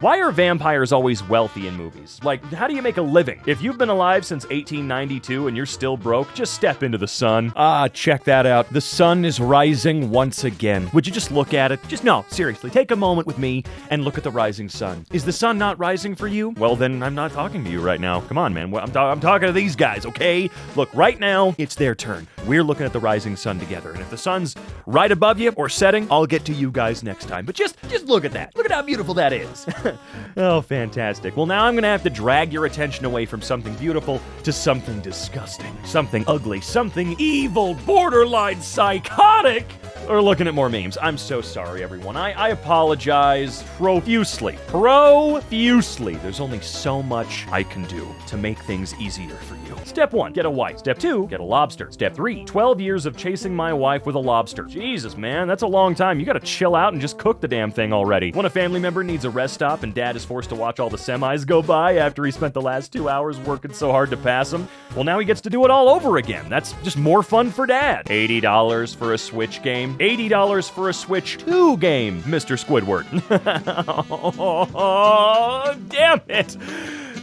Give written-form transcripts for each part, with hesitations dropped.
Why are vampires always wealthy in movies? Like, how do you make a living? If you've been alive since 1892 and you're still broke, just step into the sun. Check that out. The sun is rising once again. Would you just look at it? No, seriously, take a moment with me and look at the rising sun. Is the sun not rising for you? Well, then I'm not talking to you right now. Come on, man. I'm talking to these guys, okay? Look, right now, it's their turn. We're looking at the rising sun together, and if the sun's right above you or setting, I'll get to you guys next time. But just look at that. Look at how beautiful that is. Oh, fantastic. Well, now I'm gonna have to drag your attention away from something beautiful to something disgusting, something ugly, something evil, borderline psychotic. Or looking at more memes. I'm so sorry, everyone. I apologize profusely. There's only so much I can do to make things easier for you. Step 1, get a wife. Step 2, get a lobster. Step 3, 12 years of chasing my wife with a lobster. Jesus, man, that's a long time. You gotta chill out and just cook the damn thing already. When a family member needs a rest stop and dad is forced to watch all the semis go by after he spent the last 2 hours working so hard to pass them, well, now he gets to do it all over again. That's just more fun for dad. $80 for a Switch game. $80 for a Switch 2 game, Mr. Squidward. Oh, damn it.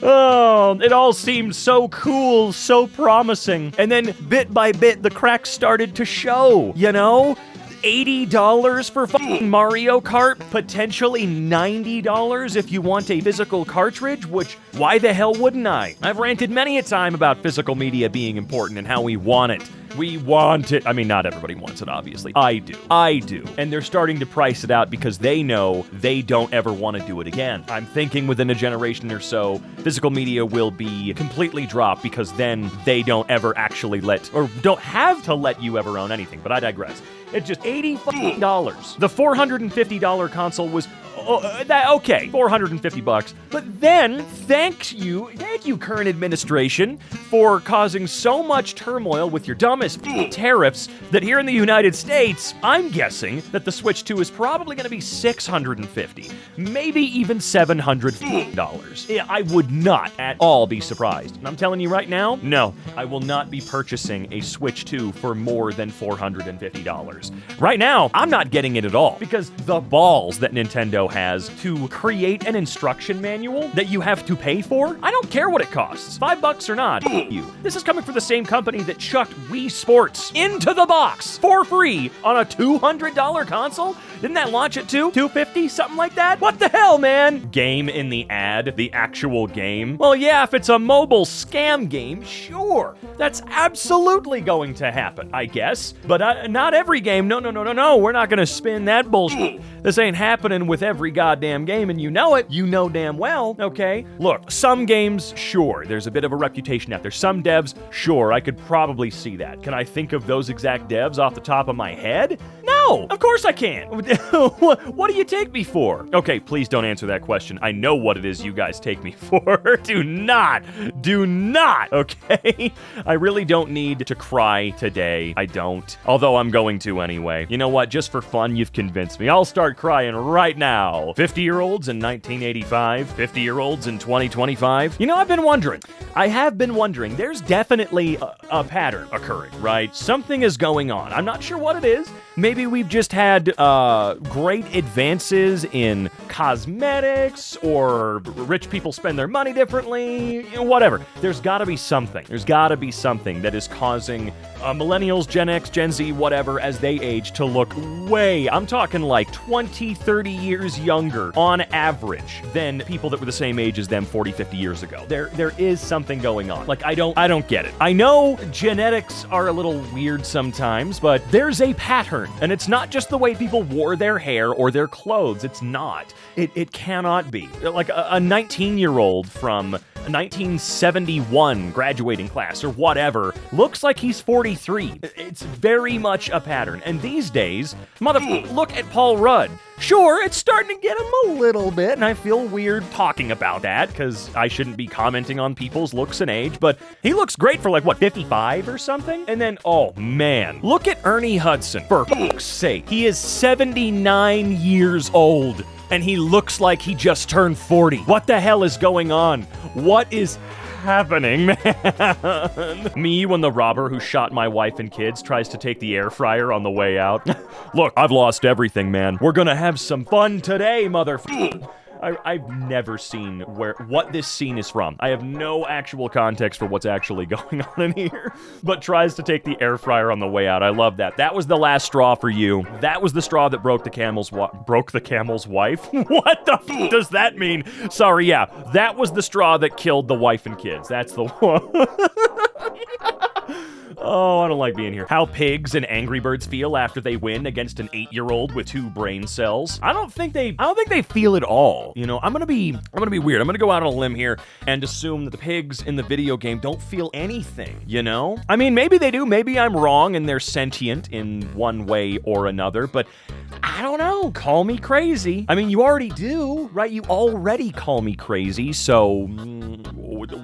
Oh, it all seemed so cool, so promising. And then, bit by bit, the cracks started to show, you know? $80 for fucking Mario Kart, potentially $90 if you want a physical cartridge, which, why the hell wouldn't I? I've ranted many a time about physical media being important and how we want it. We want it. I mean, not everybody wants it, obviously. I do. And they're starting to price it out because they know they don't ever want to do it again. I'm thinking within a generation or so, physical media will be completely dropped because then they don't ever actually don't have to let you ever own anything, but I digress. It's just $80. The $450 console was okay, $450. But then, thank you, current administration, for causing so much turmoil with your dumbest tariffs that here in the United States, I'm guessing that the Switch 2 is probably going to be $650, maybe even $700. Yeah, I would not at all be surprised. And I'm telling you right now, no, I will not be purchasing a Switch 2 for more than $450. Right now, I'm not getting it at all because the balls that Nintendo has to create an instruction manual that you have to pay for, I don't care what it costs, $5 or not, you. This is coming from the same company that chucked Wii Sports into the box for free on a $200 console. Didn't that launch at $250, something like that? What the hell, man? Game in the ad, the actual game. Well, yeah, if it's a mobile scam game, sure. That's absolutely going to happen, I guess. But not every game. No. We're not gonna spin that bullshit. This ain't happening with every goddamn game, and you know it. You know damn well, okay? Look, some games, sure, there's a bit of a reputation out there. Some devs, sure, I could probably see that. Can I think of those exact devs off the top of my head? No, of course I can't. What do you take me for? Okay, please don't answer that question. I know what it is you guys take me for. Do not, okay? I really don't need to cry today. I don't. Although I'm going to anyway. You know what? Just for fun, you've convinced me. I'll start crying right now. 50-year-olds in 1985, 50-year-olds in 2025. You know, I have been wondering, there's definitely a pattern occurring, right? Something is going on. I'm not sure what it is. Maybe we've just had great advances in cosmetics, or rich people spend their money differently, you know, whatever. There's gotta be something. That is causing millennials, Gen X, Gen Z, whatever, as they age to look I'm talking like 20, 30 years younger on average than people that were the same age as them 40, 50 years ago. There is something going on. Like, I don't get it. I know genetics are a little weird sometimes, but there's a pattern. And it's not just the way people wore their hair or their clothes. It's not. It cannot be. Like a 19-year-old from 1971 graduating class or whatever looks like he's 43. It's very much a pattern. And these days, look at Paul Rudd. Sure, it's starting to get him a little bit, and I feel weird talking about that, because I shouldn't be commenting on people's looks and age, but he looks great for 55 or something? And then, oh man, look at Ernie Hudson, for fuck's sake. He is 79 years old, and he looks like he just turned 40. What the hell is going on? What is happening, man? Me when the robber who shot my wife and kids tries to take the air fryer on the way out. Look, I've lost everything, man. We're gonna have some fun today, motherfucker. I've never seen what this scene is from. I have no actual context for what's actually going on in here, but tries to take the air fryer on the way out. I love that. That was the last straw for you. That was the straw that broke the camel's wife. What the f does that mean? Sorry, yeah. That was the straw that killed the wife and kids. That's the one. Oh, I don't like being here. How pigs and Angry Birds feel after they win against an 8-year-old with 2 brain cells. I don't think they feel it all. You know, I'm gonna be weird. I'm gonna go out on a limb here and assume that the pigs in the video game don't feel anything, you know? I mean, maybe they do. Maybe I'm wrong and they're sentient in one way or another, but I don't know. Call me crazy. I mean, you already do, right? You already call me crazy, so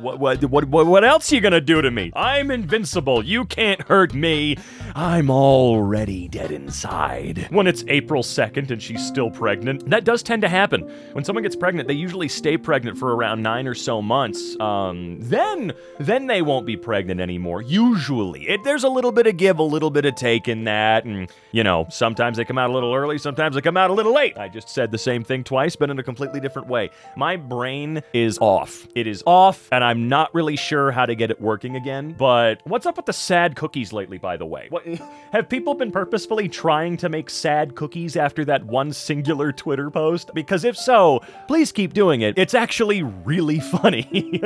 what else you gonna do to me? I'm invincible. You can't hurt me. I'm already dead inside. When it's April 2nd and she's still pregnant, that does tend to happen. When someone gets pregnant, they usually stay pregnant for around 9 or so months. Then they won't be pregnant anymore. Usually. There's a little bit of give, a little bit of take in that, and, you know, sometimes they come out a little early, sometimes they come out a little late. I just said the same thing twice, but in a completely different way. My brain is off. It is off, and I'm not really sure how to get it working again, but what's up with the sad cookies lately, by the way? What, have people been purposefully trying to make sad cookies after that one singular Twitter post? Because if so, please keep doing it. It's actually really funny.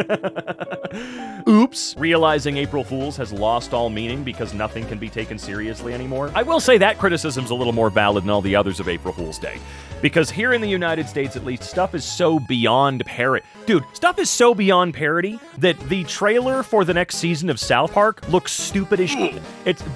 Oops. Realizing April Fool's has lost all meaning because nothing can be taken seriously anymore. I will say that criticism's a little more valid than all the others of April Fool's Day. Because here in the United States, at least, stuff is so beyond parody. Dude, stuff is so beyond parody that the trailer for the next season of South Park looks stupid as shit.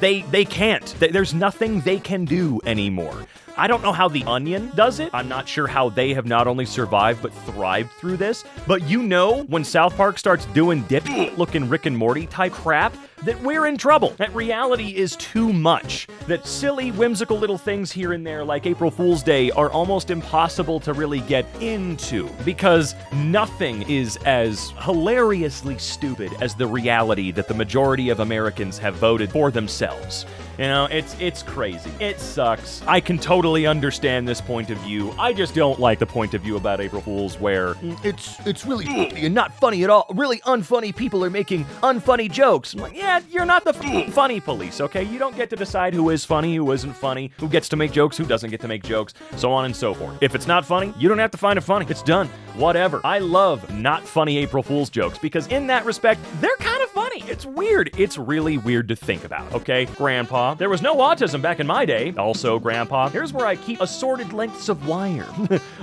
They can't. There's nothing they can do anymore. I don't know how The Onion does it. I'm not sure how they have not only survived but thrived through this. But you know, when South Park starts doing dip-looking Rick and Morty type crap, that we're in trouble. That reality is too much. That silly, whimsical little things here and there, like April Fool's Day, are almost impossible to really get into, because nothing is as hilariously stupid as the reality that the majority of Americans have voted for themselves. You know, it's crazy. It sucks. I can totally understand this point of view. I just don't like the point of view about April Fools where it's really funny and not funny at all. Really unfunny people are making unfunny jokes. I'm like, yeah, you're not the funny police, okay? You don't get to decide who is funny, who isn't funny, who gets to make jokes, who doesn't get to make jokes, so on and so forth. If it's not funny, you don't have to find it funny. It's done. Whatever. I love not funny April Fool's jokes because in that respect, they're kind of funny. It's weird. It's really weird to think about, okay? Grandpa, there was no autism back in my day. Also, Grandpa, here's where I keep assorted lengths of wire,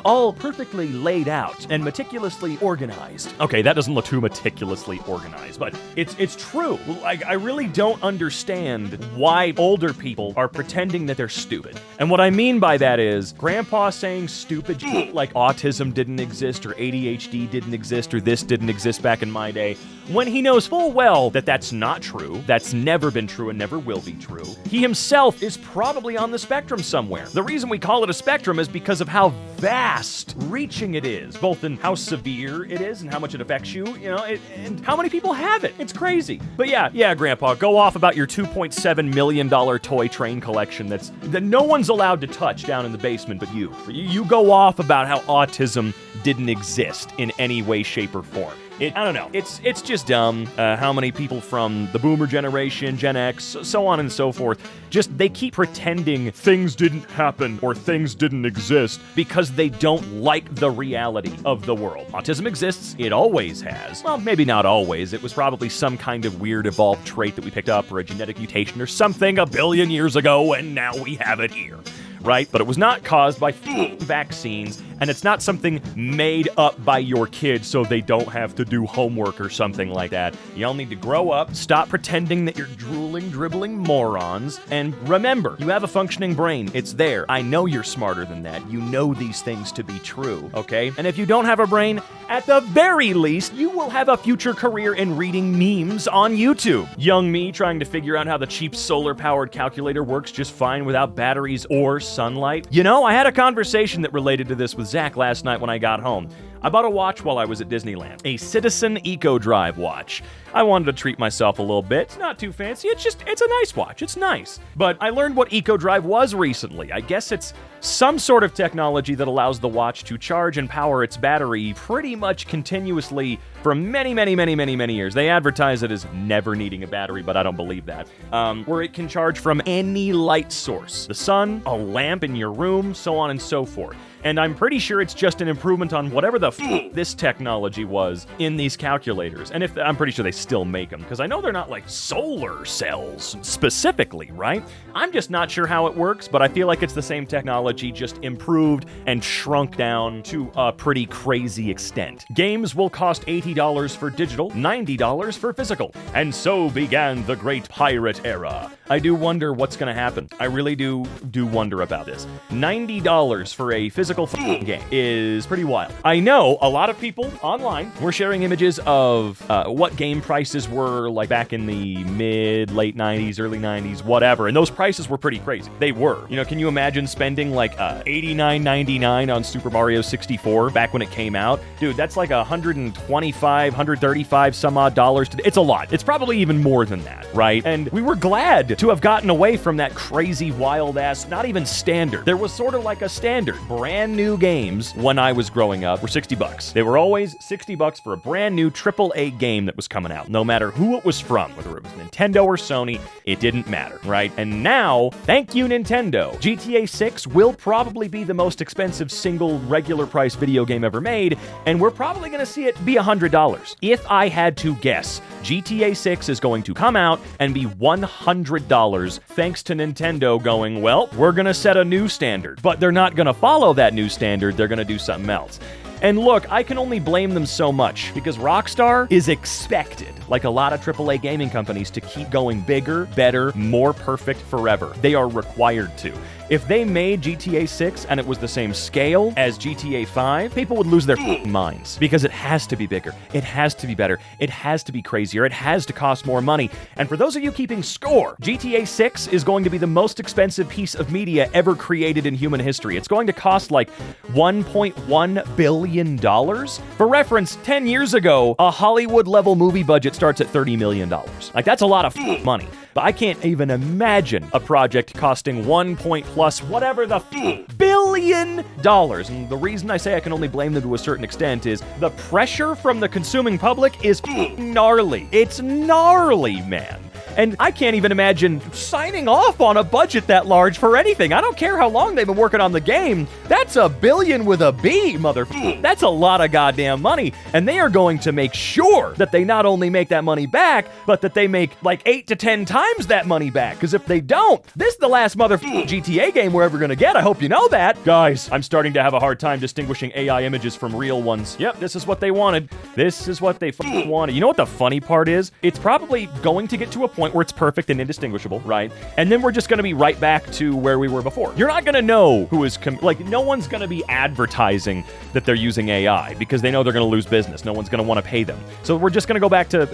all perfectly laid out and meticulously organized. Okay, that doesn't look too meticulously organized, but it's true. Like, I really don't understand why older people are pretending that they're stupid. And what I mean by that is Grandpa saying stupid shit like autism didn't exist or ADHD didn't exist or this didn't exist back in my day, when he knows full well that that's not true, that's never been true and never will be true. He himself is probably on the spectrum somewhere. The reason we call it a spectrum is because of how vast reaching it is, both in how severe it is and how much it affects you, you know, and how many people have it. It's crazy. But yeah, Grandpa, go off about your $2.7 million toy train collection that no one's allowed to touch down in the basement but you. You go off about how autism didn't exist in any way, shape, or form. I don't know. It's just dumb how many people from the boomer generation, Gen X, so on and so forth, they keep pretending things didn't happen or things didn't exist because they don't like the reality of the world. Autism exists. It always has. Well, maybe not always. It was probably some kind of weird evolved trait that we picked up or a genetic mutation or something a billion years ago, and now we have it here. Right? But it was not caused by vaccines, and it's not something made up by your kids so they don't have to do homework or something like that. Y'all need to grow up, stop pretending that you're drooling, dribbling morons, and remember, you have a functioning brain. It's there. I know you're smarter than that. You know these things to be true, okay? And if you don't have a brain, at the very least, you will have a future career in reading memes on YouTube. Young me trying to figure out how the cheap solar-powered calculator works just fine without batteries or sunlight. You know, I had a conversation that related to this with Zach last night when I got home. I bought a watch while I was at Disneyland, a Citizen Eco Drive watch. I wanted to treat myself a little bit. It's not too fancy. It's a nice watch. It's nice. But I learned what Eco Drive was recently. I guess it's some sort of technology that allows the watch to charge and power its battery pretty much continuously for many, many, many, many, many years. They advertise it as never needing a battery, but I don't believe that. Where it can charge from any light source. The sun, a lamp in your room, so on and so forth. And I'm pretty sure it's just an improvement on whatever the this technology was in these calculators. And I'm pretty sure they still make them, because I know they're not like solar cells specifically, right? I'm just not sure how it works, but I feel like it's the same technology, just improved and shrunk down to a pretty crazy extent. Games will cost $80 for digital, $90 for physical. And so began the great pirate era. I do wonder what's gonna happen. I really do wonder about this. $90 for a physical game is pretty wild. I know a lot of people online were sharing images of what game prices were like back in the late 90s, early 90s, whatever, and those prices were pretty crazy. They were. You know, can you imagine spending like $89.99 on Super Mario 64 back when it came out? Dude, that's like $125, $135 some odd dollars. It's a lot. It's probably even more than that, right? And we were glad to have gotten away from that crazy, wild-ass, not even standard. There was sort of like a standard. Brand new games when I was growing up were $60. They were always $60 for a brand new AAA game that was coming out. No matter who it was from, whether it was Nintendo or Sony, it didn't matter, right? And now, thank you, Nintendo. GTA 6 will probably be the most expensive single regular price video game ever made, and we're probably gonna see it be $100. If I had to guess, GTA 6 is going to come out and be $100 thanks to Nintendo going, well, we're gonna set a new standard. But they're not gonna follow that new standard, they're gonna do something else. And look, I can only blame them so much, because Rockstar is expected, like a lot of AAA gaming companies, to keep going bigger, better, more perfect forever. They are required to. If they made GTA 6 and it was the same scale as GTA 5, people would lose their minds, because it has to be bigger, it has to be better, it has to be crazier, it has to cost more money. And for those of you keeping score, GTA 6 is going to be the most expensive piece of media ever created in human history. It's going to cost like $1.1 billion. For reference, 10 years ago, a Hollywood-level movie budget starts at $30 million. Like, that's a lot of money. But I can't even imagine a project costing $1+ billion. And the reason I say I can only blame them to a certain extent is the pressure from the consuming public is gnarly. It's gnarly, man. And I can't even imagine signing off on a budget that large for anything. I don't care how long they've been working on the game. That's $1 billion with a B, motherfucker. That's a lot of goddamn money. And they are going to make sure that they not only make that money back, but that they make like 8 to 10 times that money back. Because if they don't, this is the last motherfucking GTA game we're ever gonna get. I hope you know that. Guys, I'm starting to have a hard time distinguishing AI images from real ones. Yep, this is what they wanted. This is what they wanted. You know what the funny part is? It's probably going to get to a point where it's perfect and indistinguishable, right? And then we're just gonna be right back to where we were before. You're not gonna know who is, like, no one's gonna be advertising that they're using AI because they know they're gonna lose business. No one's gonna wanna pay them. So we're just gonna go back to,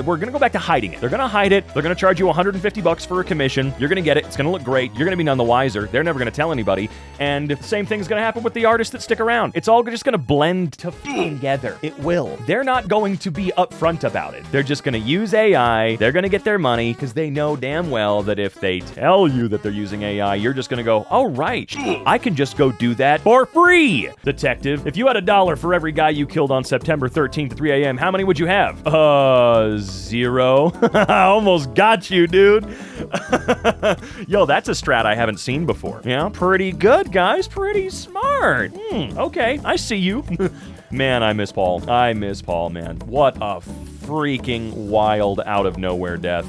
hiding it. They're gonna hide it. They're gonna charge you $150 for a commission. You're gonna get it. It's gonna look great. You're gonna be none the wiser. They're never gonna tell anybody. And the same thing's gonna happen with the artists that stick around. It's all just gonna blend together. It will. They're not going to be upfront about it. They're just gonna use AI. They're gonna get their money because they know damn well that if they tell you that they're using AI, you're just gonna go, oh right, I can just go do that for free. Detective, if you had $1 for every guy you killed on September 13th at 3 a.m., how many would you have? 0. I almost got you, dude. Yo, that's a strat I haven't seen before. Yeah, pretty good, guys. Pretty smart. Okay, I see you. Man, I miss Paul. I miss Paul, man. What a freaking wild out of nowhere death.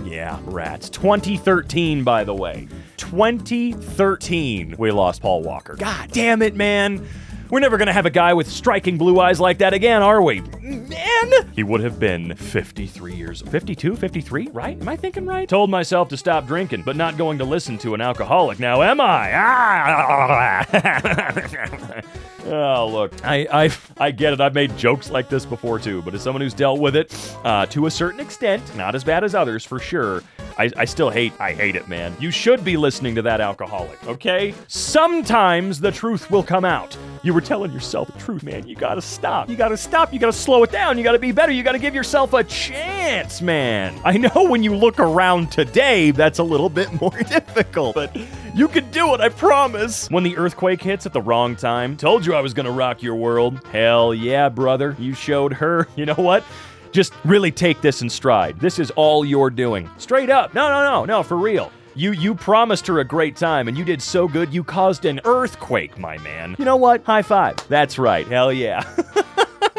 Yeah, rats. 2013, by the way. 2013, we lost Paul Walker. God damn it, man. We're never gonna have a guy with striking blue eyes like that again, are we? Man! He would have been 53 years, 52, 53, right? Am I thinking right? Told myself to stop drinking, but not going to listen to an alcoholic now, am I? Oh, look, I get it. I've made jokes like this before too, but as someone who's dealt with it to a certain extent, not as bad as others for sure, I still hate it, man. You should be listening to that alcoholic, okay? Sometimes the truth will come out. You were telling yourself the truth, man. You gotta stop. You gotta slow it down. You gotta be better. You gotta give yourself a chance, man. I know when you look around today, that's a little bit more difficult, but you can do it, I promise. When the earthquake hits at the wrong time, told you I was gonna rock your world. Hell yeah, brother. You showed her. You know what? Just really take this in stride. This is all you're doing. Straight up. No, for real. You promised her a great time, and you did so good, you caused an earthquake, my man. You know what? High five. That's right. Hell yeah.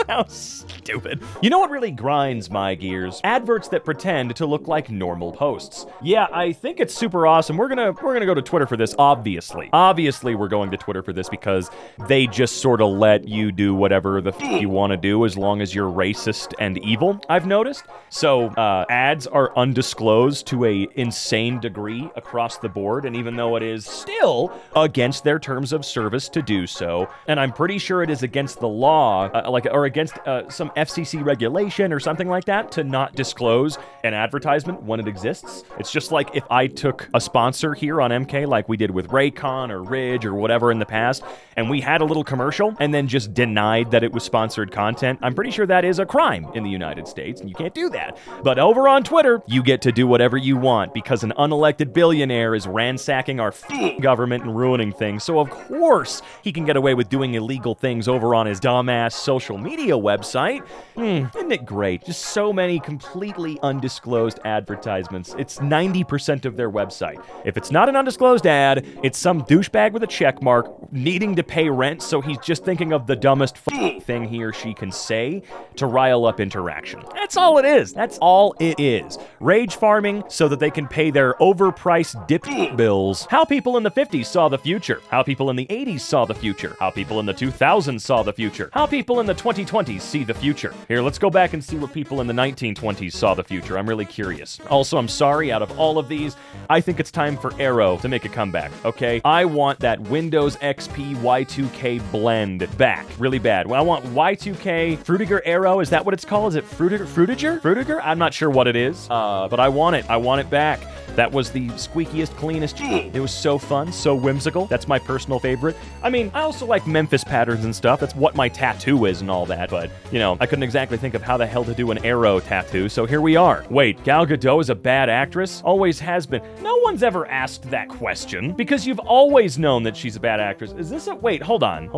How stupid. You know what really grinds my gears? Adverts that pretend to look like normal posts. Yeah, I think it's super awesome. We're gonna go to Twitter for this, obviously. Obviously, we're going to Twitter for this because they just sort of let you do whatever the you want to do as long as you're racist and evil, I've noticed. So, ads are undisclosed to a insane degree across the board, and even though it is still against their terms of service to do so, and I'm pretty sure it is against the law, or against some FCC regulation or something like that to not disclose an advertisement when it exists. It's just like if I took a sponsor here on EmKay like we did with Raycon or Ridge or whatever in the past, and we had a little commercial and then just denied that it was sponsored content. I'm pretty sure that is a crime in the United States, and you can't do that. But over on Twitter, you get to do whatever you want because an unelected billionaire is ransacking our government and ruining things. So of course he can get away with doing illegal things over on his dumbass social media website. Isn't it great? Just so many completely undisclosed advertisements. It's 90% of their website. If it's not an undisclosed ad, it's some douchebag with a check mark needing to pay rent, so he's just thinking of the dumbest thing he or she can say to rile up interaction. That's all it is. That's all it is. Rage farming so that they can pay their overpriced dip bills. How people in the 50s saw the future. How people in the 80s saw the future. How people in the 2000s saw the future. How people in the 2020s see the future. Here, let's go back and see what people in the 1920s saw the future. I'm really curious. Also, I'm sorry, out of all of these, I think it's time for Arrow to make a comeback, okay? I want that Windows XP Y2K blend back, really bad. Well, I want Y2K Frutiger Arrow. Is that what it's called? Is it Frutiger? I'm not sure what it is, but I want it. I want it back. That was the squeakiest, cleanest. It was so fun, so whimsical. That's my personal favorite. I mean, I also like Memphis patterns and stuff. That's what my tattoo is and all that, but, you know, I couldn't exactly think of how the hell to do an arrow tattoo, so here we are. Wait, Gal Gadot is a bad actress? Always has been. No one's ever asked that question, because you've always known that she's a bad actress. Is this a... Wait, hold on.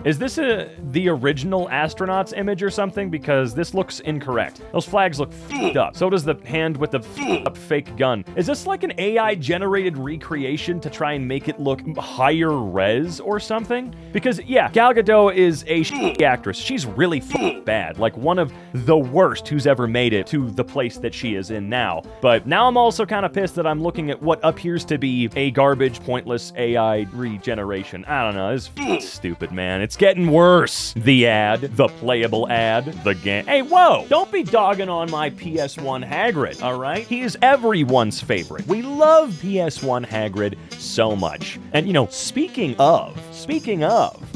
Is this the original astronaut's image or something? Because this looks incorrect. Those flags look f***ed up. So does the hand with the f***ed up fake gun. Is this like an AI-generated recreation to try and make it look higher res or something? Because, yeah, Gal Gadot is a actress. She's really bad. Like, one of the worst who's ever made it to the place that she is in now. But now I'm also kind of pissed that I'm looking at what appears to be a garbage, pointless AI regeneration. I don't know. This is stupid, man. It's getting worse. The ad. The playable ad. The game. Hey, whoa! Don't be dogging on my PS1 Hagrid, alright? He is everyone's favorite. We love PS1 Hagrid so much. And, you know, speaking of,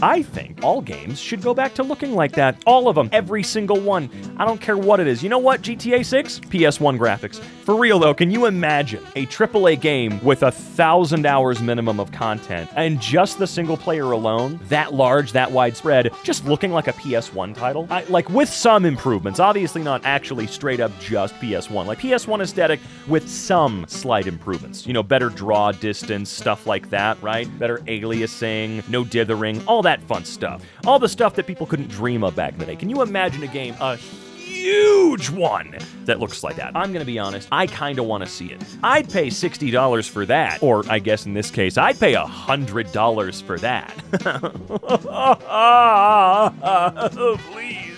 I think all games should go back to looking like that. All of them. Every single one. I don't care what it is. You know what? GTA 6? PS1 graphics. For real, though, can you imagine a AAA game with 1,000 hours minimum of content and just the single player alone, that large, that widespread, just looking like a PS1 title? Like, with some improvements. Obviously not actually straight up just PS1. Like, PS1 aesthetic with some slight improvements. You know, better draw distance, stuff like that, right? Better aliasing, no dithering, all that fun stuff. All the stuff that people couldn't dream of back in the day. Can you imagine a game, a huge one, that looks like that? I'm gonna be honest, I kinda wanna see it. I'd pay $60 for that. Or, I guess in this case, I'd pay $100 for that. Please.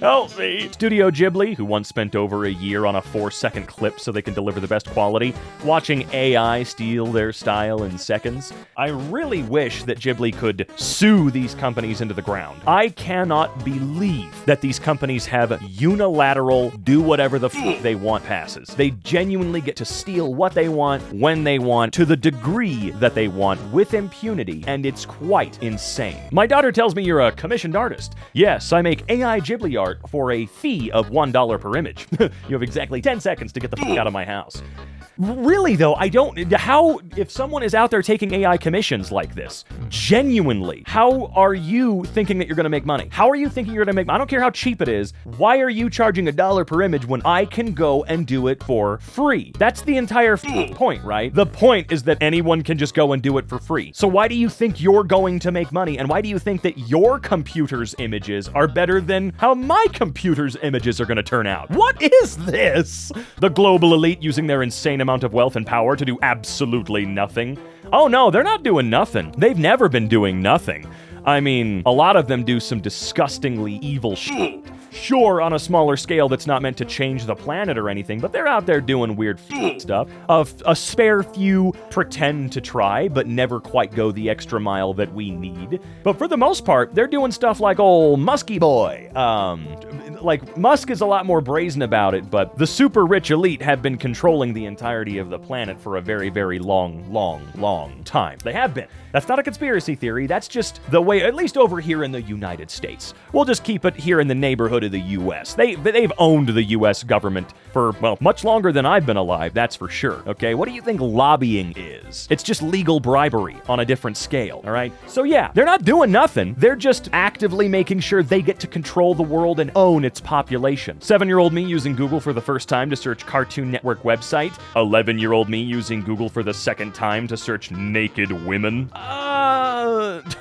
Help me. Studio Ghibli, who once spent over a year on a 4-second clip so they can deliver the best quality, watching AI steal their style in seconds. I really wish that Ghibli could sue these companies into the ground. I cannot believe that these companies have unilateral, do whatever the f they want passes. They genuinely get to steal what they want, when they want, to the degree that they want, with impunity, and it's quite insane. My daughter tells me you're a commissioned artist. Yes, I make AI Ghibli art start for a fee of $1 per image. You have exactly 10 seconds to get the fuck out of my house. Really though, if someone is out there taking AI commissions like this, genuinely, how are you thinking that you're gonna make money? How are you thinking you're gonna make money? I don't care how cheap it is. Why are you charging $1 per image when I can go and do it for free? That's the entire point, right? The point is that anyone can just go and do it for free. So why do you think you're going to make money? And why do you think that your computer's images are better than how my computer's images are gonna turn out? What is this? The global elite using their insane amount of wealth and power to do absolutely nothing? Oh no, they're not doing nothing. They've never been doing nothing. I mean, a lot of them do some disgustingly evil shit. Sure, on a smaller scale that's not meant to change the planet or anything, but they're out there doing weird stuff. A spare few pretend to try, but never quite go the extra mile that we need. But for the most part, they're doing stuff like old Muskie Boy. Like, Musk is a lot more brazen about it, but the super rich elite have been controlling the entirety of the planet for a very, very long time. They have been. That's not a conspiracy theory. That's just the way, at least over here in the United States. We'll just keep it here in the neighborhood of the U.S. They've owned the U.S. government for, well, much longer than I've been alive, that's for sure, okay? What do you think lobbying is? It's just legal bribery on a different scale, all right? So yeah, they're not doing nothing. They're just actively making sure they get to control the world and own its population. 7-year-old me using Google for the first time to search Cartoon Network website. 11-year-old me using Google for the second time to search naked women.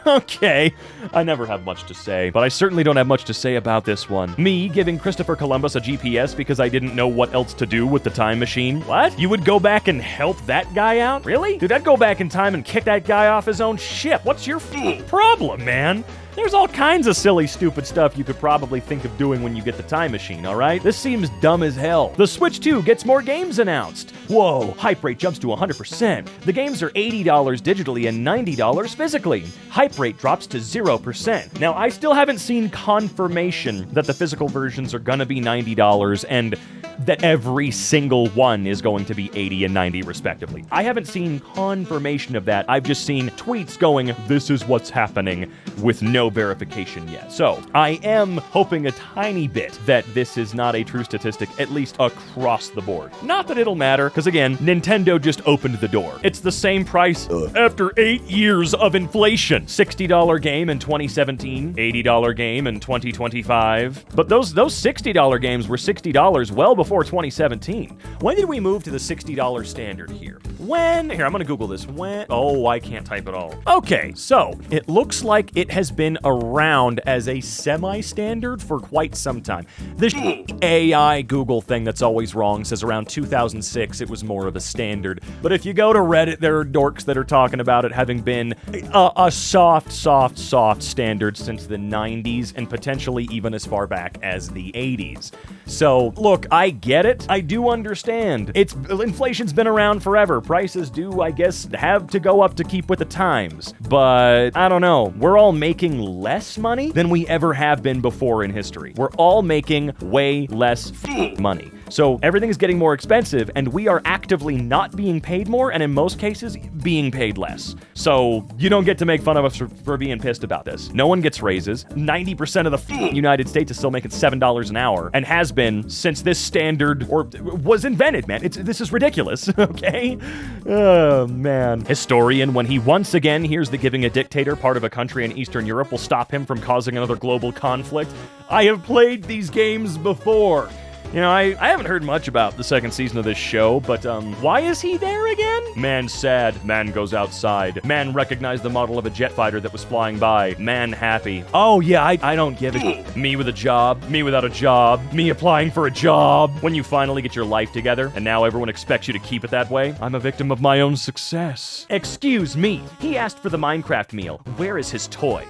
Okay. I never have much to say, but I certainly don't have much to say about this one. Me giving Christopher Columbus a GPS because I didn't know what else to do with the time machine. What? You would go back and help that guy out? Really? Dude, I'd go back in time and kick that guy off his own ship. What's your problem, man? There's all kinds of silly, stupid stuff you could probably think of doing when you get the time machine, all right? This seems dumb as hell. The Switch 2 gets more games announced. Whoa, hype rate jumps to 100%. The games are $80 digitally and $90 physically. Hype rate drops to 0%. Now, I still haven't seen confirmation that the physical versions are gonna be $90 and that every single one is going to be 80 and 90 respectively. I haven't seen confirmation of that. I've just seen tweets going, this is what's happening, with no verification yet. So I am hoping a tiny bit that this is not a true statistic, at least across the board. Not that it'll matter, because again, Nintendo just opened the door. It's the same price after 8 years of inflation. $60 game in 2017, $80 game in 2025. But those $60 games were $60 well before 2017. When did we move to the $60 standard here? Here, I'm gonna Google this. Oh, I can't type it all. Okay, so it looks like it has been around as a semi-standard for quite some time. The AI Google thing that's always wrong says around 2006 it was more of a standard. But if you go to Reddit, there are dorks that are talking about it having been a soft standard since the 90s and potentially even as far back as the 80s. So, look, I get it. I do understand. Inflation's been around forever. Prices do, I guess, have to go up to keep with the times. But, I don't know. We're all making less money than we ever have been before in history. We're all making way less money. So everything is getting more expensive, and we are actively not being paid more, and in most cases, being paid less. So you don't get to make fun of us for being pissed about this. No one gets raises. 90% of the United States is still making $7 an hour, and has been since this standard was invented, man. This is ridiculous, okay? Oh, man. Historian, when he once again hears that giving a dictator part of a country in Eastern Europe will stop him from causing another global conflict. I have played these games before. You know, I haven't heard much about the second season of this show, but why is he there again? Man sad, man goes outside. Man recognized the model of a jet fighter that was flying by. Man happy. Oh yeah, I don't give a shit. Me with a job, me without a job, me applying for a job. When you finally get your life together, and now everyone expects you to keep it that way, I'm a victim of my own success. Excuse me, he asked for the Minecraft meal. Where is his toy?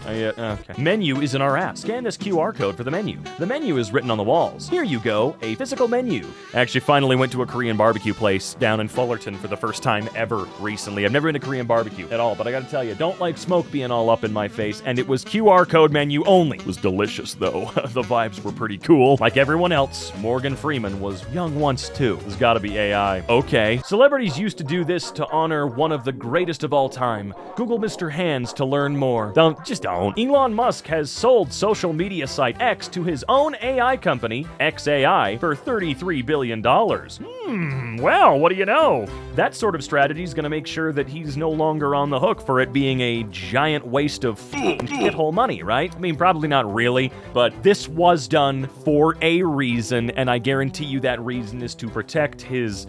Okay. Menu is in our app. Scan this QR code for the menu. The menu is written on the walls. Here you ago, a physical menu. I actually finally went to a Korean barbecue place down in Fullerton for the first time ever recently. I've never been to Korean barbecue at all, but I gotta tell you, don't like smoke being all up in my face, and it was QR code menu only. It was delicious, though. The vibes were pretty cool. Like everyone else, Morgan Freeman was young once, too. There's gotta be AI. Okay. Celebrities used to do this to honor one of the greatest of all time. Google Mr. Hands to learn more. Just don't. Elon Musk has sold social media site X to his own AI company, XAI, for $33 billion. Well, what do you know? That sort of strategy is going to make sure that he's no longer on the hook for it being a giant waste of shithole money, right? I mean, probably not really, but this was done for a reason, and I guarantee you that reason is to protect his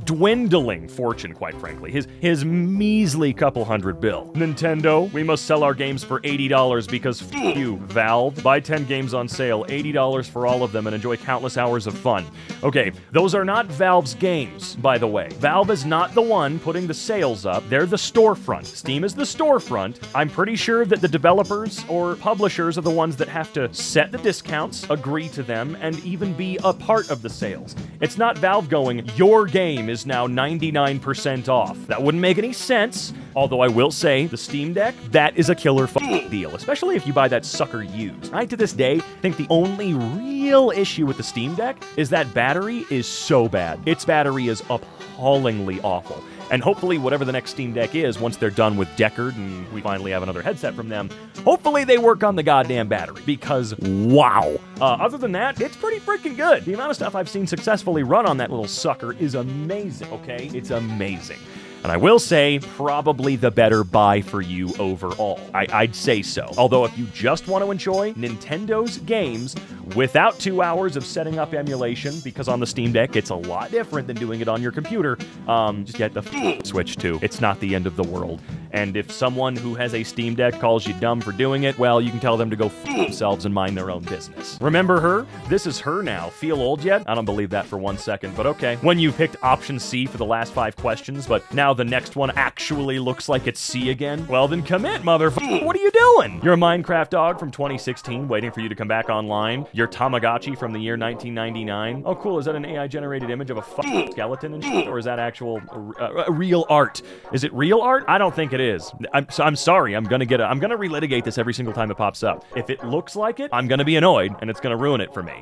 dwindling fortune, quite frankly. His measly couple $100 billion. Nintendo, we must sell our games for $80 because you, Valve. Buy 10 games on sale, $80 for all of them, and enjoy countless hours of fun. Okay, those are not Valve's games, by the way. Valve is not the one putting the sales up. They're the storefront. Steam is the storefront. I'm pretty sure that the developers or publishers are the ones that have to set the discounts, agree to them, and even be a part of the sales. It's not Valve going, your game is now 99% off. That wouldn't make any sense. Although I will say, the Steam Deck, that is a killer deal, especially if you buy that sucker used. I, to this day, think the only real issue with the Steam Deck is that battery is so bad. Its battery is appallingly awful. And hopefully whatever the next Steam Deck is, once they're done with Deckard and we finally have another headset from them, hopefully they work on the goddamn battery, because wow. Other than that, it's pretty freaking good. The amount of stuff I've seen successfully run on that little sucker is amazing, okay? It's amazing. And I will say, probably the better buy for you overall. I'd say so. Although if you just want to enjoy Nintendo's games without 2 hours of setting up emulation, because on the Steam Deck, it's a lot different than doing it on your computer, just get the Switch 2. It's not the end of the world. And if someone who has a Steam Deck calls you dumb for doing it, well, you can tell them to go themselves and mind their own business. Remember her? This is her now. Feel old yet? I don't believe that for 1 second, but okay. When you picked option C for the last 5 questions, but now the next one actually looks like it's C again, well then commit, motherfucker. What are you doing? You're a Minecraft dog from 2016 waiting for you to come back online. You're Tamagotchi from the year 1999. Oh cool, is that an AI-generated image of a skeleton and shit? Or is that actual real art? Is it real art? I don't think it is. I'm sorry, I'm gonna relitigate this every single time it pops up. If it looks like it, I'm gonna be annoyed, and it's gonna ruin it for me.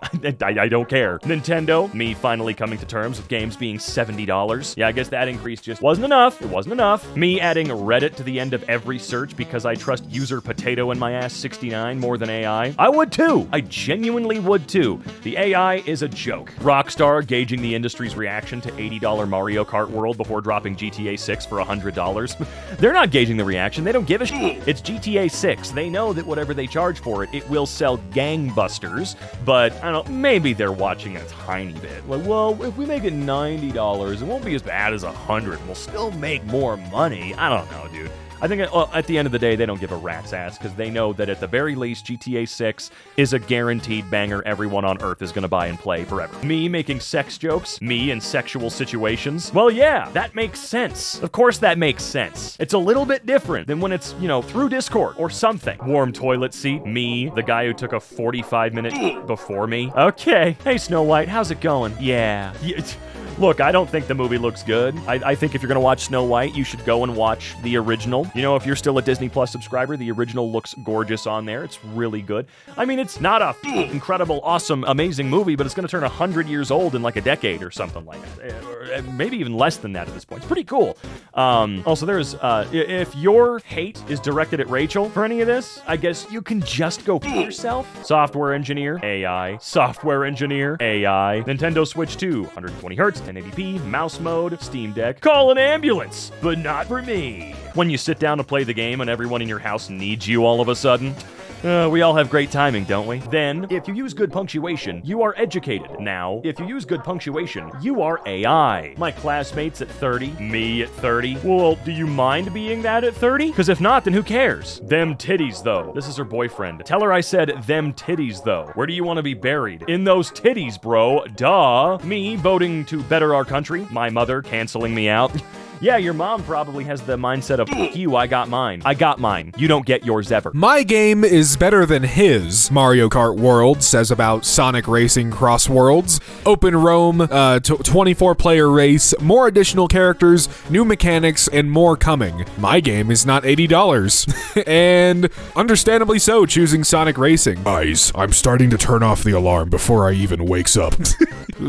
I don't care. Nintendo, me finally coming to terms with games being $70. Yeah, I guess that increase just wasn't enough. It wasn't enough. Me adding Reddit to the end of every search because I trust user potato in my ass 69 more than AI. I would too. I genuinely would too. The AI is a joke. Rockstar gauging the industry's reaction to $80 Mario Kart World before dropping GTA 6 for $100. They're not gauging the reaction. They don't give a shit. It's GTA 6. They know that whatever they charge for it, it will sell gangbusters. But, I don't know, maybe they're watching a tiny bit. Like, well, if we make it $90, it won't be as bad as $100. We'll still make more money. I don't know, dude. I think at the end of the day, they don't give a rat's ass because they know that at the very least, GTA 6 is a guaranteed banger everyone on Earth is going to buy and play forever. Me making sex jokes, me in sexual situations, well, yeah, that makes sense. Of course that makes sense. It's a little bit different than when it's, through Discord or something. Warm toilet seat, me, the guy who took a 45-minute before me. Okay. Hey, Snow White, how's it going? Yeah. Look, I don't think the movie looks good. I think if you're going to watch Snow White, you should go and watch the original. If you're still a Disney Plus subscriber, the original looks gorgeous on there. It's really good. I mean, it's not a incredible, awesome, amazing movie, but it's going to turn 100 years old in like a decade or something like that. Or maybe even less than that at this point. It's pretty cool. Also, there's, if your hate is directed at Rachel for any of this, I guess you can just go yourself. Software engineer, AI. Software engineer, AI. Nintendo Switch 2, 120 hertz. 1080p, mouse mode, Steam Deck. Call an ambulance, but not for me. When you sit down to play the game and everyone in your house needs you all of a sudden, we all have great timing, don't we? Then, if you use good punctuation, you are educated. Now, if you use good punctuation, you are AI. My classmates at 30, me at 30. Well, do you mind being that at 30? Because if not, then who cares? Them titties, though. This is her boyfriend. Tell her I said them titties, though. Where do you want to be buried? In those titties, bro. Duh. Me voting to better our country. My mother canceling me out. Yeah, your mom probably has the mindset of, "F you, I got mine. I got mine. You don't get yours ever." My game is better than his, Mario Kart World says about Sonic Racing Cross Worlds. Open roam, 24-player race, more additional characters, new mechanics, and more coming. My game is not $80. And understandably so, choosing Sonic Racing. Guys, I'm starting to turn off the alarm before I even wakes up.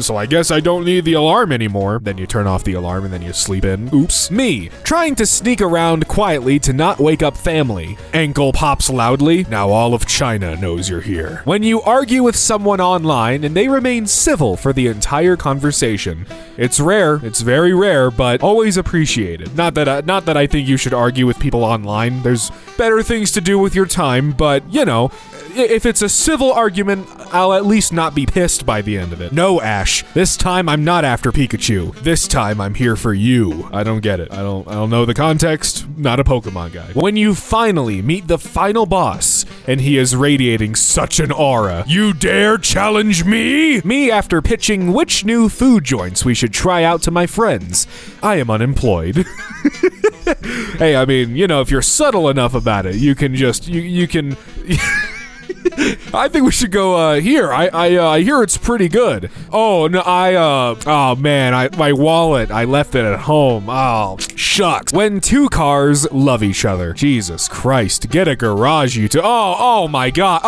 So I guess I don't need the alarm anymore. Then you turn off the alarm and then you sleep in. Oops. Me, trying to sneak around quietly to not wake up family. Ankle pops loudly. Now all of China knows you're here. When you argue with someone online and they remain civil for the entire conversation. It's rare. It's very rare, but always appreciated. Not that I think you should argue with people online. There's better things to do with your time, but you know, if it's a civil argument, I'll at least not be pissed by the end of it. No, Ash. This time I'm not after Pikachu. This time I'm here for you. I don't get it. I don't know the context. Not a Pokemon guy. When you finally meet the final boss, and he is radiating such an aura, you dare challenge me? Me after pitching which new food joints we should try out to my friends. I am unemployed. Hey, I mean, you know, if you're subtle enough about it, you can just, you can... I think we should go here. I hear it's pretty good. Oh no, oh man, my wallet, I left it at home. Oh, shucks. When two cars love each other. Jesus Christ, get a garage, you two. Oh my God.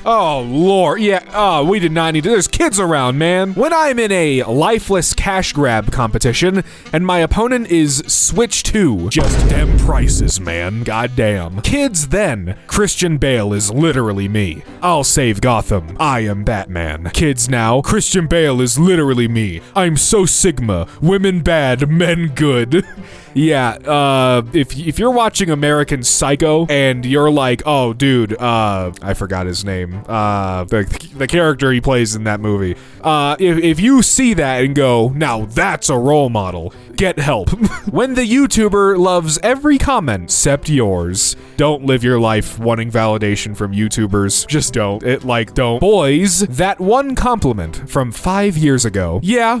Oh Lord. Yeah. Oh, we did not need to. There's kids around, man. When I'm in a lifeless cash grab competition and my opponent is Switch 2, just damn prices, man. Goddamn. Kids then. Christian Bale is literally me. I'll save Gotham. I am Batman. Kids now, Christian Bale is literally me. I'm so Sigma. Women bad, men good. Yeah, if you're watching American Psycho and you're like, oh, dude, I forgot his name, the character he plays in that movie, if you see that and go, now that's a role model, get help. When the YouTuber loves every comment except yours, don't live your life wanting validation from YouTubers. Just don't. Don't. Boys, that one compliment from 5 years ago. Yeah,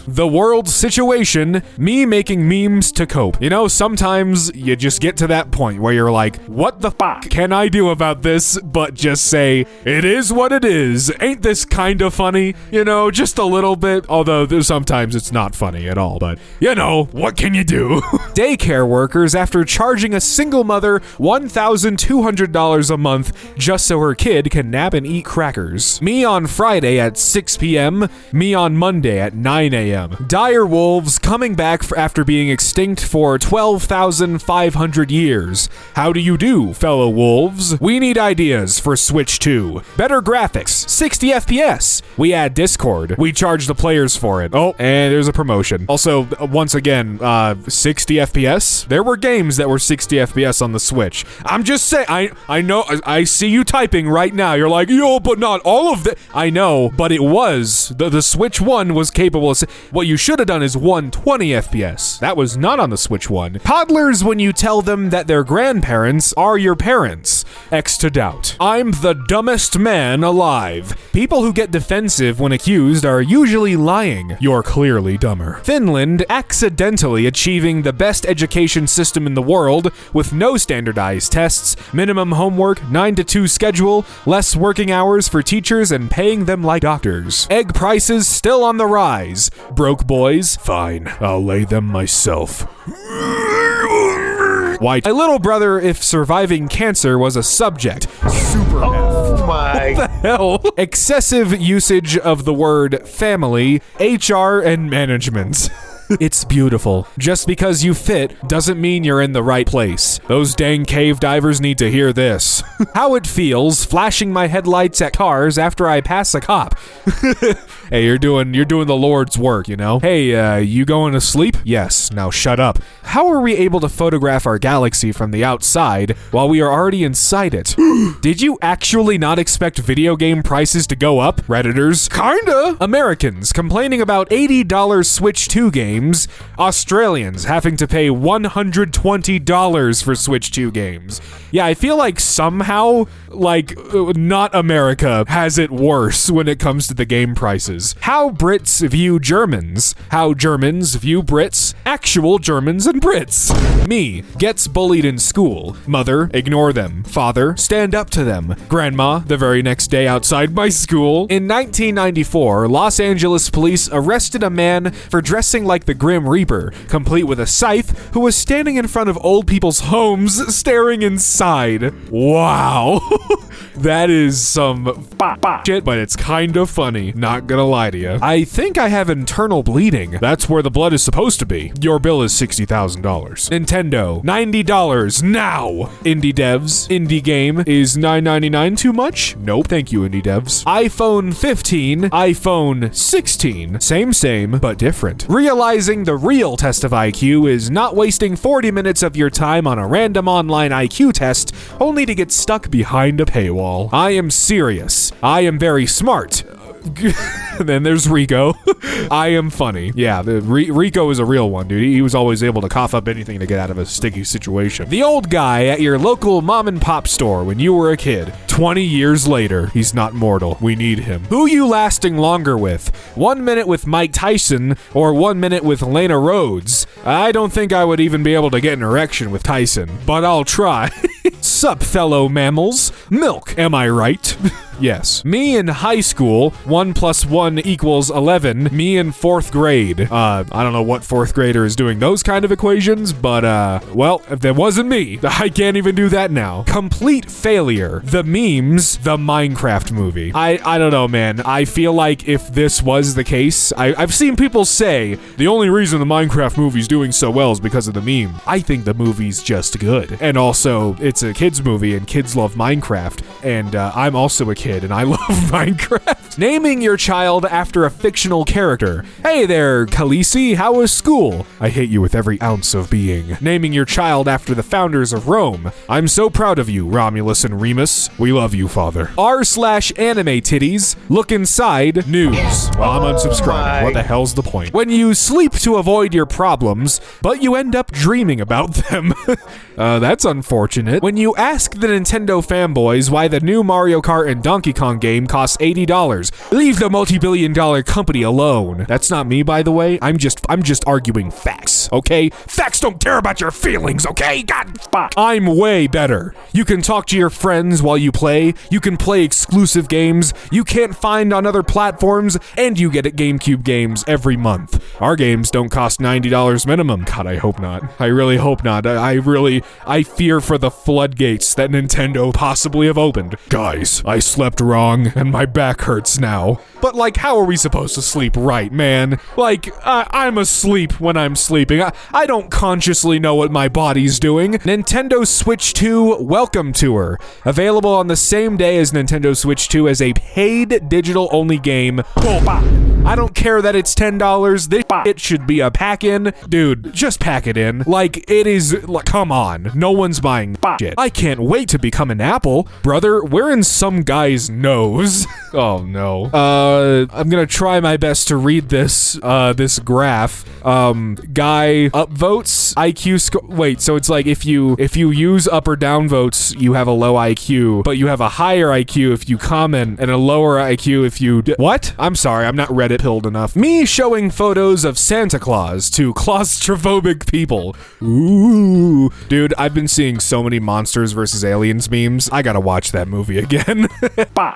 the world situation, me making memes to cope. You know, sometimes you just get to that point where you're like, what the fuck can I do about this? But just say, it is what it is. Ain't this kind of funny? You know, just a little bit. Although sometimes it's not funny at all, but you know, what can you do? Daycare workers after charging a single mother $1,200 a month just so her kid can nap and eat crackers. Me on Friday at 6 p.m. Me on Monday at 9 a.m. Dire wolves coming back after being extinct for 12,500 years. How do you do, fellow wolves? We need ideas for Switch 2. Better graphics, 60 FPS. We add Discord. We charge the players for it. Oh, and there's a promotion. Also, once again, 60 FPS? There were games that were 60 FPS on the Switch. I'm just saying, I know, I see you typing right now. You're like, yo, but not all of it. I know, but it was. The Switch 1 was capable of, what you should have done is 120 FPS. That was not on the Switch 1. Toddlers when you tell them that their grandparents are your parents. X to doubt. I'm the dumbest man alive. People who get defensive when accused are usually lying. You're clearly dumber. Finland accidentally achieving the best education system in the world with no standardized tests, minimum homework, 9 to 2 schedule, less working hours for teachers and paying them like doctors. Egg prices still on the rise. Broke boys? Fine, I'll lay them myself. White. My little brother if surviving cancer was a subject. Super Oh my. What the hell? Excessive usage of the word family, HR, and management. It's beautiful. Just because you fit doesn't mean you're in the right place. Those dang cave divers need to hear this. How it feels flashing my headlights at cars after I pass a cop. Hey, you're doing the Lord's work, you know? Hey, you going to sleep? Yes, now shut up. How are we able to photograph our galaxy from the outside while we are already inside it? Did you actually not expect video game prices to go up, Redditors? Kinda. Americans complaining about $80 Switch 2 games games, Australians having to pay $120 for Switch 2 games. Yeah, I feel like somehow, not America has it worse when it comes to the game prices. How Brits view Germans. How Germans view Brits. Actual Germans and Brits. Me, gets bullied in school. Mother, ignore them. Father, stand up to them. Grandma, the very next day outside my school. In 1994, Los Angeles police arrested a man for dressing like the Grim Reaper, complete with a scythe, who was standing in front of old people's homes, staring inside. Wow. That is some shit, but it's kind of funny. Not gonna lie to you. I think I have internal bleeding. That's where the blood is supposed to be. Your bill is $60,000. Nintendo, $90 now. Indie devs, indie game is $9.99 too much? Nope, thank you, indie devs. iPhone 15, iPhone 16. Same, but different. Realizing the real test of IQ is not wasting 40 minutes of your time on a random online IQ test only to get stuck behind a paywall. I am serious. I am very smart. Then there's Rico. I am funny. Yeah, Rico is a real one, dude. He was always able to cough up anything to get out of a sticky situation. The old guy at your local mom and pop store when you were a kid. 20 years later, he's not mortal. We need him. Who you lasting longer with? 1 minute with Mike Tyson or 1 minute with Lena Rhodes? I don't think I would even be able to get an erection with Tyson, but I'll try. Sup, fellow mammals? Milk, am I right? Yes. Me in high school, 1 + 1 = 11. Me in 4th grade. I don't know what 4th grader is doing those kind of equations, but, well, if that wasn't me, I can't even do that now. Complete failure. The memes, the Minecraft movie. I don't know, man. I feel like if this was the case, I've seen people say, the only reason the Minecraft movie's doing so well is because of the meme. I think the movie's just good. And also, it's a kid's movie, and kids love Minecraft, and I'm also a kid, and I love Minecraft. Naming your child after a fictional character. Hey there, Khaleesi, how was school? I hate you with every ounce of being. Naming your child after the founders of Rome. I'm so proud of you, Romulus and Remus. We love you, father. r/anime titties. Look inside. News. Well, I'm unsubscribing. What the hell's the point? When you sleep to avoid your problems, but you end up dreaming about them. That's unfortunate. When you ask the Nintendo fanboys why the new Mario Kart and Donkey Kong game costs $80, leave the multi-billion-dollar company alone. That's not me, by the way. I'm just arguing facts, okay? Facts don't care about your feelings, okay? God, fuck. I'm way better. You can talk to your friends while you play. You can play exclusive games you can't find on other platforms, and you get GameCube games every month. Our games don't cost $90 minimum. God, I hope not. I really hope not. I fear for the floodgates that Nintendo possibly have opened. Guys, I slept wrong, and my back hurts now. But, how are we supposed to sleep right, man? I'm asleep when I'm sleeping. I don't consciously know what my body's doing. Nintendo Switch 2 Welcome Tour. Available on the same day as Nintendo Switch 2 as a paid digital-only game. I don't care that it's $10. This shit should be a pack-in. Dude, just pack it in. It is... come on. No one's buying shit. I can't wait to become an apple. Brother, we're in some guy's nose. Oh, no. I'm gonna try my best to read this graph. Guy upvotes IQ score. Wait, so it's if you use up or down votes, you have a low IQ, but you have a higher IQ if you comment and a lower IQ if you what? I'm sorry, I'm not Reddit pilled enough. Me showing photos of Santa Claus to claustrophobic people. Ooh. Dude, I've been seeing so many Monsters vs. Aliens memes. I gotta watch that movie again.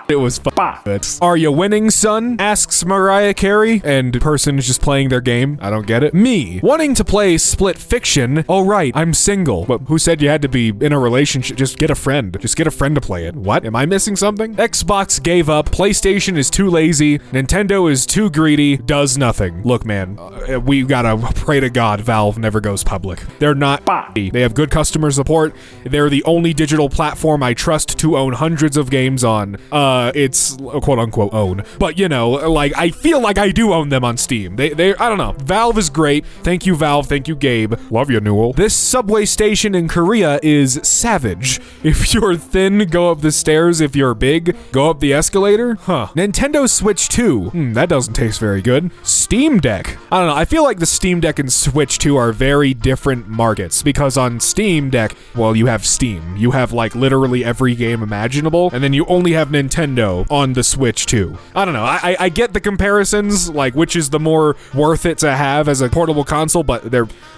It was fun. Are you winning, son? Asks Mariah Carey, and person is just playing their game. I don't get it. Me, wanting to play Split Fiction. Oh, right, I'm single. But who said you had to be in a relationship? Just get a friend. Just get a friend to play it. What? Am I missing something? Xbox gave up. PlayStation is too lazy. Nintendo is too greedy. Does nothing. Look, man, we gotta pray to God Valve never goes public. They're not. They have good customer support. They're the only digital platform I trust to own hundreds of games on. It's quote unquote own. But I feel like I do own them on Steam. They I don't know. Valve is great. Thank you, Valve. Thank you, Gabe. Love you, Newell. This subway station in Korea is savage. If you're thin, go up the stairs. If you're big, go up the escalator. Huh. Nintendo Switch 2. That doesn't taste very good. Steam Deck. I don't know. I feel like the Steam Deck and Switch 2 are very different markets because on Steam Deck, well, you have Steam. You have like literally every game imaginable, and then you only have Nintendo on the Switch 2. I don't know. I get the comparisons, like which is the more worth it to have as a portable console, but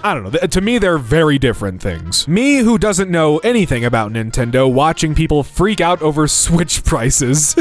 I don't know. To me, they're very different things. Me, who doesn't know anything about Nintendo, watching people freak out over Switch prices.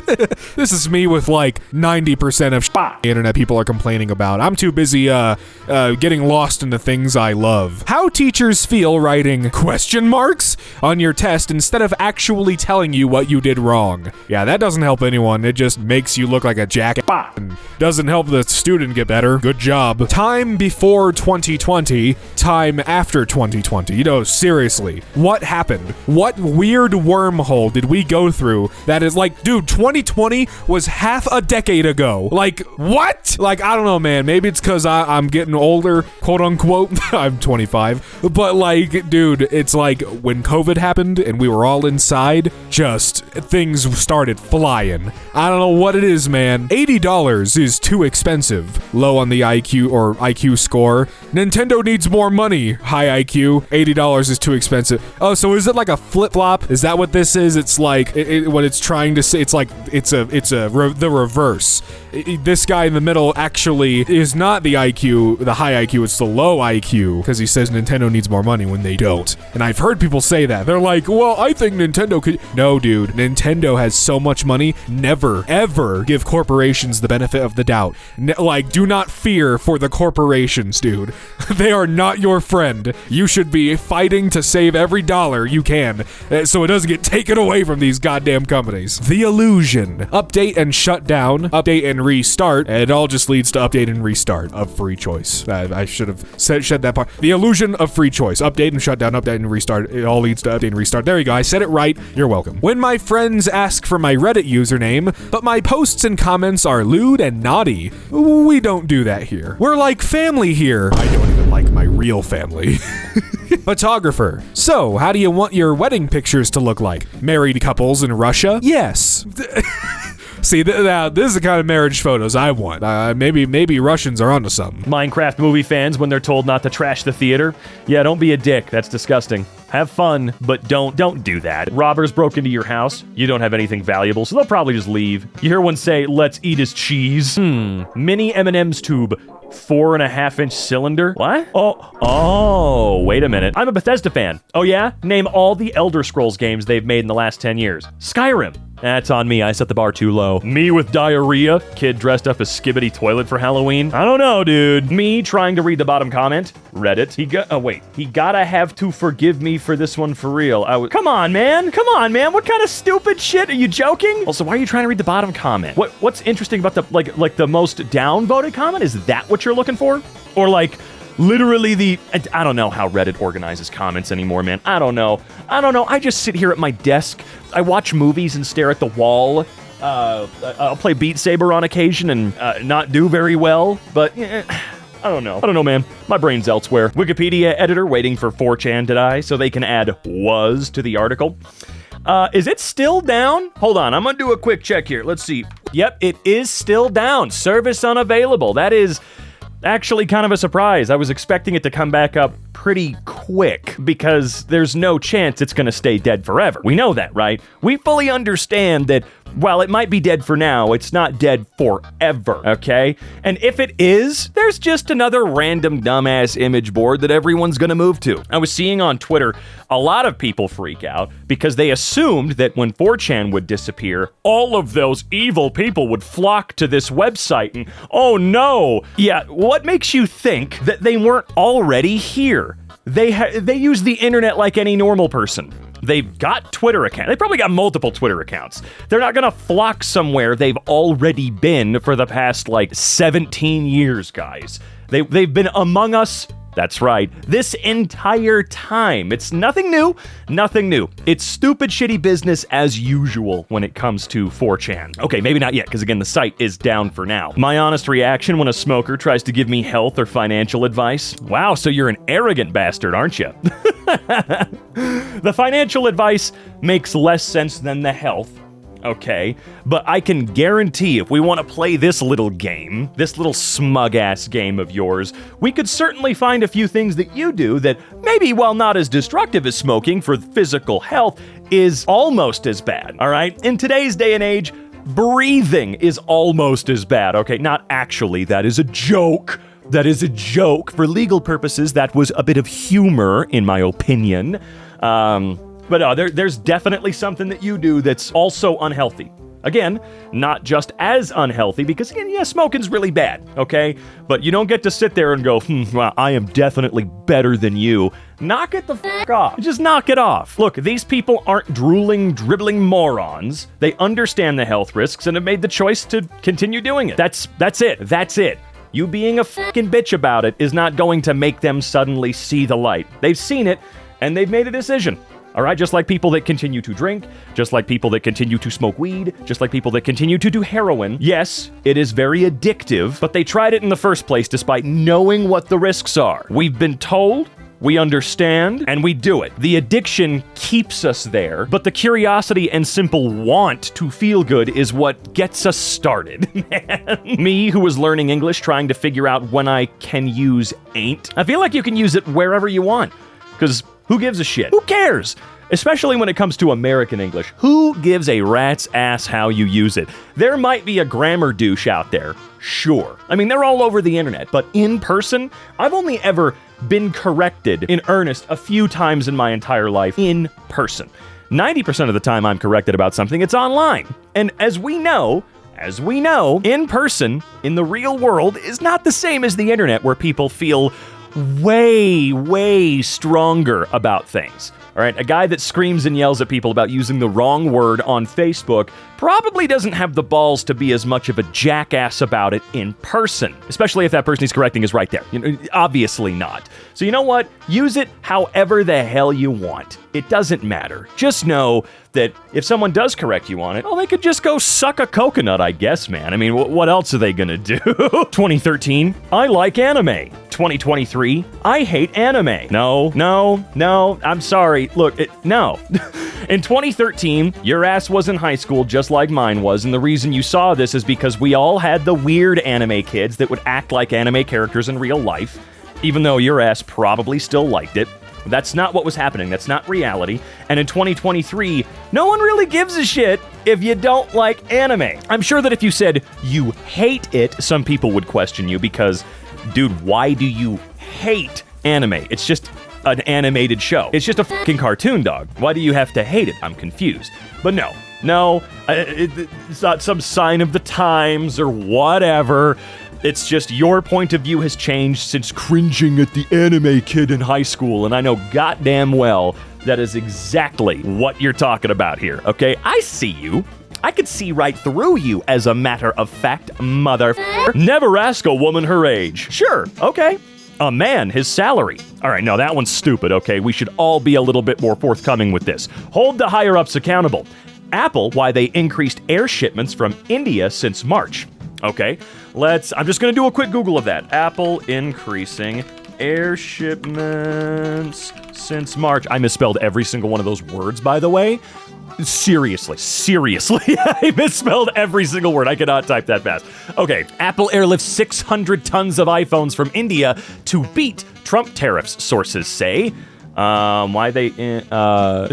This is me with like 90% of the internet people are complaining about. I'm too busy getting lost in the things I love. How teachers feel writing question marks on your test instead of actually telling you what you did wrong. Yeah, that doesn't help anyone. It just makes you look like a jack and doesn't help the student get better. Good job. Time before 2020, time after 2020. You know, seriously, what happened? What weird wormhole did we go through that is like, dude, 2020 was half a decade ago. Like, what? Like, I don't know, man. Maybe it's because I'm getting older, quote unquote. I'm 25. But like, dude, it's like when COVID happened and we were all inside, just things started flying. I don't know what it is, man. $80 is too expensive. Low on the IQ or IQ score. Nintendo needs more money. High IQ. $80 is too expensive. Oh, so is it like a flip-flop? Is that what this is? It's like what it's trying to say. It's like the reverse. This guy in the middle actually is not the IQ, the high IQ, it's the low IQ, because he says Nintendo needs more money when they don't. And I've heard people say that. They're like, well, I think Nintendo could... No, dude. Nintendo has so much money. Never, ever give corporations the benefit of the doubt. Like, do not fear for the corporations, dude. They are not your friend. You should be fighting to save every dollar you can, so it doesn't get taken away from these goddamn companies. The illusion. Update and shut down. Update and restart. It all just leads to update and restart of free choice. I should have said that part. The illusion of free choice. Update and shut down. Update and restart. It all leads to update and restart. There you go. I said it right. You're welcome. When my friends ask for my Reddit username, but my posts and comments are lewd and naughty, we don't do that here. We're like family here. I don't even like my real family. Photographer. So, how do you want your wedding pictures to look like? Married couples in Russia? Yes. See, this is the kind of marriage photos I want. Maybe Russians are onto something. Minecraft movie fans, when they're told not to trash the theater, yeah, don't be a dick. That's disgusting. Have fun, but don't do that. Robbers broke into your house. You don't have anything valuable, so they'll probably just leave. You hear one say, "Let's eat his cheese." Mini M&M's tube. 4.5-inch cylinder? What? Oh, wait a minute. I'm a Bethesda fan. Oh yeah? Name all the Elder Scrolls games they've made in the last 10 years. Skyrim. That's on me. I set the bar too low. Me with diarrhea. Kid dressed up as Skibbity Toilet for Halloween. I don't know, dude. Me trying to read the bottom comment. Reddit. He gotta have to forgive me for this one for real. Come on, man. What kind of stupid shit? Are you joking? Also, why are you trying to read the bottom comment? What's interesting about the, like the most downvoted comment? Is that what you're looking for? Or like... literally I don't know how Reddit organizes comments anymore, man. I don't know. I just sit here at my desk. I watch movies and stare at the wall. I'll play Beat Saber on occasion and not do very well, but I don't know, man. My brain's elsewhere. Wikipedia editor waiting for 4chan to die so they can add "was" to the article. Is it still down? Hold on, I'm gonna do a quick check here. Let's see. Yep, it is still down. Service unavailable. That is... actually kind of a surprise. I was expecting it to come back up pretty quick because there's no chance it's gonna stay dead forever. We know that, right? We fully understand that while it might be dead for now, it's not dead forever, okay? And if it is, there's just another random dumbass image board that everyone's gonna move to. I was seeing on Twitter a lot of people freak out because they assumed that when 4chan would disappear, all of those evil people would flock to this website and, oh no! Yeah, what makes you think that they weren't already here? They use the internet like any normal person. They've got Twitter accounts. They probably got multiple Twitter accounts. They're not gonna flock somewhere they've already been for the past, 17 years, guys. They've been among us. That's right. This entire time. It's nothing new. It's stupid, shitty business as usual when it comes to 4chan. Okay, maybe not yet, because again, the site is down for now. My honest reaction when a smoker tries to give me health or financial advice? Wow, so you're an arrogant bastard, aren't you? The financial advice makes less sense than the health. okay? But I can guarantee if we want to play this little game, this little smug-ass game of yours, we could certainly find a few things that you do that maybe, while not as destructive as smoking for physical health, is almost as bad, all right? In today's day and age, breathing is almost as bad, okay? Not actually, that is a joke. That is a joke. For legal purposes, that was a bit of humor, in my opinion. But no, there's definitely something that you do that's also unhealthy. Again, not just as unhealthy, because again, yeah, smoking's really bad, okay? But you don't get to sit there and go, well, I am definitely better than you. Knock it the f*** off. Just knock it off. Look, these people aren't drooling, dribbling morons. They understand the health risks and have made the choice to continue doing it. That's it. That's it. You being a fucking bitch about it is not going to make them suddenly see the light. They've seen it, and they've made a decision. All right, just like people that continue to drink, just like people that continue to smoke weed, just like people that continue to do heroin. Yes, it is very addictive, but they tried it in the first place despite knowing what the risks are. We've been told, we understand, and we do it. The addiction keeps us there, but the curiosity and simple want to feel good is what gets us started. Man. Me, who was learning English, trying to figure out when I can use ain't. I feel like you can use it wherever you want, because who gives a shit? Who cares? Especially when it comes to American English. Who gives a rat's ass how you use it? There might be a grammar douche out there, sure. I mean, they're all over the internet, but in person, I've only ever been corrected in earnest a few times in my entire life in person. 90% of the time I'm corrected about something, it's online. And as we know, in person, in the real world, is not the same as the internet where people feel way stronger about things. All right, a guy that screams and yells at people about using the wrong word on Facebook probably doesn't have the balls to be as much of a jackass about it in person, especially if that person he's correcting is right there. You know, obviously not. So you know what? Use it however the hell you want. It doesn't matter. Just know that if someone does correct you on it, well, they could just go suck a coconut, I guess, man. I mean, what else are they gonna do? 2013, I like anime. 2023, I hate anime. No, I'm sorry. Look, no. In 2013, your ass was in high school just like mine was, and the reason you saw this is because we all had the weird anime kids that would act like anime characters in real life, even though your ass probably still liked it. That's not what was happening. That's not reality. And in 2023, no one really gives a shit if you don't like anime. I'm sure that if you said you hate it, some people would question you because, dude, why do you hate anime? It's just an animated show. It's just a fucking cartoon, dog. Why do you have to hate it? I'm confused. But no, it's not some sign of the times or whatever. It's just your point of view has changed since cringing at the anime kid in high school, and I know goddamn well that is exactly what you're talking about here, okay? I see you. I could see right through you, as a matter of fact, motherfucker. Never ask a woman her age. Sure, okay. A man, his salary. All right, no, that one's stupid, okay? We should all be a little bit more forthcoming with this. Hold the higher-ups accountable. Apple, why they increased air shipments from India since March. Okay, I'm just going to do a quick Google of that. Apple increasing air shipments since March. I misspelled every single one of those words, by the way. Seriously, I misspelled every single word. I cannot type that fast. Okay, Apple airlifts 600 tons of iPhones from India to beat Trump tariffs, sources say. Why they, is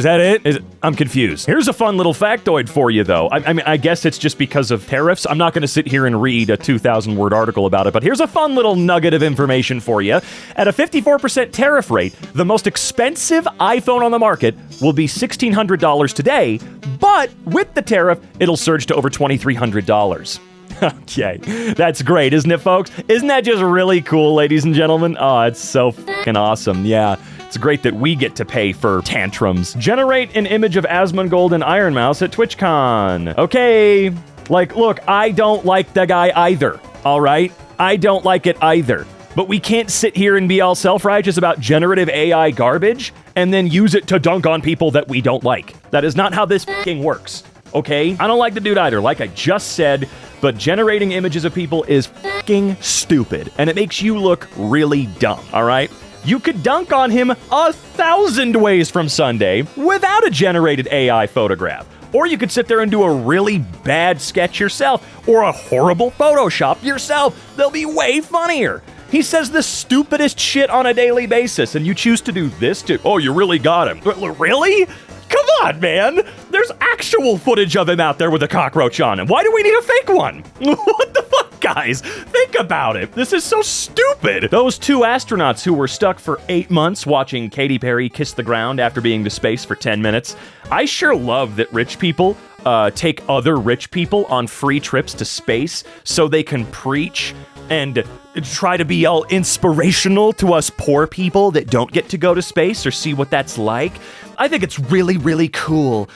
that it? I'm confused. Here's a fun little factoid for you, though. I mean, I guess it's just because of tariffs. I'm not going to sit here and read a 2,000-word article about it, but here's a fun little nugget of information for you. At a 54% tariff rate, the most expensive iPhone on the market will be $1,600 today, but with the tariff, it'll surge to over $2,300. Okay, that's great, isn't it, folks? Isn't that just really cool, ladies and gentlemen? Oh, it's so fucking awesome, yeah. It's great that we get to pay for tantrums. Generate an image of Asmongold and Iron Mouse at TwitchCon. Okay, look, I don't like the guy either, all right? I don't like it either. But we can't sit here and be all self-righteous about generative AI garbage and then use it to dunk on people that we don't like. That is not how this fucking works, okay? I don't like the dude either, like I just said, but generating images of people is fucking stupid, and it makes you look really dumb, all right? You could dunk on him 1,000 ways from Sunday without a generated AI photograph. Or you could sit there and do a really bad sketch yourself, or a horrible Photoshop yourself. They'll be way funnier. He says the stupidest shit on a daily basis, and you choose to do this too. Oh, you really got him. Really? Come on, man. There's actual footage of him out there with a cockroach on him. Why do we need a fake one? What the fuck, guys? Think about it. This is so stupid. Those 2 astronauts who were stuck for 8 months watching Katy Perry kiss the ground after being to space for 10 minutes. I sure love that rich people take other rich people on free trips to space so they can preach and try to be all inspirational to us poor people that don't get to go to space or see what that's like. I think it's really, really cool.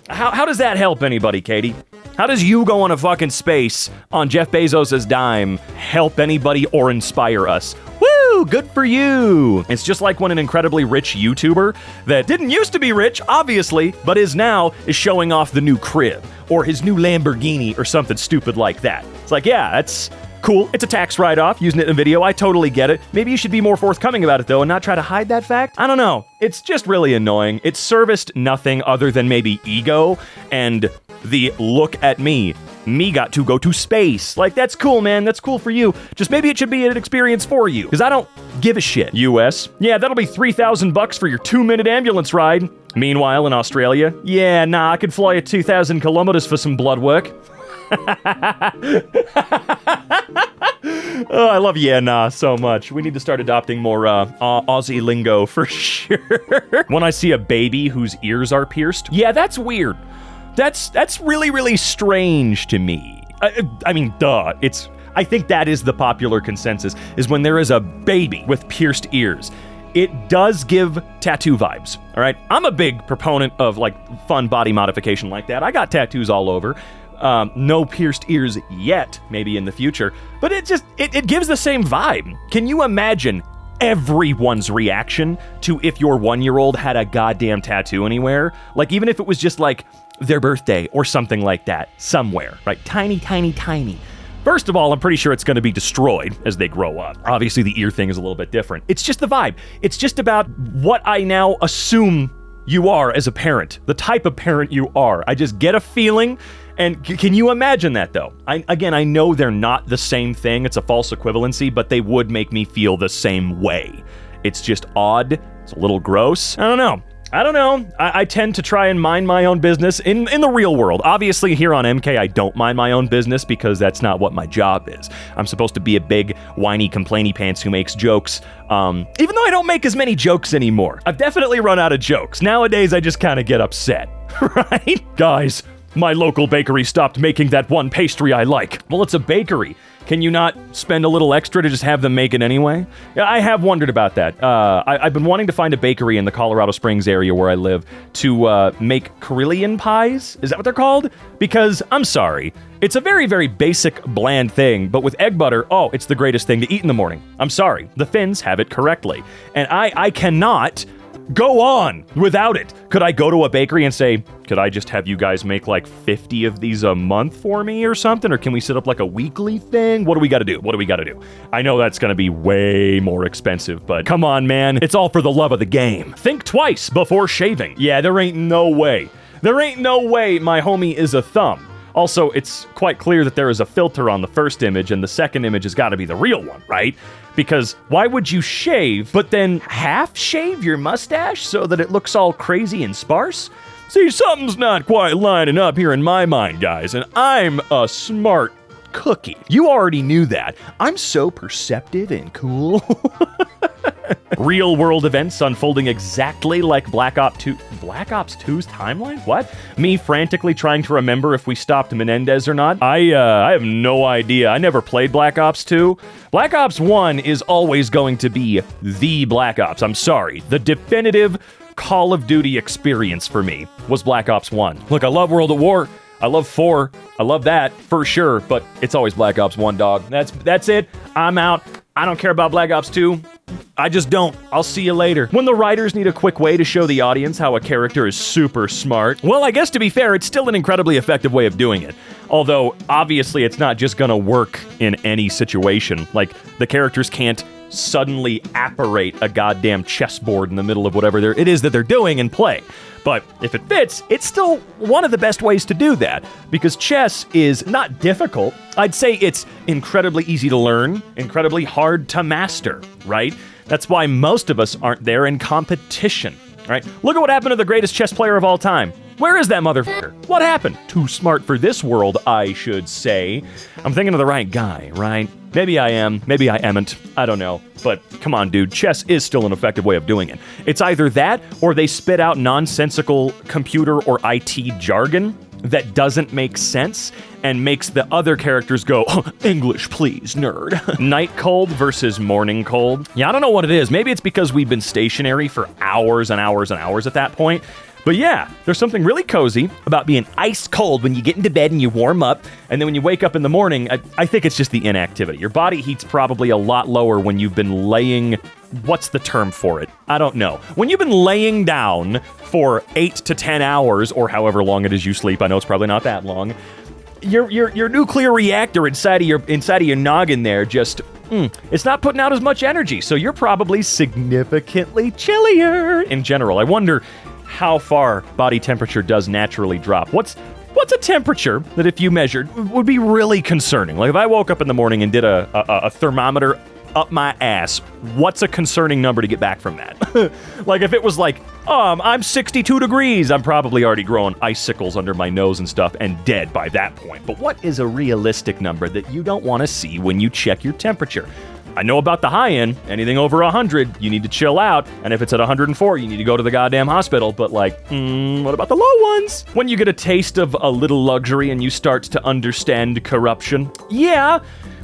How does that help anybody, Katie? How does you go on a fucking space on Jeff Bezos' dime help anybody or inspire us? Woo! Good for you! It's just like when an incredibly rich YouTuber that didn't used to be rich, obviously, but is showing off the new crib or his new Lamborghini or something stupid like that. It's like, yeah, that's cool. It's a tax write-off, using it in a video. I totally get it. Maybe you should be more forthcoming about it, though, and not try to hide that fact. I don't know. It's just really annoying. It serviced nothing other than maybe ego and the look at me. Me got to go to space. Like, that's cool, man. That's cool for you. Just maybe it should be an experience for you, because I don't give a shit. US. Yeah, that'll be $3,000 for your 2-minute ambulance ride. Meanwhile, in Australia, yeah, nah, I could fly you 2,000 kilometers for some blood work. Oh, I love yeah, nah so much. We need to start adopting more Aussie lingo for sure. When I see a baby whose ears are pierced, yeah, that's weird. That's really, really strange to me. I mean, duh. I think that is the popular consensus, is when there is a baby with pierced ears. It does give tattoo vibes, all right? I'm a big proponent of, like, fun body modification like that. I got tattoos all over. No pierced ears yet, maybe in the future, but it gives the same vibe. Can you imagine everyone's reaction to if your 1-year-old had a goddamn tattoo anywhere? Like, even if it was just like their birthday or something like that, somewhere, right? Tiny, tiny, tiny. First of all, I'm pretty sure it's going to be destroyed as they grow up. Obviously, the ear thing is a little bit different. It's just the vibe. It's just about what I now assume you are as a parent, the type of parent you are. I just get a feeling. And can you imagine that, though? I know they're not the same thing. It's a false equivalency, but they would make me feel the same way. It's just odd. It's a little gross. I don't know. I tend to try and mind my own business in the real world. Obviously, here on EmKay, I don't mind my own business because that's not what my job is. I'm supposed to be a big, whiny, complainy pants who makes jokes, even though I don't make as many jokes anymore. I've definitely run out of jokes. Nowadays, I just kind of get upset, right? Guys, my local bakery stopped making that one pastry I like. Well, it's a bakery. Can you not spend a little extra to just have them make it anyway? Yeah, I have wondered about that. I've been wanting to find a bakery in the Colorado Springs area where I live to make Carillion pies. Is that what they're called? Because, I'm sorry, it's a very, very basic, bland thing, but with egg butter, oh, it's the greatest thing to eat in the morning. I'm sorry, the Finns have it correctly. And I cannot go on without it. Could I go to a bakery and say, could I just have you guys make like 50 of these a month for me or something? Or can we set up like a weekly thing? What do we got to do? I know that's going to be way more expensive, but come on, man. It's all for the love of the game. Think twice before shaving. Yeah, there ain't no way my homie is a thumb. Also, it's quite clear that there is a filter on the first image and the second image has got to be the real one, right? Because why would you shave, but then half shave your mustache so that it looks all crazy and sparse? See, something's not quite lining up here in my mind, guys, and I'm a smart cookie. You already knew that. I'm so perceptive and cool. Real world events unfolding exactly like Black Ops 2's timeline? What? Me frantically trying to remember if we stopped Menendez or not? I have no idea. I never played Black Ops 2. Black Ops 1 is always going to be the Black Ops. I'm sorry. The definitive Call of Duty experience for me was Black Ops 1. Look, I love World at War. I love 4. I love that for sure, but it's always Black Ops 1, dog. That's it. I'm out. I don't care about Black Ops 2. I just don't. I'll see you later. When the writers need a quick way to show the audience how a character is super smart, well, I guess to be fair, it's still an incredibly effective way of doing it. Although, obviously, it's not just gonna work in any situation. Like, the characters can't suddenly apparate a goddamn chessboard in the middle of whatever it is that they're doing and play. But if it fits, it's still one of the best ways to do that, because chess is not difficult. I'd say it's incredibly easy to learn, incredibly hard to master, right? That's why most of us aren't there in competition, right? Look at what happened to the greatest chess player of all time. Where is that motherfucker? What happened? Too smart for this world, I should say. I'm thinking of the right guy, right? Maybe I am, maybe I amn't, I don't know. But come on, dude, chess is still an effective way of doing it. It's either that, or they spit out nonsensical computer or IT jargon that doesn't make sense and makes the other characters go, English, please, nerd. Night cold versus morning cold. Yeah, I don't know what it is. Maybe it's because we've been stationary for hours and hours and hours at that point. But yeah, there's something really cozy about being ice cold when you get into bed and you warm up, and then when you wake up in the morning, I think it's just the inactivity. Your body heat's probably a lot lower when you've been laying... What's the term for it? I don't know. When you've been laying down for 8 to 10 hours, or however long it is you sleep, I know it's probably not that long, your nuclear reactor inside of your noggin there just... it's not putting out as much energy, so you're probably significantly chillier in general. I wonder how far body temperature does naturally drop. What's a temperature that if you measured would be really concerning? Like if I woke up in the morning and did a thermometer up my ass, what's a concerning number to get back from that? Like if it was like, I'm 62 degrees, I'm probably already growing icicles under my nose and stuff and dead by that point. But what is a realistic number that you don't want to see when you check your temperature? I know about the high end. Anything over 100, you need to chill out. And if it's at 104, you need to go to the goddamn hospital. But like, what about the low ones? When you get a taste of a little luxury and you start to understand corruption, yeah,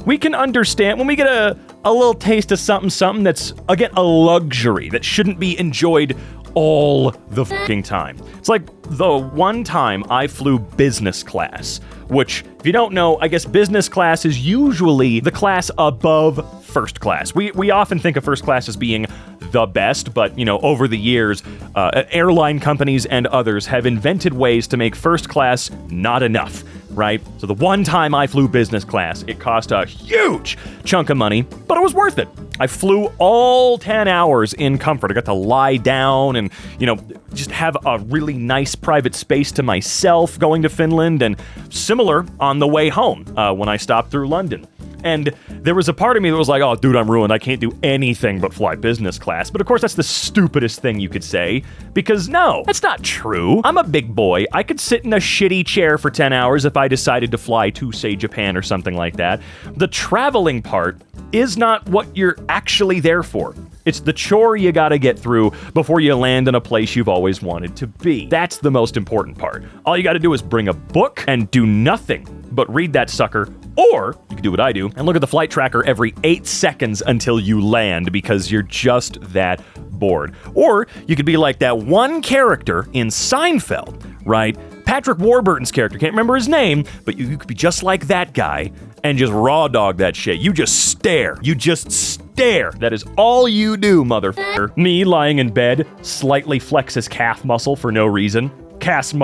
we can understand when we get a little taste of something that's, again, a luxury that shouldn't be enjoyed all the fucking time. It's like the one time I flew business class, which, if you don't know, I guess business class is usually the class above first class. We often think of first class as being the best, but, you know, over the years, airline companies and others have invented ways to make first class not enough, right? So the one time I flew business class, it cost a huge chunk of money, but it was worth it. I flew all 10 hours in comfort. I got to lie down and, you know, just have a really nice private space to myself going to Finland, and similar on the way home when I stopped through London. And there was a part of me that was like, oh, dude, I'm ruined. I can't do anything but fly business class. But of course, that's the stupidest thing you could say, because no, that's not true. I'm a big boy. I could sit in a shitty chair for 10 hours if I decided to fly to, say, Japan or something like that. The traveling part is not what you're actually there for. It's the chore you gotta get through before you land in a place you've always wanted to be. That's the most important part. All you gotta do is bring a book and do nothing but read that sucker, or you can do what I do and look at the flight tracker every 8 seconds until you land because you're just that bored. Or you could be like that one character in Seinfeld, right? Patrick Warburton's character, can't remember his name, but you could be just like that guy and just raw dog that shit. You just stare. You just stare. That is all you do, motherfucker. Me lying in bed, slightly flex his calf muscle for no reason. Calf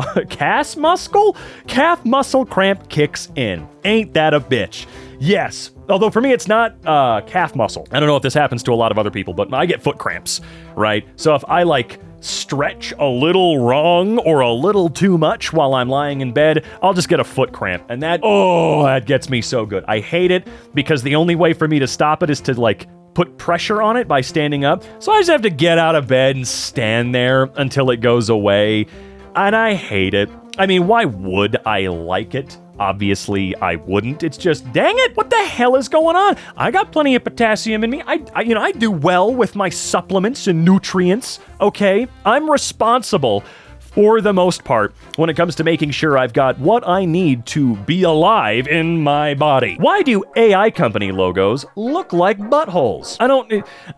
muscle cramp kicks in. Ain't that a bitch? Yes. Although for me, it's not calf muscle. I don't know if this happens to a lot of other people, but I get foot cramps, right? So if I like stretch a little wrong or a little too much while I'm lying in bed, I'll just get a foot cramp. And that gets me so good. I hate it because the only way for me to stop it is to like put pressure on it by standing up. So I just have to get out of bed and stand there until it goes away. And I hate it. I mean, why would I like it? Obviously, I wouldn't. It's just, dang it, what the hell is going on? I got plenty of potassium in me. I do well with my supplements and nutrients, okay? I'm responsible for the most part when it comes to making sure I've got what I need to be alive in my body. Why do AI company logos look like buttholes?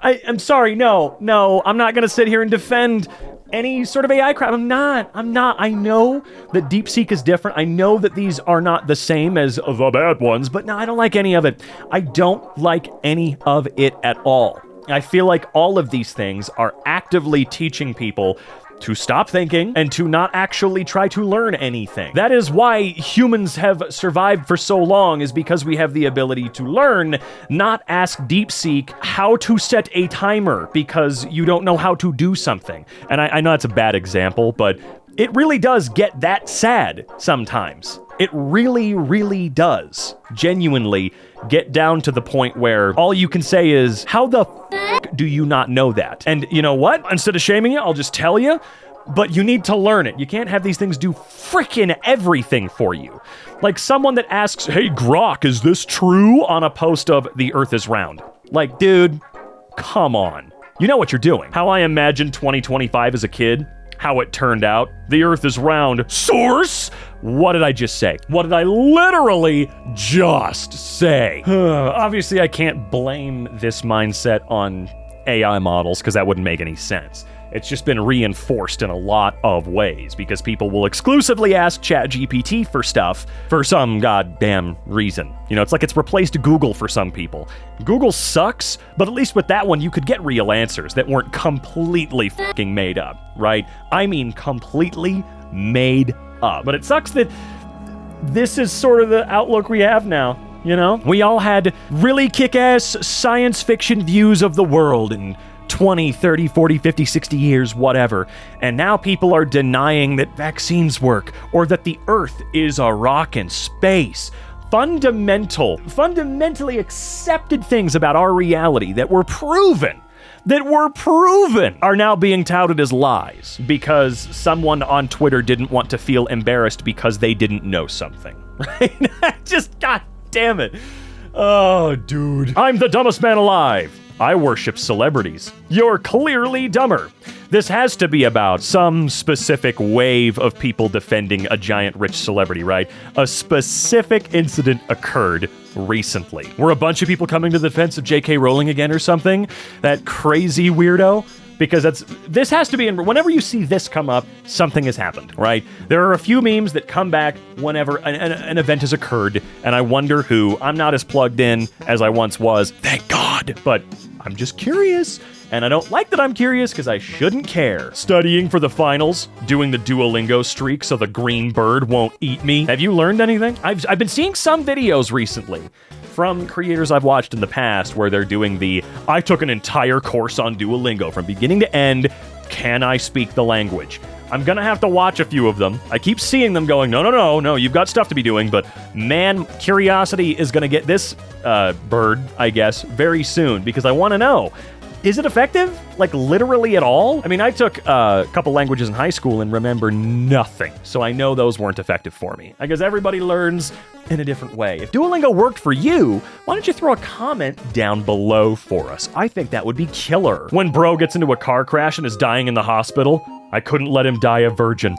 I'm sorry, no, I'm not gonna sit here and defend any sort of AI crap. I'm not. I know that DeepSeek is different. I know that these are not the same as the bad ones, but no, I don't like any of it. I don't like any of it at all. I feel like all of these things are actively teaching people to stop thinking and to not actually try to learn anything. That is why humans have survived for so long, is because we have the ability to learn, not ask DeepSeek how to set a timer because you don't know how to do something. And I know that's a bad example, but it really does get that sad sometimes. It really, really does genuinely get down to the point where all you can say is, how the do you not know that? And you know what? Instead of shaming you, I'll just tell you, but you need to learn it. You can't have these things do frickin' everything for you. Like someone that asks, hey Grok, is this true? On a post of the earth is round. Like, dude, come on. You know what you're doing. How I imagined 2025 as a kid, how it turned out. The earth is round. Source? What did I just say? What did I literally just say? Obviously, I can't blame this mindset on AI models because that wouldn't make any sense. It's just been reinforced in a lot of ways because people will exclusively ask ChatGPT for stuff for some goddamn reason. You know, it's like it's replaced Google for some people. Google sucks, but at least with that one, you could get real answers that weren't completely fucking made up, right? I mean, completely made up. But it sucks that this is sort of the outlook we have now. You know, we all had really kick-ass science fiction views of the world in 20, 30, 40, 50, 60 years, whatever. And now people are denying that vaccines work or that the Earth is a rock in space. Fundamentally accepted things about our reality that were proven are now being touted as lies because someone on Twitter didn't want to feel embarrassed because they didn't know something, right? Just, god damn it. Oh, dude. I'm the dumbest man alive. I worship celebrities. You're clearly dumber. This has to be about some specific wave of people defending a giant rich celebrity, right? A specific incident occurred recently. Were a bunch of people coming to the defense of J.K. Rowling again or something? That crazy weirdo? Because this has to be, whenever you see this come up, something has happened, right? There are a few memes that come back whenever an event has occurred, and I wonder who. I'm not as plugged in as I once was, thank God, but I'm just curious, and I don't like that I'm curious because I shouldn't care. Studying for the finals, doing the Duolingo streak so the green bird won't eat me. Have you learned anything? I've been seeing some videos recently from creators I've watched in the past where they're doing I took an entire course on Duolingo from beginning to end. Can I speak the language? I'm gonna have to watch a few of them. I keep seeing them going, no, you've got stuff to be doing, but man, curiosity is gonna get this bird, I guess, very soon because I want to know. Is it effective? Like, literally at all? I mean, I took a couple languages in high school and remember nothing, so I know those weren't effective for me. I guess everybody learns in a different way. If Duolingo worked for you, why don't you throw a comment down below for us? I think that would be killer. When bro gets into a car crash and is dying in the hospital, I couldn't let him die a virgin.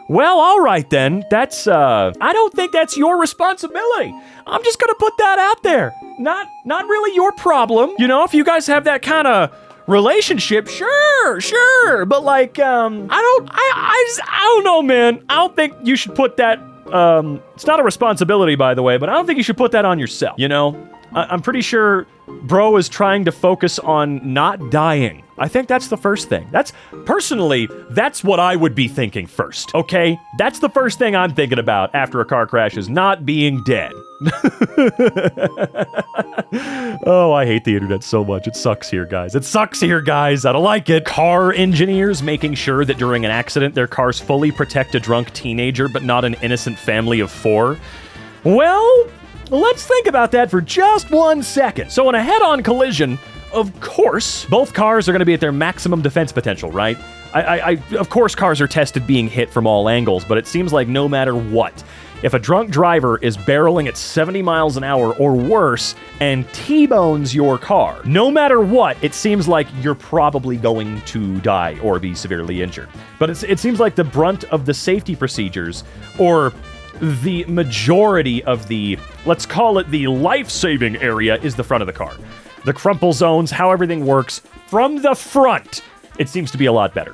Well, all right then. That's, I don't think that's your responsibility. I'm just gonna put that out there. Not really your problem. You know, if you guys have that kind of relationship, sure. But like, I don't know, man. I don't think you should put that, it's not a responsibility, by the way, but I don't think you should put that on yourself, you know? I'm pretty sure bro is trying to focus on not dying. I think that's the first thing. That's what I would be thinking first, okay? That's the first thing I'm thinking about after a car crash is not being dead. Oh, I hate the internet so much. It sucks here, guys. I don't like it. Car engineers making sure that during an accident, their cars fully protect a drunk teenager, but not an innocent family of 4. Well, let's think about that for just 1 second. So in a head-on collision, of course, both cars are going to be at their maximum defense potential, right? Of course, cars are tested being hit from all angles, but it seems like no matter what, if a drunk driver is barreling at 70 miles an hour or worse and T-bones your car, no matter what, it seems like you're probably going to die or be severely injured. But it seems like the brunt of the safety procedures, or the majority of the, let's call it the life-saving area, is the front of the car. The crumple zones, how everything works from the front, it seems to be a lot better.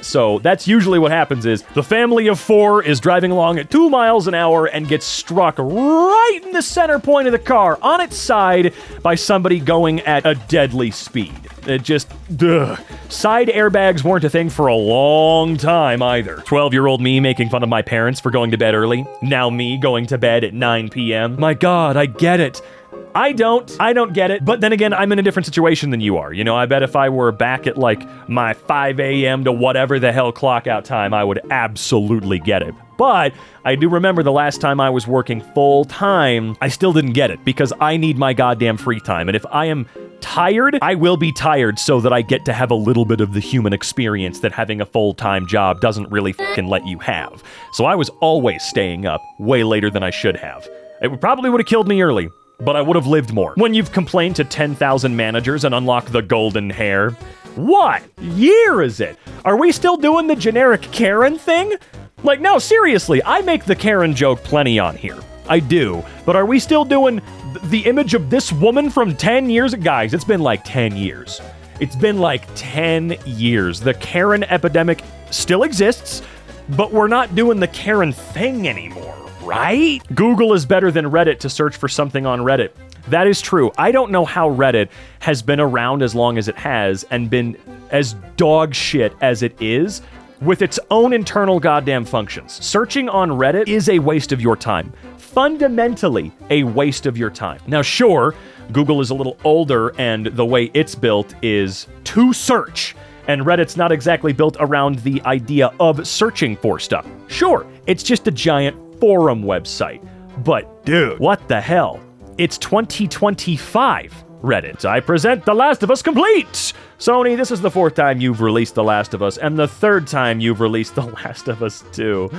So that's usually what happens is the family of 4 is driving along at 2 miles an hour and gets struck right in the center point of the car on its side by somebody going at a deadly speed. It just Side airbags weren't a thing for a long time either. 12-year-old me making fun of my parents for going to bed early. Now me going to bed at 9 p.m. My God, I get it. I don't get it. But then again, I'm in a different situation than you are. You know, I bet if I were back at like my 5 a.m. to whatever the hell clock out time, I would absolutely get it. But I do remember the last time I was working full time, I still didn't get it because I need my goddamn free time. And if I am tired, I will be tired so that I get to have a little bit of the human experience that having a full-time job doesn't really fucking let you have. So I was always staying up way later than I should have. It probably would have killed me early, but I would have lived more. When you've complained to 10,000 managers and unlocked the golden hair, what year is it? Are we still doing the generic Karen thing? Like, no, seriously, I make the Karen joke plenty on here. I do. But are we still doing the image of this woman from 10 years? Guys, it's been like 10 years. It's been like 10 years. The Karen epidemic still exists, but we're not doing the Karen thing anymore, right? Google is better than Reddit to search for something on Reddit. That is true. I don't know how Reddit has been around as long as it has and been as dog shit as it is with its own internal goddamn functions. Searching on Reddit is a waste of your time. Fundamentally, a waste of your time. Now, sure, Google is a little older and the way it's built is to search. And Reddit's not exactly built around the idea of searching for stuff. Sure, it's just a giant forum website. But dude, what the hell? It's 2025. Reddit. I present The Last of Us Complete! Sony, this is the 4th time you've released The Last of Us, and the 3rd time you've released The Last of Us 2.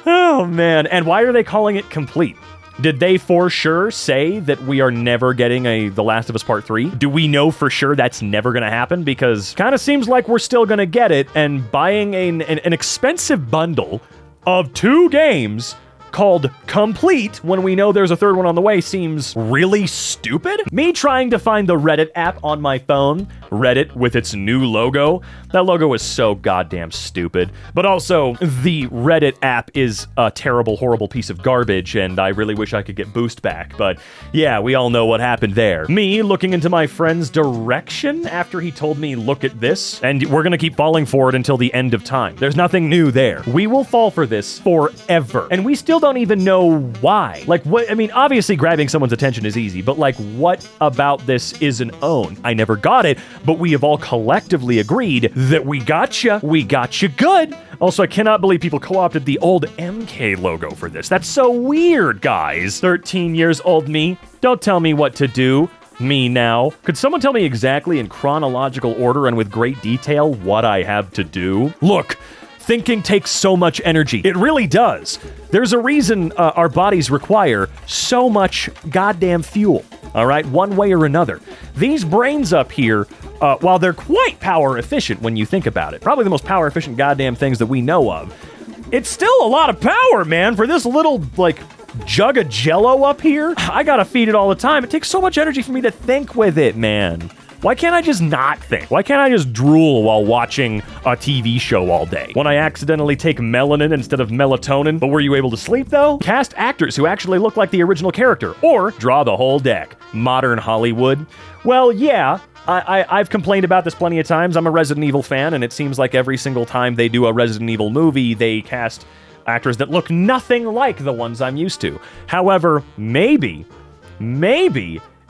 Oh, man. And why are they calling it complete? Did they for sure say that we are never getting a The Last of Us Part 3? Do we know for sure that's never gonna happen? Because kind of seems like we're still gonna get it, and buying an expensive bundle of 2 games called Complete when we know there's a 3rd one on the way seems really stupid. Me trying to find the Reddit app on my phone, Reddit with its new logo, that logo is so goddamn stupid. But also, the Reddit app is a terrible, horrible piece of garbage, and I really wish I could get Boost back. But yeah, we all know what happened there. Me looking into my friend's direction after he told me, look at this, and we're gonna keep falling for it until the end of time. There's nothing new there. We will fall for this forever. And we still don't even know why. Like, what? I mean, obviously grabbing someone's attention is easy, but like, what about this is an own? I never got it, but we have all collectively agreed that we gotcha good. Also, I cannot believe people co-opted the old EmKay logo for this. That's so weird, guys. 13 years old me. Don't tell me what to do. Me now. Could someone tell me exactly in chronological order and with great detail what I have to do? Look, thinking takes so much energy. It really does. There's a reason our bodies require so much goddamn fuel. All right, one way or another. These brains up here, while they're quite power efficient when you think about it, probably the most power efficient goddamn things that we know of, it's still a lot of power, man, for this little, like, jug of Jello up here. I gotta feed it all the time. It takes so much energy for me to think with it, man. Why can't I just not think? Why can't I just drool while watching a TV show all day? When I accidentally take melanin instead of melatonin, but were you able to sleep though? Cast actors who actually look like the original character, or draw the whole deck. Modern Hollywood. Well, yeah, I've complained about this plenty of times. I'm a Resident Evil fan, and it seems like every single time they do a Resident Evil movie, they cast actors that look nothing like the ones I'm used to. However, maybe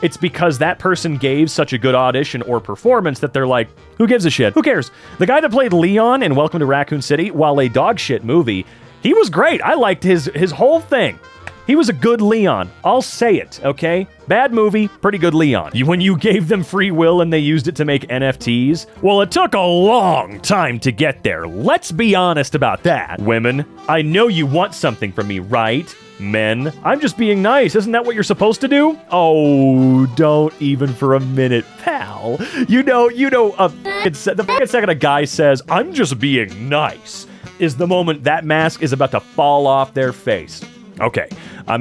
it's because that person gave such a good audition or performance that they're like, who gives a shit? Who cares? The guy that played Leon in Welcome to Raccoon City, while a dog shit movie, he was great. I liked his whole thing. He was a good Leon. I'll say it, okay? Bad movie, pretty good Leon. When you gave them free will and they used it to make NFTs, well, it took a long time to get there. Let's be honest about that. Women, I know you want something from me, right? Men, I'm just being nice. Isn't that what you're supposed to do? Oh, don't even for a minute, pal. You know, the fucking second a guy says, I'm just being nice, is the moment that mask is about to fall off their face. Okay, I'm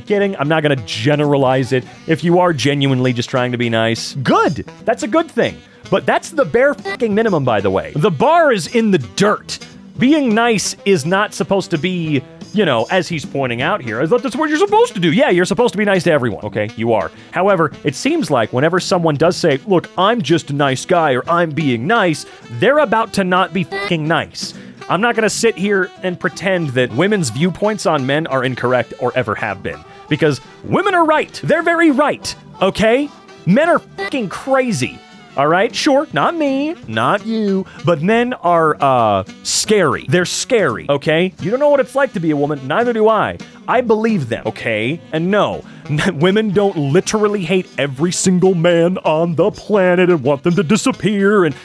kidding. I'm not gonna generalize it. If you are genuinely just trying to be nice, good. That's a good thing. But that's the bare fucking minimum, by the way. The bar is in the dirt. Being nice is not supposed to be you know, as he's pointing out here, I thought that's what you're supposed to do. Yeah, you're supposed to be nice to everyone. Okay, you are. However, it seems like whenever someone does say, look, I'm just a nice guy or I'm being nice, they're about to not be fucking nice. I'm not going to sit here and pretend that women's viewpoints on men are incorrect or ever have been. Because women are right. They're very right. Okay? Men are fucking crazy. All right? Sure, not me, not you, but men are, scary. They're scary, okay? You don't know what it's like to be a woman, neither do I. I believe them, okay? And no, women don't literally hate every single man on the planet and want them to disappear, and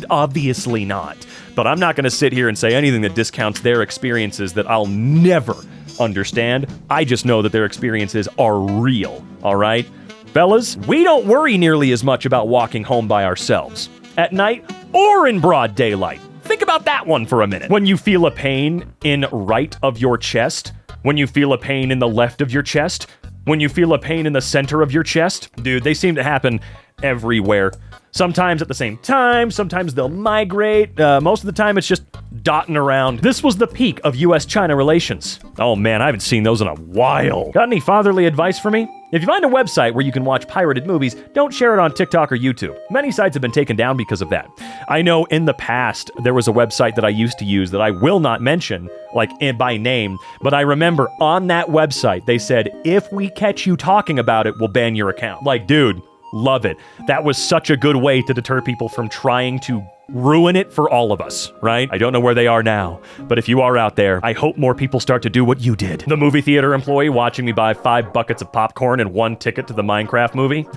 obviously not. But I'm not gonna sit here and say anything that discounts their experiences that I'll never understand. I just know that their experiences are real, all right? Fellas, we don't worry nearly as much about walking home by ourselves, at night or in broad daylight. Think about that one for a minute. When you feel a pain in right of your chest, when you feel a pain in the left of your chest, when you feel a pain in the center of your chest, dude, they seem to happen everywhere. Sometimes at the same time, sometimes they'll migrate. Most of the time it's just dotting around. This was the peak of US-China relations. Oh man, I haven't seen those in a while. Got any fatherly advice for me? If you find a website where you can watch pirated movies, don't share it on TikTok or YouTube. Many sites have been taken down because of that. I know in the past, there was a website that I used to use that I will not mention, like by name, but I remember on that website, they said, if we catch you talking about it, we'll ban your account. Like, dude, love it. That was such a good way to deter people from trying to ruin it for all of us, right? I don't know where they are now, but if you are out there, I hope more people start to do what you did. The movie theater employee watching me buy 5 buckets of popcorn and 1 ticket to the Minecraft movie.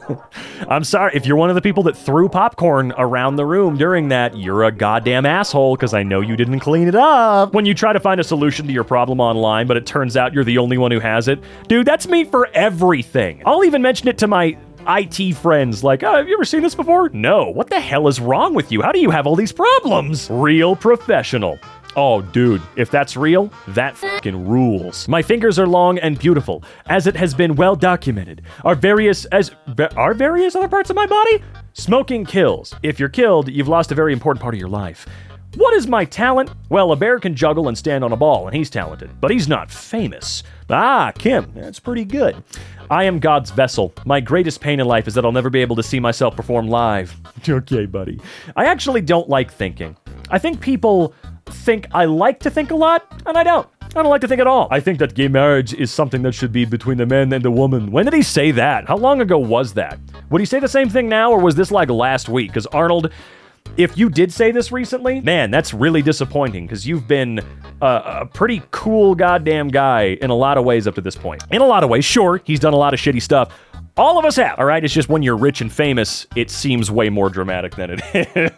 I'm sorry, if you're one of the people that threw popcorn around the room during that, you're a goddamn asshole, because I know you didn't clean it up. When you try to find a solution to your problem online, but it turns out you're the only one who has it, dude, that's me for everything. I'll even mention it to my IT friends, like, oh, have you ever seen this before? No. What the hell is wrong with you? How do you have all these problems? Real professional. Oh, dude, if that's real, that fucking rules. My fingers are long and beautiful, as it has been well documented. Are various other parts of my body? Smoking kills. If you're killed, you've lost a very important part of your life. What is my talent? Well, a bear can juggle and stand on a ball, and he's talented, but he's not famous. Ah, Kim, that's pretty good. I am God's vessel. My greatest pain in life is that I'll never be able to see myself perform live. Okay, buddy. I actually don't like thinking. I think people think I like to think a lot, and I don't. I don't like to think at all. I think that gay marriage is something that should be between the man and the woman. When did he say that? How long ago was that? Would he say the same thing now, or was this like last week? Because Arnold, if you did say this recently, man, that's really disappointing, because you've been a pretty cool goddamn guy in a lot of ways up to this point. In a lot of ways, sure, he's done a lot of shitty stuff. All of us have, all right? It's just when you're rich and famous, it seems way more dramatic than it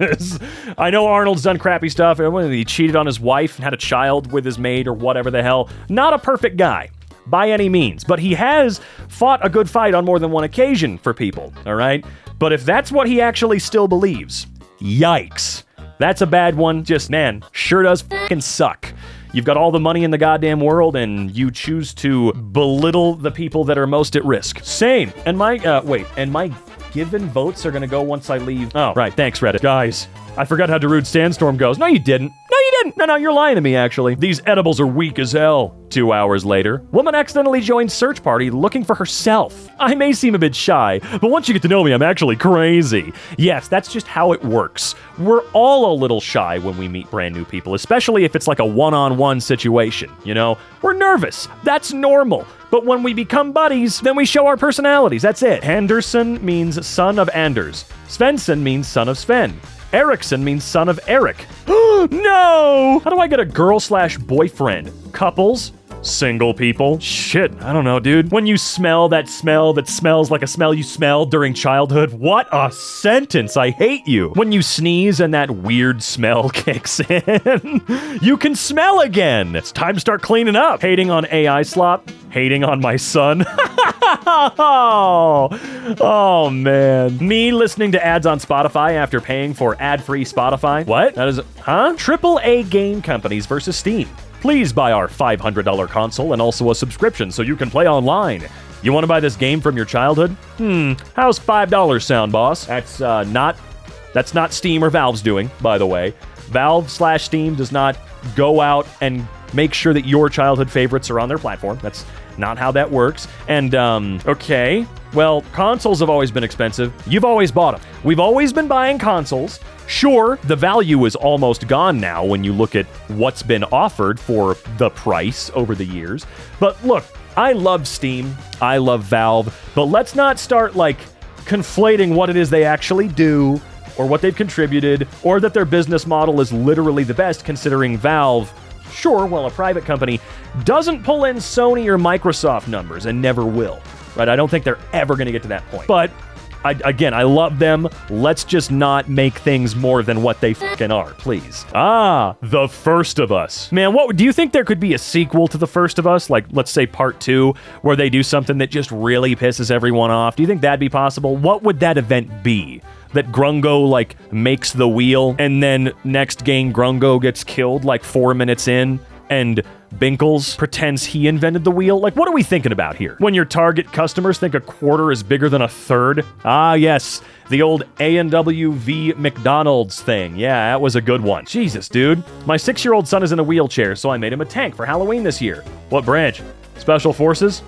is. I know Arnold's done crappy stuff. He cheated on his wife and had a child with his maid or whatever the hell. Not a perfect guy by any means, but he has fought a good fight on more than one occasion for people, all right? But if that's what he actually still believes, yikes. That's a bad one. Just, man, sure does fucking suck. You've got all the money in the goddamn world, and you choose to belittle the people that are most at risk. Same. And my given votes are gonna go once I leave. Oh, right. Thanks, Reddit. Guys, I forgot how Darude Sandstorm goes. No, you didn't. No, you didn't. No, you're lying to me, actually. These edibles are weak as hell. 2 hours later, woman accidentally joins search party looking for herself. I may seem a bit shy, but once you get to know me, I'm actually crazy. Yes, that's just how it works. We're all a little shy when we meet brand new people, especially if it's like a one-on-one situation, you know? We're nervous. That's normal. But when we become buddies, then we show our personalities. That's it. Anderson means son of Anders. Svensson means son of Sven. Erickson means son of Eric. No! How do I get a girl/boyfriend? Couples? Single people? Shit, I don't know, dude. When you smell that smells like a smell you smelled during childhood. What a sentence. I hate you. When you sneeze and that weird smell kicks in, you can smell again. It's time to start cleaning up. Hating on AI slop. Hating on my son. Oh, man. Me listening to ads on Spotify after paying for ad-free Spotify. What? That is, huh? AAA game companies versus Steam. Please buy our $500 console and also a subscription so you can play online. You want to buy this game from your childhood? How's $5 sound, boss? That's not Steam or Valve's doing, by the way. Valve/Steam does not go out and make sure that your childhood favorites are on their platform. That's not how that works. And, okay, well, consoles have always been expensive. You've always bought them. We've always been buying consoles. Sure, the value is almost gone now when you look at what's been offered for the price over the years. But look, I love Steam, I love Valve, but let's not start, conflating what it is they actually do, or what they've contributed, or that their business model is literally the best, considering Valve, sure, while a private company, doesn't pull in Sony or Microsoft numbers, and never will, right? I don't think they're ever going to get to that point. But I love them. Let's just not make things more than what they fucking are, please. The First of Us. Man, what do you think there could be a sequel to The First of Us? Like, let's say part 2, where they do something that just really pisses everyone off. Do you think that'd be possible? What would that event be? That Grungo, makes the wheel, and then next game Grungo gets killed, 4 minutes in, and Binkles pretends he invented the wheel? What are we thinking about here? When your target customers think a quarter is bigger than a third? Ah, yes, the old A&W v McDonald's thing. Yeah, that was a good one. Jesus, dude. My 6-year-old son is in a wheelchair, so I made him a tank for Halloween this year. What branch? Special Forces?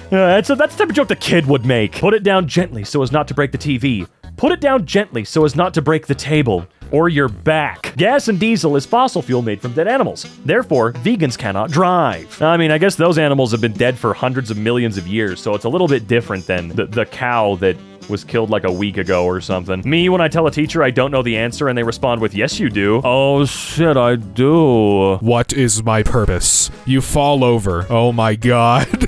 That's the type of joke the kid would make. Put it down gently so as not to break the TV. Put it down gently so as not to break the table. Or your back. Gas and diesel is fossil fuel made from dead animals. Therefore, vegans cannot drive. I mean, I guess those animals have been dead for hundreds of millions of years, so it's a little bit different than the cow that was killed a week ago or something. Me, when I tell a teacher I don't know the answer and they respond with, yes, you do. Oh, shit, I do. What is my purpose? You fall over. Oh my god.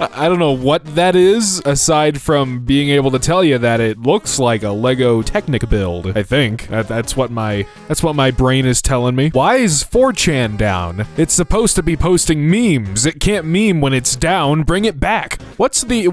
I don't know what that is, aside from being able to tell you that it looks like a Lego Technic build, I think. That's what my brain is telling me. Why is 4chan down? It's supposed to be posting memes. It can't meme when it's down. Bring it back. What's the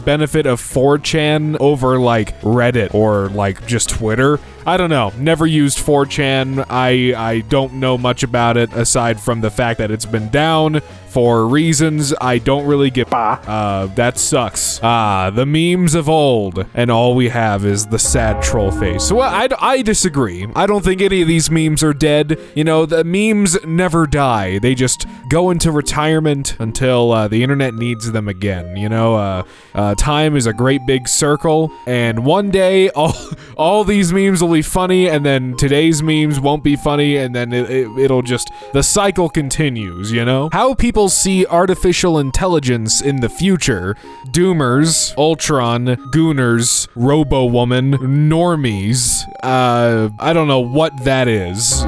benefit of 4chan over Reddit or just Twitter? I don't know. Never used 4chan. I don't know much about it aside from the fact that it's been down for reasons I don't really get. That sucks. The memes of old, and all we have is the sad troll face. Well, I disagree. I don't think any of these memes are dead. You know, the memes never die. They just go into retirement until the internet needs them again. You know, time is a great big circle, and one day all these memes will be funny, and then today's memes won't be funny, and then it'll just, the cycle continues, you know? How people see artificial intelligence in the future: Doomers, Ultron, Gooners, Robo-Woman, Normies, I don't know what that is.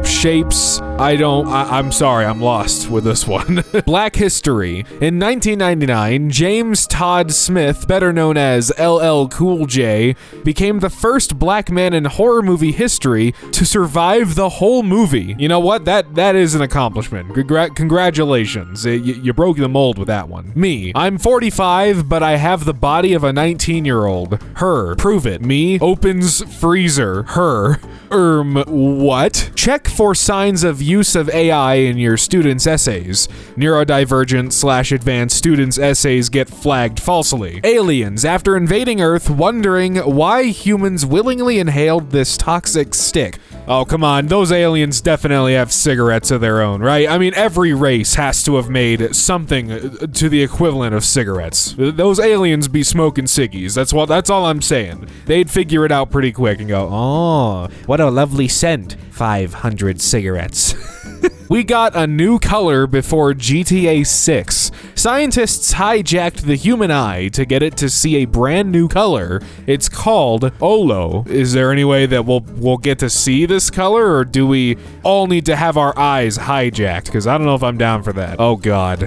Shapes, I'm sorry, I'm lost with this one. Black History. In 1999, James Todd Smith, better known as LL Cool J, became the first black man in horror movie history to survive the whole movie. You know what? That is an accomplishment. Congratulations. You broke the mold with that one. Me. I'm 45, but I have the body of a 19-year-old. Her. Prove it. Me. Opens freezer. Her. What? Check for signs of use of AI in your students' essays. Neurodivergent/advanced students' essays get flagged falsely. Aliens, after invading Earth, wondering why humans willingly inhaled this toxic stick. Oh, come on, those aliens definitely have cigarettes of their own, right? I mean, every race has to have made something to the equivalent of cigarettes. Those aliens be smoking ciggies, that's all I'm saying. They'd figure it out pretty quick and go, oh, what a lovely scent. 500 cigarettes. We got a new color before GTA 6. Scientists hijacked the human eye to get it to see a brand new color. It's called Olo. Is there any way that we'll get to see this color, or do we all need to have our eyes hijacked? Because I don't know if I'm down for that. Oh god.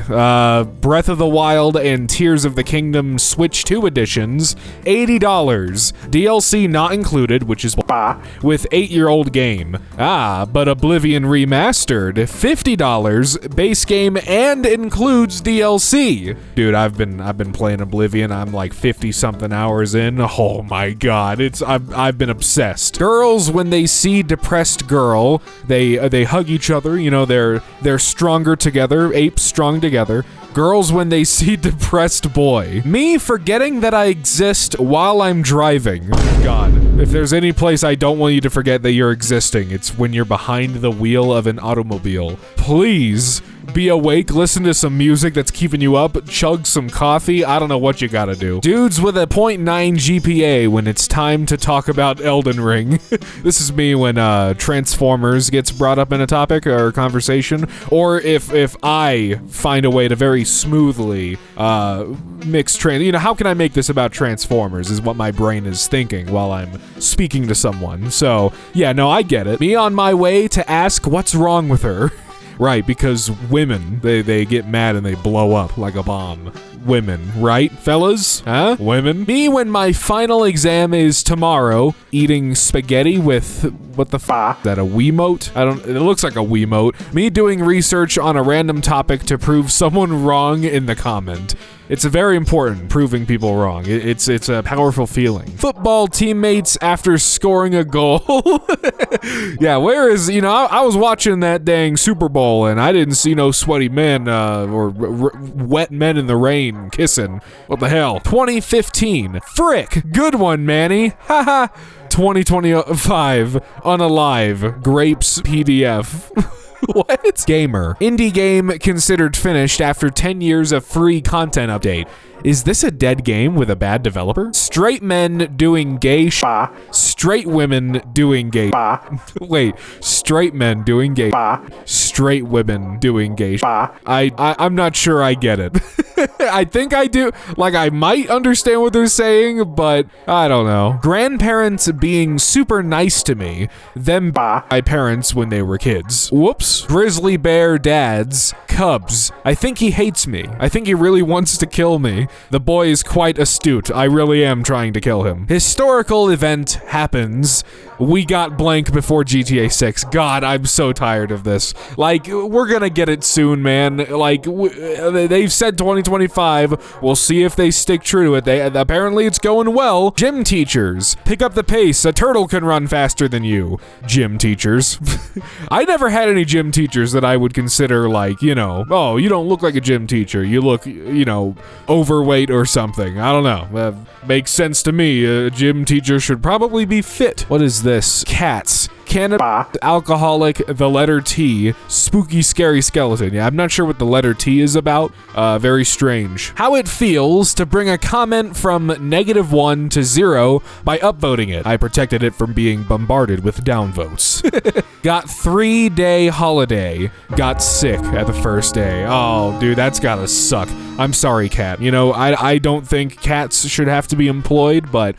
Breath of the Wild and Tears of the Kingdom Switch 2 editions, $80. DLC not included, which is with 8-year-old game. But Oblivion Remastered, $50, base game and includes DLC. Dude, I've been playing Oblivion. I'm like 50-something hours in. Oh my god, I've been obsessed. Girls, when they see depressed girl, they hug each other. You know, they're stronger together. Apes strong together. Girls, when they see depressed boy. Me forgetting that I exist while I'm driving. God. If there's any place I don't want you to forget that you're existing, it's when you're behind the wheel of an automobile. Please be awake, listen to some music that's keeping you up, chug some coffee. I don't know what you gotta do. Dudes with a 0.9 GPA when it's time to talk about Elden Ring. This is me when Transformers gets brought up in a topic or conversation, or if I find a way to very smoothly mix how can I make this about Transformers is what my brain is thinking while I'm speaking to someone. So yeah, no, I get it. Me on my way to ask what's wrong with her. Right, because women, they get mad and they blow up like a bomb. Women, right, fellas? Huh? Women? Me when my final exam is tomorrow, eating spaghetti with, what the f***? Is that a Wiimote? It looks like a Wiimote. Me doing research on a random topic to prove someone wrong in the comment. It's very important, proving people wrong. It's a powerful feeling. Football teammates after scoring a goal. Yeah, where is, I was watching that dang Super Bowl and I didn't see no sweaty men or wet men in the rain kissing. What the hell? 2015. Frick. Good one, Manny. Haha. 2025. Unalive. Grapes PDF. What? Gamer. Indie game considered finished after 10 years of free content update. Is this a dead game with a bad developer? Straight men doing gay Straight women doing gay Wait, straight men doing gay Straight women doing gay I'm not sure I get it. I think I do. Like, I might understand what they're saying, but I don't know. Grandparents being super nice to me. Them my parents when they were kids. Whoops. Grizzly bear dads. Cubs. I think he hates me. I think he really wants to kill me. The boy is quite astute. I really am trying to kill him. Historical event happens. We got blank before GTA 6. God, I'm so tired of this. Like, we're gonna get it soon, man. Like, they've said 2025. We'll see if they stick true to it. Apparently it's going well. Gym teachers. Pick up the pace. A turtle can run faster than you. Gym teachers. I never had any gym teachers that I would consider like, oh, you don't look like a gym teacher. You look, overweight or something. I don't know. That makes sense to me. A gym teacher should probably be fit. What is this? Cats. Cannabis, alcoholic, the letter T, spooky, scary skeleton. Yeah, I'm not sure what the letter T is about. Very strange. How it feels to bring a comment from -1 to 0 by upvoting it. I protected it from being bombarded with downvotes. Got 3-day holiday. Got sick at the first day. Oh, dude, that's gotta suck. I'm sorry, cat. I don't think cats should have to be employed, but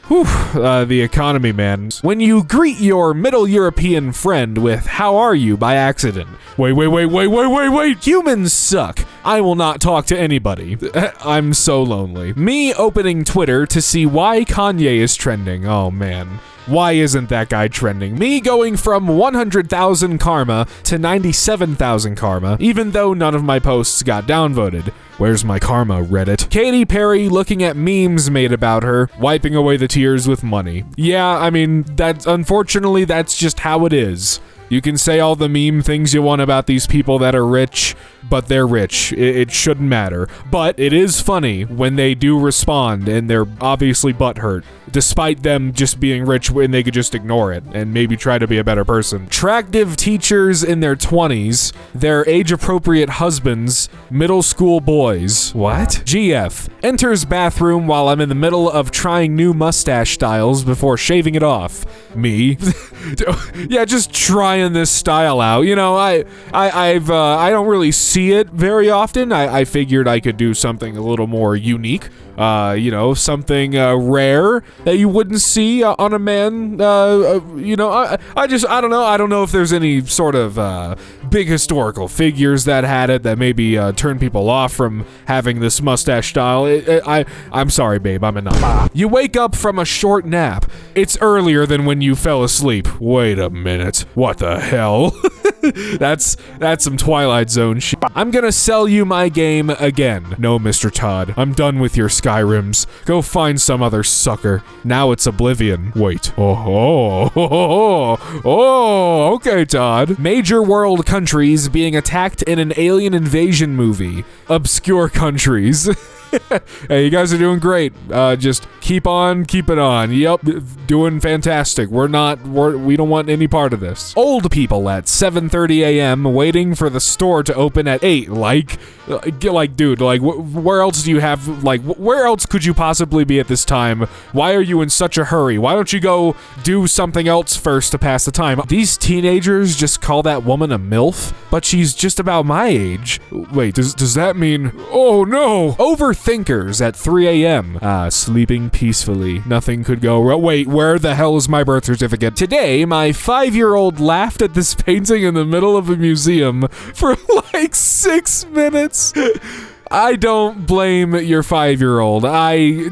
whew, the economy, man. When you greet your Middle European friend with "How are you?" by accident. Wait. Humans suck. I will not talk to anybody. I'm so lonely. Me opening Twitter to see why Kanye is trending. Oh, man. Why isn't that guy trending? Me going from 100,000 karma to 97,000 karma, even though none of my posts got downvoted. Where's my karma, Reddit? Katy Perry looking at memes made about her, wiping away the tears with money. Yeah, I mean, unfortunately, that's just how it is. You can say all the meme things you want about these people that are rich, but they're rich. It shouldn't matter. But it is funny when they do respond and they're obviously butthurt, despite them just being rich when they could just ignore it and maybe try to be a better person. Attractive teachers in their 20s, their age-appropriate husbands, middle school boys. What? GF. Enters bathroom while I'm in the middle of trying new mustache styles before shaving it off. Me. Yeah, just trying this style out. I don't really see it very often. I figured I could do something a little more unique. Something rare that you wouldn't see on a man. I don't know. I don't know if there's any sort of big historical figures that had it that maybe turn people off from having this mustache style. I'm sorry, babe. I'm a nut. You wake up from a short nap. It's earlier than when you fell asleep. Wait a minute. What the hell? That's some Twilight Zone shit. I'm gonna sell you my game again. No, Mr. Todd. I'm done with your Skyrims. Go find some other sucker. Now it's Oblivion. Wait. Okay, Todd. Major world countries being attacked in an alien invasion movie. Obscure countries. Hey, you guys are doing great. Just keep on keeping on. Yep, doing fantastic. We don't want any part of this. Old people at 7:30 a.m. waiting for the store to open at 8. Like, dude, like, where else do you have, like, where else could you possibly be at this time? Why are you in such a hurry? Why don't you go do something else first to pass the time? These teenagers just call that woman a MILF, but she's just about my age. Wait, does that mean, oh no? Overthinkers at 3 a.m. Sleeping peacefully. Nothing could go wrong. Wait, where the hell is my birth certificate? Today, my 5-year-old laughed at this painting in the middle of a museum for like 6 minutes. I don't blame your 5-year-old.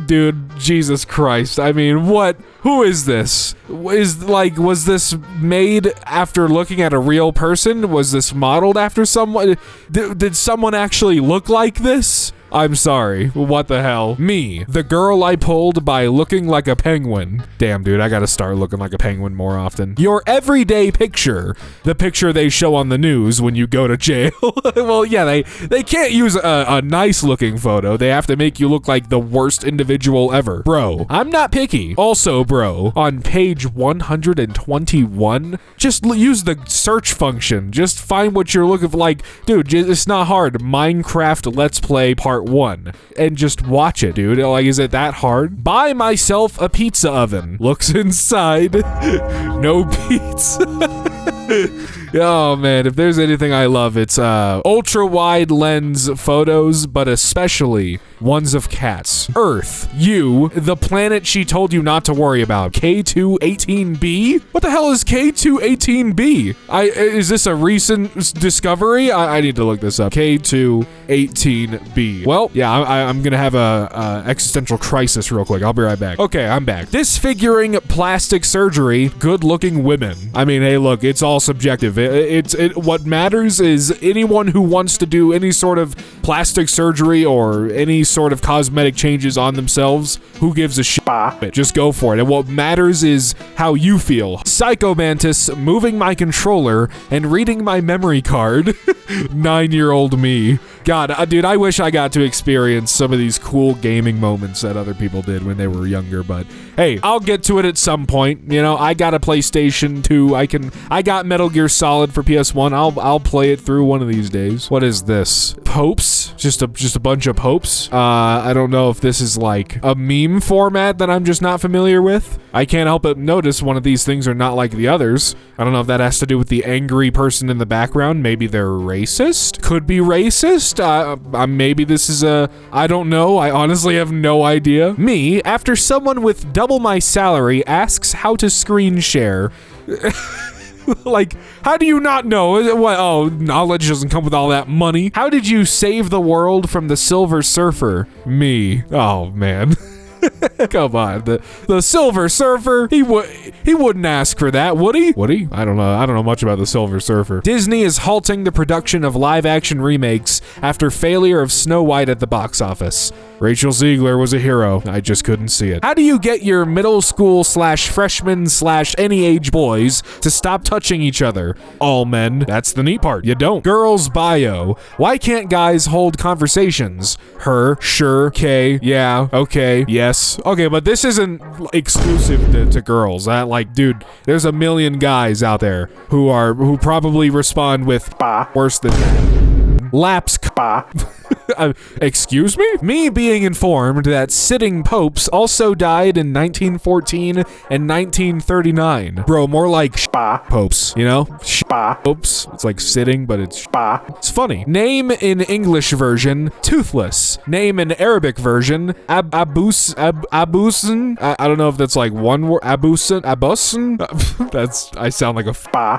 Dude, Jesus Christ. I mean, what? Who is this? Was this made after looking at a real person? Was this modeled after someone? Did someone actually look like this? I'm sorry. What the hell? Me, the girl I pulled by looking like a penguin. Damn, dude, I gotta start looking like a penguin more often. Your everyday picture. The picture they show on the news when you go to jail. Well, yeah, they can't use a nice looking photo. They have to make you look like the worst individual ever. Bro, I'm not picky. Also, bro, on page 121, just use the search function. Just find what you're looking for. Like, dude, it's not hard. Minecraft Let's Play Part 1 and just watch it, dude. Like, is it that hard? Buy myself a pizza oven. Looks inside. No pizza. Oh man, if there's anything I love, it's ultra wide lens photos, but especially ones of cats. Earth, you, the planet she told you not to worry about. K218b? What the hell is K218b? Is this a recent discovery? I need to look this up. K218b. Well, yeah, I'm gonna have a existential crisis real quick. I'll be right back. Okay, I'm back. Disfiguring plastic surgery, good-looking women. I mean, hey, look, it's all subjective. What matters is anyone who wants to do any sort of plastic surgery or any sort of cosmetic changes on themselves, who gives a shit? Just go for it. And what matters is how you feel. Psychomantis moving my controller and reading my memory card. 9-year-old me. God, dude, I wish I got to experience some of these cool gaming moments that other people did when they were younger, but hey, I'll get to it at some point. You know, I got a PlayStation 2. I got Metal Gear Solid for PS1. I'll play it through one of these days. What is this? Popes? Just a bunch of popes? I don't know if this is like a meme format that I'm just not familiar with. I can't help but notice one of these things are not like the others. I don't know if that has to do with the angry person in the background. Maybe they're racist? Could be racist? Maybe this is I don't know. I honestly have no idea. Me, after someone with double my salary asks how to screen share. Like, how do you not know? What? Oh, knowledge doesn't come with all that money. How did you save the world from the Silver Surfer? Me. Oh, man. Come on, the Silver Surfer, he wouldn't ask for that, would he? Would he? I don't know much about the Silver Surfer. Disney is halting the production of live-action remakes after failure of Snow White at the box office. Rachel Ziegler was a hero. I just couldn't see it. How do you get your middle school / freshman / any age boys to stop touching each other? All men. That's the neat part. You don't. Girls bio. Why can't guys hold conversations? Her, sure, Kay, yeah, okay, yes. Okay, but this isn't exclusive to girls. Like, dude, there's a million guys out there who probably respond with worse than that. Laps. Excuse me? Me being informed that sitting popes also died in 1914 and 1939. Bro, more like popes, you know? Popes. It's like sitting, but it's It's funny. Name in English version, toothless. Name in Arabic version, abusan. I don't know if that's like one word. Abusan? I sound like a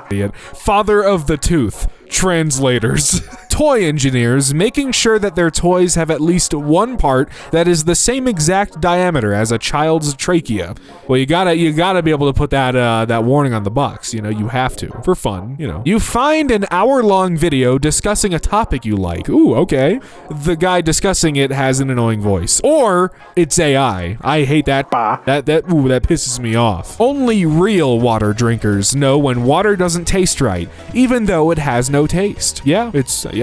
idiot. Father of the tooth. Translators. Toy engineers making sure that their toys have at least one part that is the same exact diameter as a child's trachea. Well, you gotta be able to put that warning on the box. You know, you have to for fun. You know, you find an hour-long video discussing a topic you like. Ooh, okay. The guy discussing it has an annoying voice, or it's AI. I hate that. That pisses me off. Only real water drinkers know when water doesn't taste right, even though it has no taste. Yeah,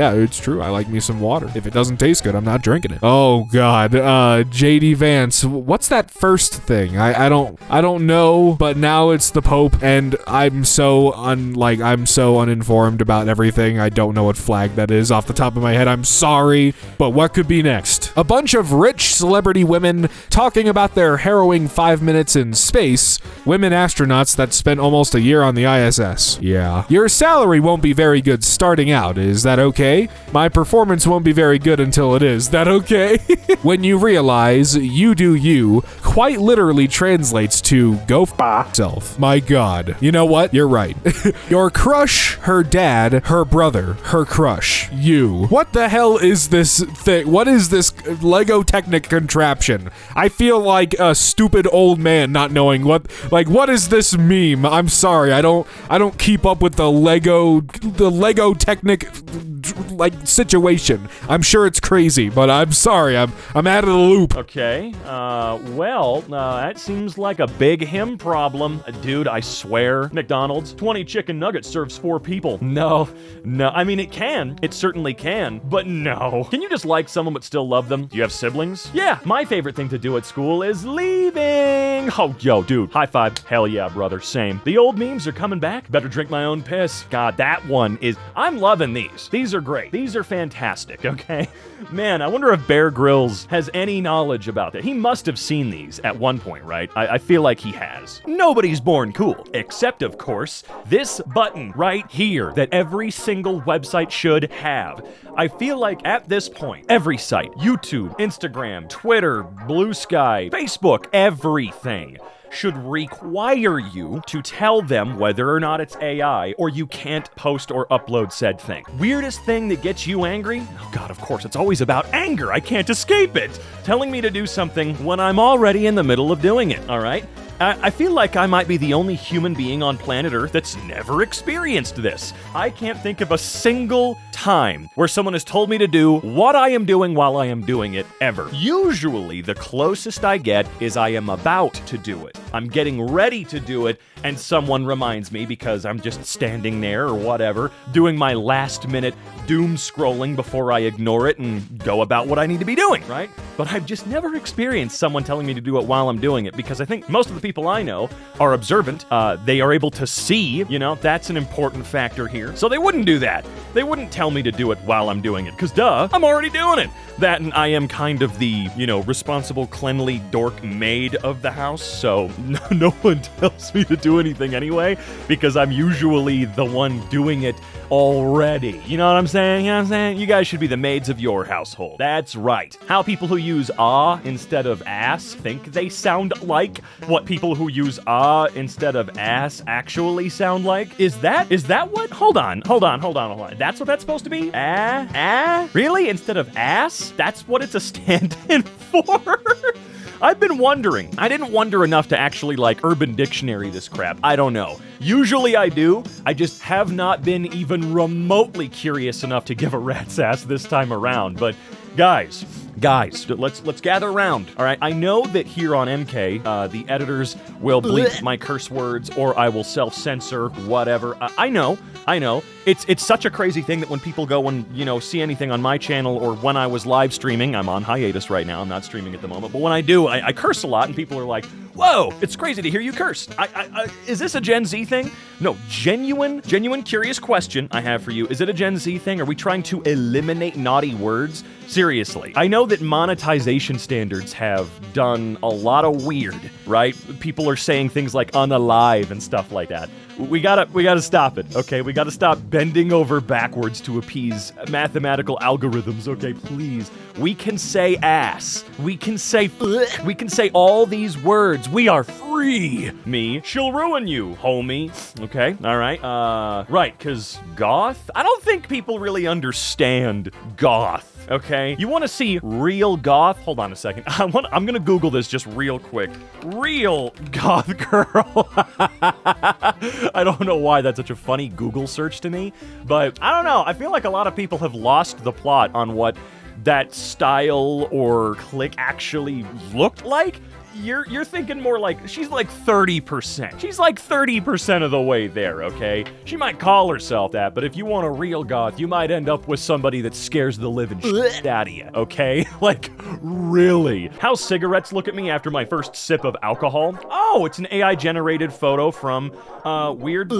yeah, it's true. I like me some water. If it doesn't taste good, I'm not drinking it. Oh God, JD Vance, what's that first thing? I don't know, but now it's the Pope, and I'm so uninformed about everything. I don't know what flag that is off the top of my head. I'm sorry, but what could be next? A bunch of rich celebrity women talking about their harrowing 5 minutes in space. Women astronauts that spent almost a year on the ISS. Yeah. Your salary won't be very good starting out. Is that okay? My performance won't be very good until it is. That okay? When you realize you do you quite literally translates to go f yourself. My God. You know what? You're right. Your crush, her dad, her brother, her crush, you. What the hell is this thing? What is this Lego Technic contraption? I feel like a stupid old man not knowing what is this meme? I'm sorry. I don't keep up with the Lego Technic situation. I'm sure it's crazy, but I'm sorry. I'm out of the loop. Okay. That seems like a big him problem. Dude, I swear. McDonald's, 20 chicken nuggets serves 4 people. No. I mean, it can. It certainly can. But no. Can you just like someone but still love them? Do you have siblings? Yeah. My favorite thing to do at school is leaving. Oh, yo, dude. High five. Hell yeah, brother. Same. The old memes are coming back. Better drink my own piss. God, that one is... I'm loving these. These are great. These are fantastic, okay? Man, I wonder if Bear Grylls has any knowledge about that. He must have seen these at one point, right? I feel like he has. Nobody's born cool, except, of course, this button right here that every single website should have. I feel like at this point, every site, YouTube, Instagram, Twitter, Blue Sky, Facebook, everything should require you to tell them whether or not it's AI or you can't post or upload said thing. Weirdest thing that gets you angry? Oh God, of course, it's always about anger. I can't escape it. Telling me to do something when I'm already in the middle of doing it, all right? I feel like I might be the only human being on planet Earth that's never experienced this. I can't think of a single time where someone has told me to do what I am doing while I am doing it, ever. Usually, the closest I get is I am about to do it. I'm getting ready to do it, and someone reminds me because I'm just standing there or whatever, doing my last-minute doom scrolling before I ignore it and go about what I need to be doing, right? But I've just never experienced someone telling me to do it while I'm doing it because I think most of the people I know are observant. They are able to see, that's an important factor here. So they wouldn't do that. They wouldn't tell me to do it while I'm doing it because duh, I'm already doing it. That and I am kind of the, responsible, cleanly dork maid of the house. So no one tells me to do anything anyway because I'm usually the one doing it already. You know what I'm saying? You guys should be the maids of your household. That's right. How people who use instead of ass think they sound like what people who use instead of ass actually sound like. Is that what? Hold on. That's what that's supposed to be? Really? Instead of ass? That's what it's a stand-in for? I've been wondering. I didn't wonder enough to actually Urban Dictionary this crap. I don't know. Usually I do. I just have not been even remotely curious enough to give a rat's ass this time around. But guys, let's gather around, all right? I know that here on EmKay, the editors will bleep my curse words or I will self-censor, whatever. I know. It's such a crazy thing that when people go and, see anything on my channel or when I was live streaming, I'm on hiatus right now, I'm not streaming at the moment, but when I do, I curse a lot and people are like, whoa, it's crazy to hear you curse. Is this a Gen Z thing? No, genuine curious question I have for you. Is it a Gen Z thing? Are we trying to eliminate naughty words? Seriously. I know that monetization standards have done a lot of weird, right? People are saying things like unalive and stuff like that. We gotta stop it, okay? We gotta stop bending over backwards to appease mathematical algorithms, okay? Please. We can say ass. We can say all these words. We are free. Me, she'll ruin you, homie. Okay, all right. Right, because goth? I don't think people really understand goth. Okay, you want to see real goth? Hold on a second. I'm gonna Google this just real quick. Real goth girl. I don't know why that's such a funny Google search to me, but I don't know. I feel like a lot of people have lost the plot on what that style or clique actually looked like. you're thinking more like she's like 30%. She's like 30% of the way there, okay? She might call herself that, but if you want a real goth, you might end up with somebody that scares the living shit out of you, okay? Like, really? How cigarettes look at me after my first sip of alcohol? Oh, it's an AI-generated photo from, weird.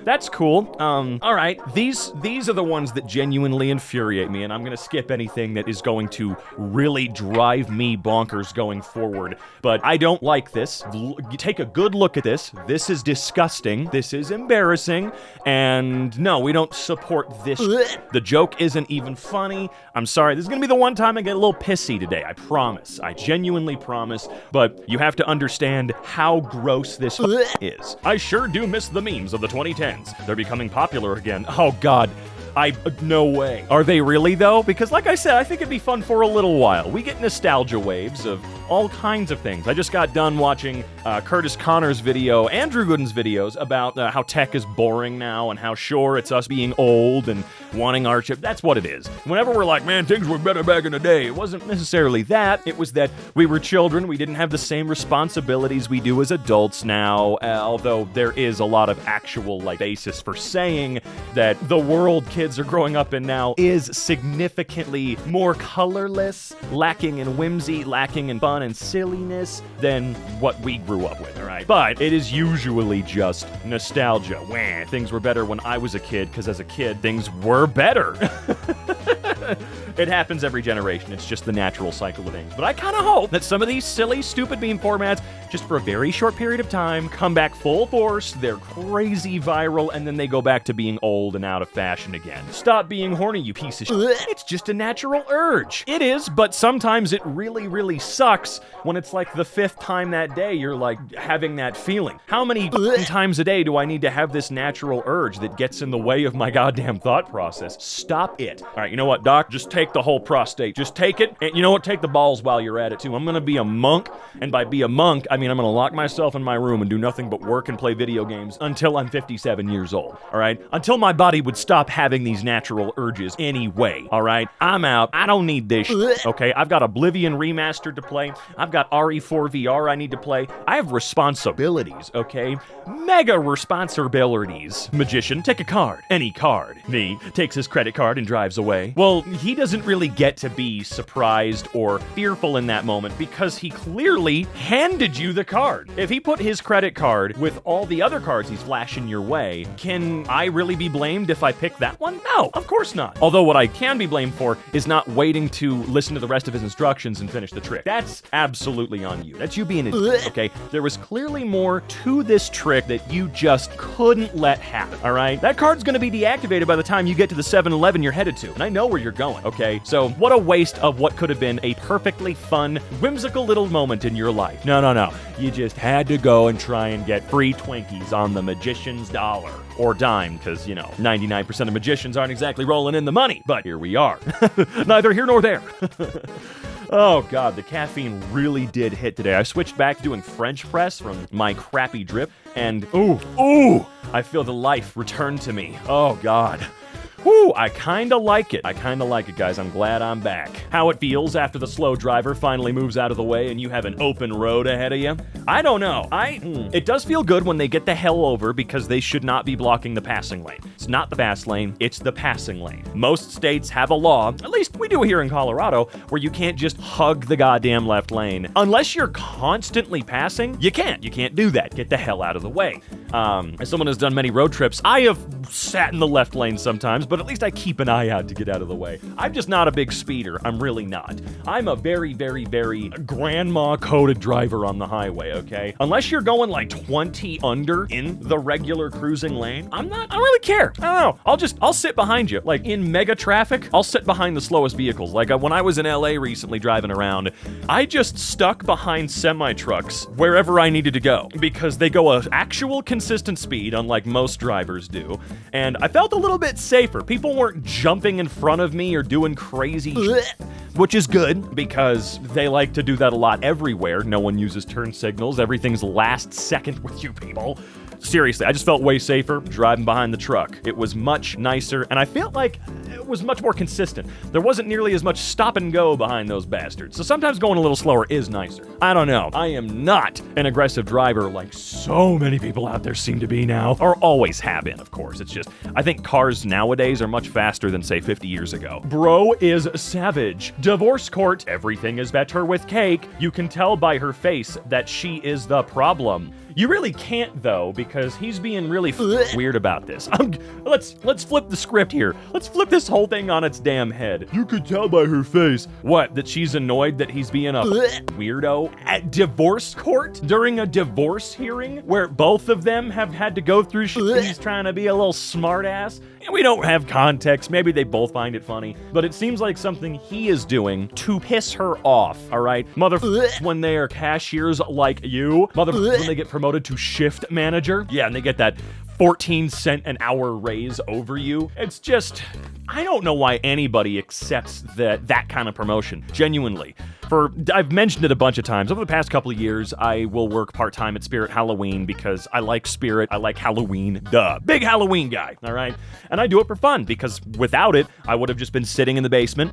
That's cool. All right. These are the ones that genuinely infuriate me, and I'm gonna skip anything that is going to really drive me bonkers going forward. But I don't like this. Take a good look at this. This is disgusting. This is embarrassing. And no, we don't support this. The joke isn't even funny. I'm sorry. This is gonna be the one time I get a little pissy today. I promise. I genuinely promise. But you have to understand how gross this is. I sure do miss the memes of the 2010s. They're becoming popular again. Oh God. No way. Are they really though? Because like I said, I think it'd be fun for a little while. We get nostalgia waves of all kinds of things. I just got done watching Curtis Connor's video, Andrew Gooden's videos about how tech is boring now and how sure it's us being old and wanting our chip. That's what it is. Whenever we're like, man, things were better back in the day, it wasn't necessarily that. It was that we were children. We didn't have the same responsibilities we do as adults now, although there is a lot of actual basis for saying that the world kids are growing up in now is significantly more colorless, lacking in whimsy, lacking in fun and silliness than what we grew up with, all right? But it is usually just nostalgia. Wah, things were better when I was a kid, because as a kid, things were better. It happens every generation. It's just the natural cycle of things. But I kind of hope that some of these silly, stupid meme formats, just for a very short period of time, come back full force, they're crazy viral, and then they go back to being old and out of fashion again. Stop being horny, you piece of shit. It's just a natural urge. It is, but sometimes it really, really sucks when it's like the 5th time that day you're like having that feeling. How many times a day do I need to have this natural urge that gets in the way of my goddamn thought process? Stop it. All right, you know what, Doc? Just take the whole prostate. Just take it. And you know what? Take the balls while you're at it, too. I'm gonna be a monk, and by be a monk, I mean I'm gonna lock myself in my room and do nothing but work and play video games until I'm 57 years old, all right? Until my body would stop having these natural urges anyway, all right? I'm out. I don't need this shit, okay? I've got Oblivion Remastered to play. I've got RE4 VR I need to play. I have responsibilities, okay? Mega responsibilities. Magician, take a card. Any card. Me takes his credit card and drives away. Well, he doesn't really get to be surprised or fearful in that moment because he clearly handed you the card. If he put his credit card with all the other cards he's flashing your way, can I really be blamed if I pick that one? No, of course not. Although what I can be blamed for is not waiting to listen to the rest of his instructions and finish the trick. That's absolutely on you. That's you being an idiot, okay? There was clearly more to this trick that you just couldn't let happen, all right? That card's gonna be deactivated by the time you get to the 7-Eleven you're headed to, and I know where you're going, okay? So what a waste of what could have been a perfectly fun, whimsical little moment in your life. No. You just had to go and try and get free Twinkies on the magician's dollar. Or dime, because, 99% of magicians aren't exactly rolling in the money. But here we are. Neither here nor there. Oh God, the caffeine really did hit today. I switched back to doing French press from my crappy drip, and ooh, I feel the life return to me. Oh God. Whew, I kinda like it. Guys. I'm glad I'm back. How it feels after the slow driver finally moves out of the way and you have an open road ahead of you? I don't know. It does feel good when they get the hell over because they should not be blocking the passing lane. It's not the fast lane, it's the passing lane. Most states have a law, at least we do here in Colorado, where you can't just hug the goddamn left lane. Unless you're constantly passing, you can't. You can't do that. Get the hell out of the way. As someone who's done many road trips, I have sat in the left lane sometimes, but at least I keep an eye out to get out of the way. I'm just not a big speeder. I'm really not. I'm a very, very, very grandma-coded driver on the highway, okay? Unless you're going like 20 under in the regular cruising lane, I don't really care. I don't know. I'll sit behind you. Like in mega traffic, I'll sit behind the slowest vehicles. Like when I was in LA recently driving around, I just stuck behind semi-trucks wherever I needed to go because they go an actual consistent speed, unlike most drivers do. And I felt a little bit safer. People weren't jumping in front of me or doing crazy shit, which is good because they like to do that a lot everywhere. No one uses turn signals. Everything's last second with you people. Seriously, I just felt way safer driving behind the truck. It was much nicer, and I felt like it was much more consistent. There wasn't nearly as much stop and go behind those bastards. So sometimes going a little slower is nicer. I don't know. I am not an aggressive driver like so many people out there seem to be now, or always have been, of course. It's just, I think cars nowadays are much faster than, say, 50 years ago. Bro is savage. Divorce court. Everything is better with cake. You can tell by her face that she is the problem. You really can't, though, because he's being really weird about this. Let's flip the script here. Let's flip this whole thing on its damn head. You could tell by her face. What, that she's annoyed that he's being a weirdo at divorce court during a divorce hearing where both of them have had to go through shit. He's trying to be a little smartass. And we don't have context. Maybe they both find it funny. But it seems like something he is doing to piss her off, all right? When they are cashiers like you. When they get promoted to shift manager. Yeah, and they get that 14-cent an hour raise over you. It's just, I don't know why anybody accepts that kind of promotion. Genuinely. I've mentioned it a bunch of times. Over the past couple of years, I will work part-time at Spirit Halloween because I like Spirit, I like Halloween, duh. Big Halloween guy, all right? And I do it for fun because without it, I would have just been sitting in the basement,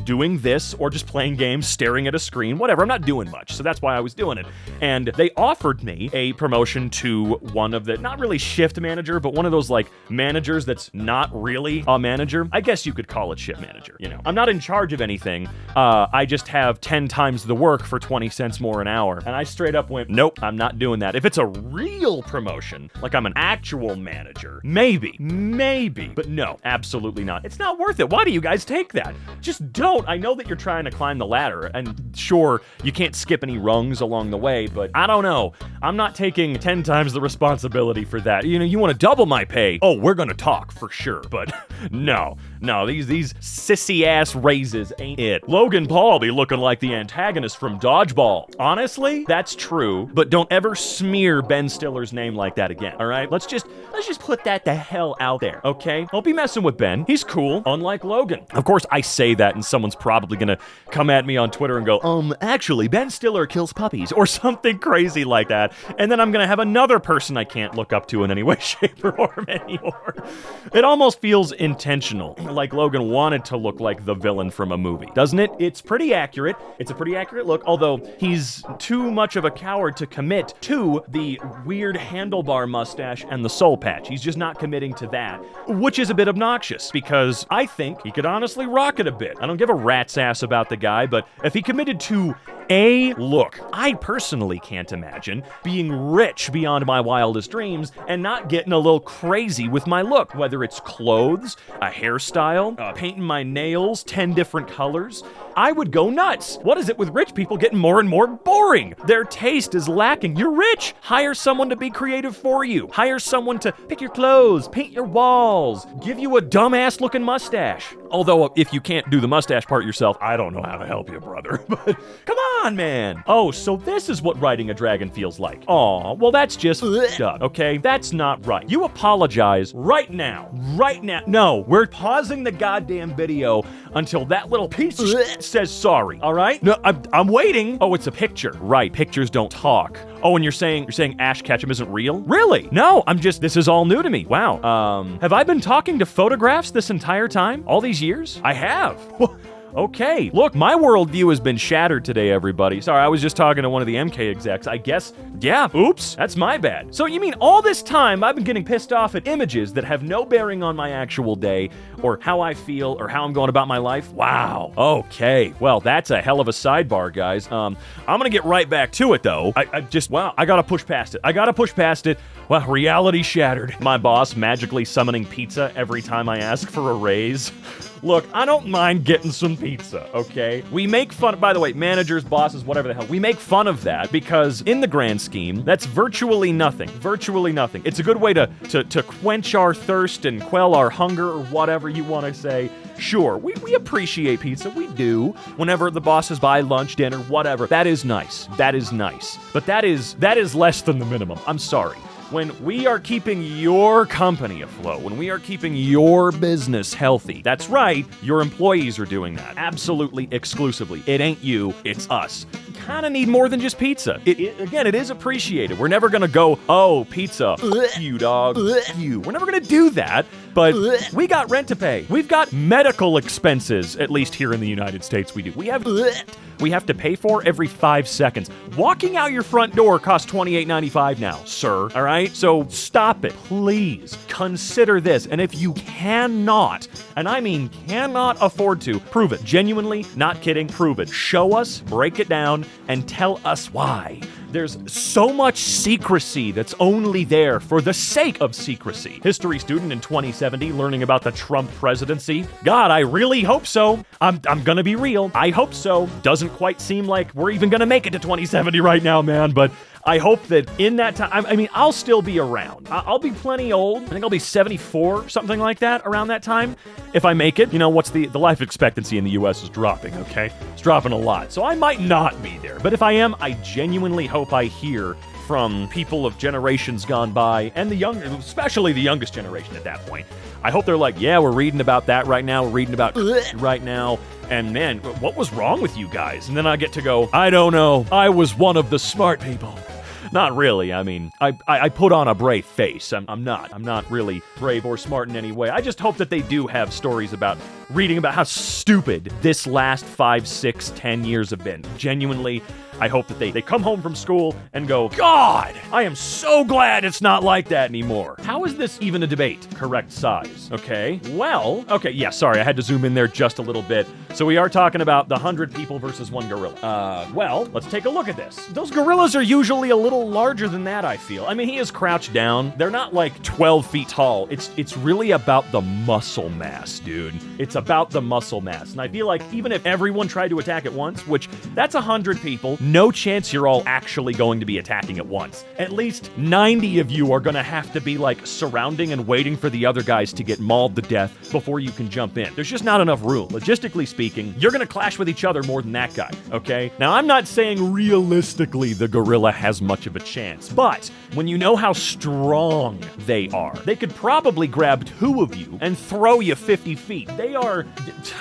doing this, or just playing games, staring at a screen, whatever. I'm not doing much, so that's why I was doing it. And they offered me a promotion to one of the, not really shift manager, but one of those like managers that's not really a manager. I guess you could call it shift manager, you know. I'm not in charge of anything. I just have 10 times the work for 20 cents more an hour. And I straight up went, nope, I'm not doing that. If it's a real promotion, like I'm an actual manager, maybe, but no, absolutely not. It's not worth it. Why do you guys take that? Just don't. I know that you're trying to climb the ladder, and sure, you can't skip any rungs along the way, but I don't know. I'm not taking 10 times the responsibility for that. You know, you want to double my pay? Oh, we're gonna talk for sure, but no, these sissy-ass raises ain't it. Logan Paul be looking like the antagonist from Dodgeball. Honestly, that's true, but don't ever smear Ben Stiller's name like that again, all right? Let's just put that the hell out there, okay? Don't be messing with Ben. He's cool, unlike Logan. Of course, I say that, and someone's probably gonna come at me on Twitter and go, actually, Ben Stiller kills puppies, or something crazy like that, and then I'm gonna have another person I can't look up to in any way, shape, or form anymore. It almost feels intentional, like Logan wanted to look like the villain from a movie, doesn't it? It's pretty accurate. It's a pretty accurate look, although he's too much of a coward to commit to the weird handlebar mustache and the soul patch. He's just not committing to that, which is a bit obnoxious because I think he could honestly rock it a bit. I don't give a rat's ass about the guy, but if he committed to a look, I personally can't imagine being rich beyond my wildest dreams and not getting a little crazy with my look, whether it's clothes, a hairstyle, painting my nails 10 different colors. I would go nuts. What is it with rich people getting more and more boring? Their taste is lacking. You're rich. Hire someone to be creative for you. Hire someone to pick your clothes, paint your walls, give you a dumbass looking mustache. Although, if you can't do the mustache part yourself, I don't know how to help you, brother. But come on, man. Oh, so this is what riding a dragon feels like. Aw, well, that's just up, okay? That's not right. You apologize right now. Right now. No, we're pausing the goddamn video until that little piece of shit says sorry, all right? No, I'm waiting. Oh, it's a picture. Right, pictures don't talk. Oh, and you're saying Ash Ketchum isn't real? Really? No, this is all new to me. Wow. Have I been talking to photographs this entire time? All these years? I have. Okay, look, my worldview has been shattered today, everybody. Sorry, I was just talking to one of the EmKay execs. I guess, yeah, oops, that's my bad. So you mean all this time I've been getting pissed off at images that have no bearing on my actual day, or how I feel, or how I'm going about my life? Wow, okay. Well, that's a hell of a sidebar, guys. I'm gonna get right back to it, though. I gotta push past it. Well, reality shattered. My boss magically summoning pizza every time I ask for a raise. Look, I don't mind getting some pizza, okay? We make fun, by the way, managers, bosses, whatever the hell, we make fun of that because in the grand scheme, that's virtually nothing. It's a good way to quench our thirst and quell our hunger or whatever you want to say. Sure, we appreciate pizza, we do. Whenever the bosses buy lunch, dinner, whatever, that is nice. But that is less than the minimum. I'm sorry. When we are keeping your company afloat, when we are keeping your business healthy, that's right, your employees are doing that. Absolutely, exclusively. It ain't you, it's us. You kind of need more than just pizza. Again, it is appreciated. We're never going to go, oh, pizza, you dog, you. We're never going to do that. But we got rent to pay. We've got medical expenses, at least here in the United States we do. We have to pay for every 5 seconds. Walking out your front door costs $28.95 now, sir. All right? So stop it. Please consider this. And if you cannot, and I mean cannot afford to, prove it. Genuinely, not kidding, prove it. Show us, break it down, and tell us why. There's so much secrecy that's only there for the sake of secrecy. History student in 2070 learning about the Trump presidency. God, I really hope so. I'm gonna be real. I hope so. Doesn't quite seem like we're even gonna make it to 2070 right now, man, but I hope that in that time, I mean, I'll still be around. I'll be plenty old. I think I'll be 74, something like that, around that time. If I make it, you know, what's the life expectancy in the U.S. is dropping, okay? It's dropping a lot. So I might not be there. But if I am, I genuinely hope I hear from people of generations gone by, and especially the youngest generation at that point. I hope they're like, yeah, we're reading about that right now. We're reading about right now. And man, what was wrong with you guys? And then I get to go, I don't know. I was one of the smart people. Not really. I mean, I put on a brave face. I'm not really brave or smart in any way. I just hope that they do have stories about reading about how stupid this last 5, 6, 10 years have been. Genuinely, I hope that they come home from school and go, God, I am so glad it's not like that anymore. How is this even a debate? Correct size. Okay. Well, okay. Yeah, sorry. I had to zoom in there just a little bit. So we are talking about the 100 people versus one gorilla. Well, let's take a look at this. Those gorillas are usually a little larger than that, I feel. I mean, he is crouched down. They're not like 12 feet tall. It's really about the muscle mass, dude. It's about the muscle mass. And I feel like even if everyone tried to attack at once, which that's 100 people, no chance you're all actually going to be attacking at once. At least 90 of you are going to have to be like surrounding and waiting for the other guys to get mauled to death before you can jump in. There's just not enough room. Logistically speaking, you're going to clash with each other more than that guy, okay? Now, I'm not saying realistically the gorilla has much of a chance, but when you know how strong they are, they could probably grab 2 of you and throw you 50 feet. They are,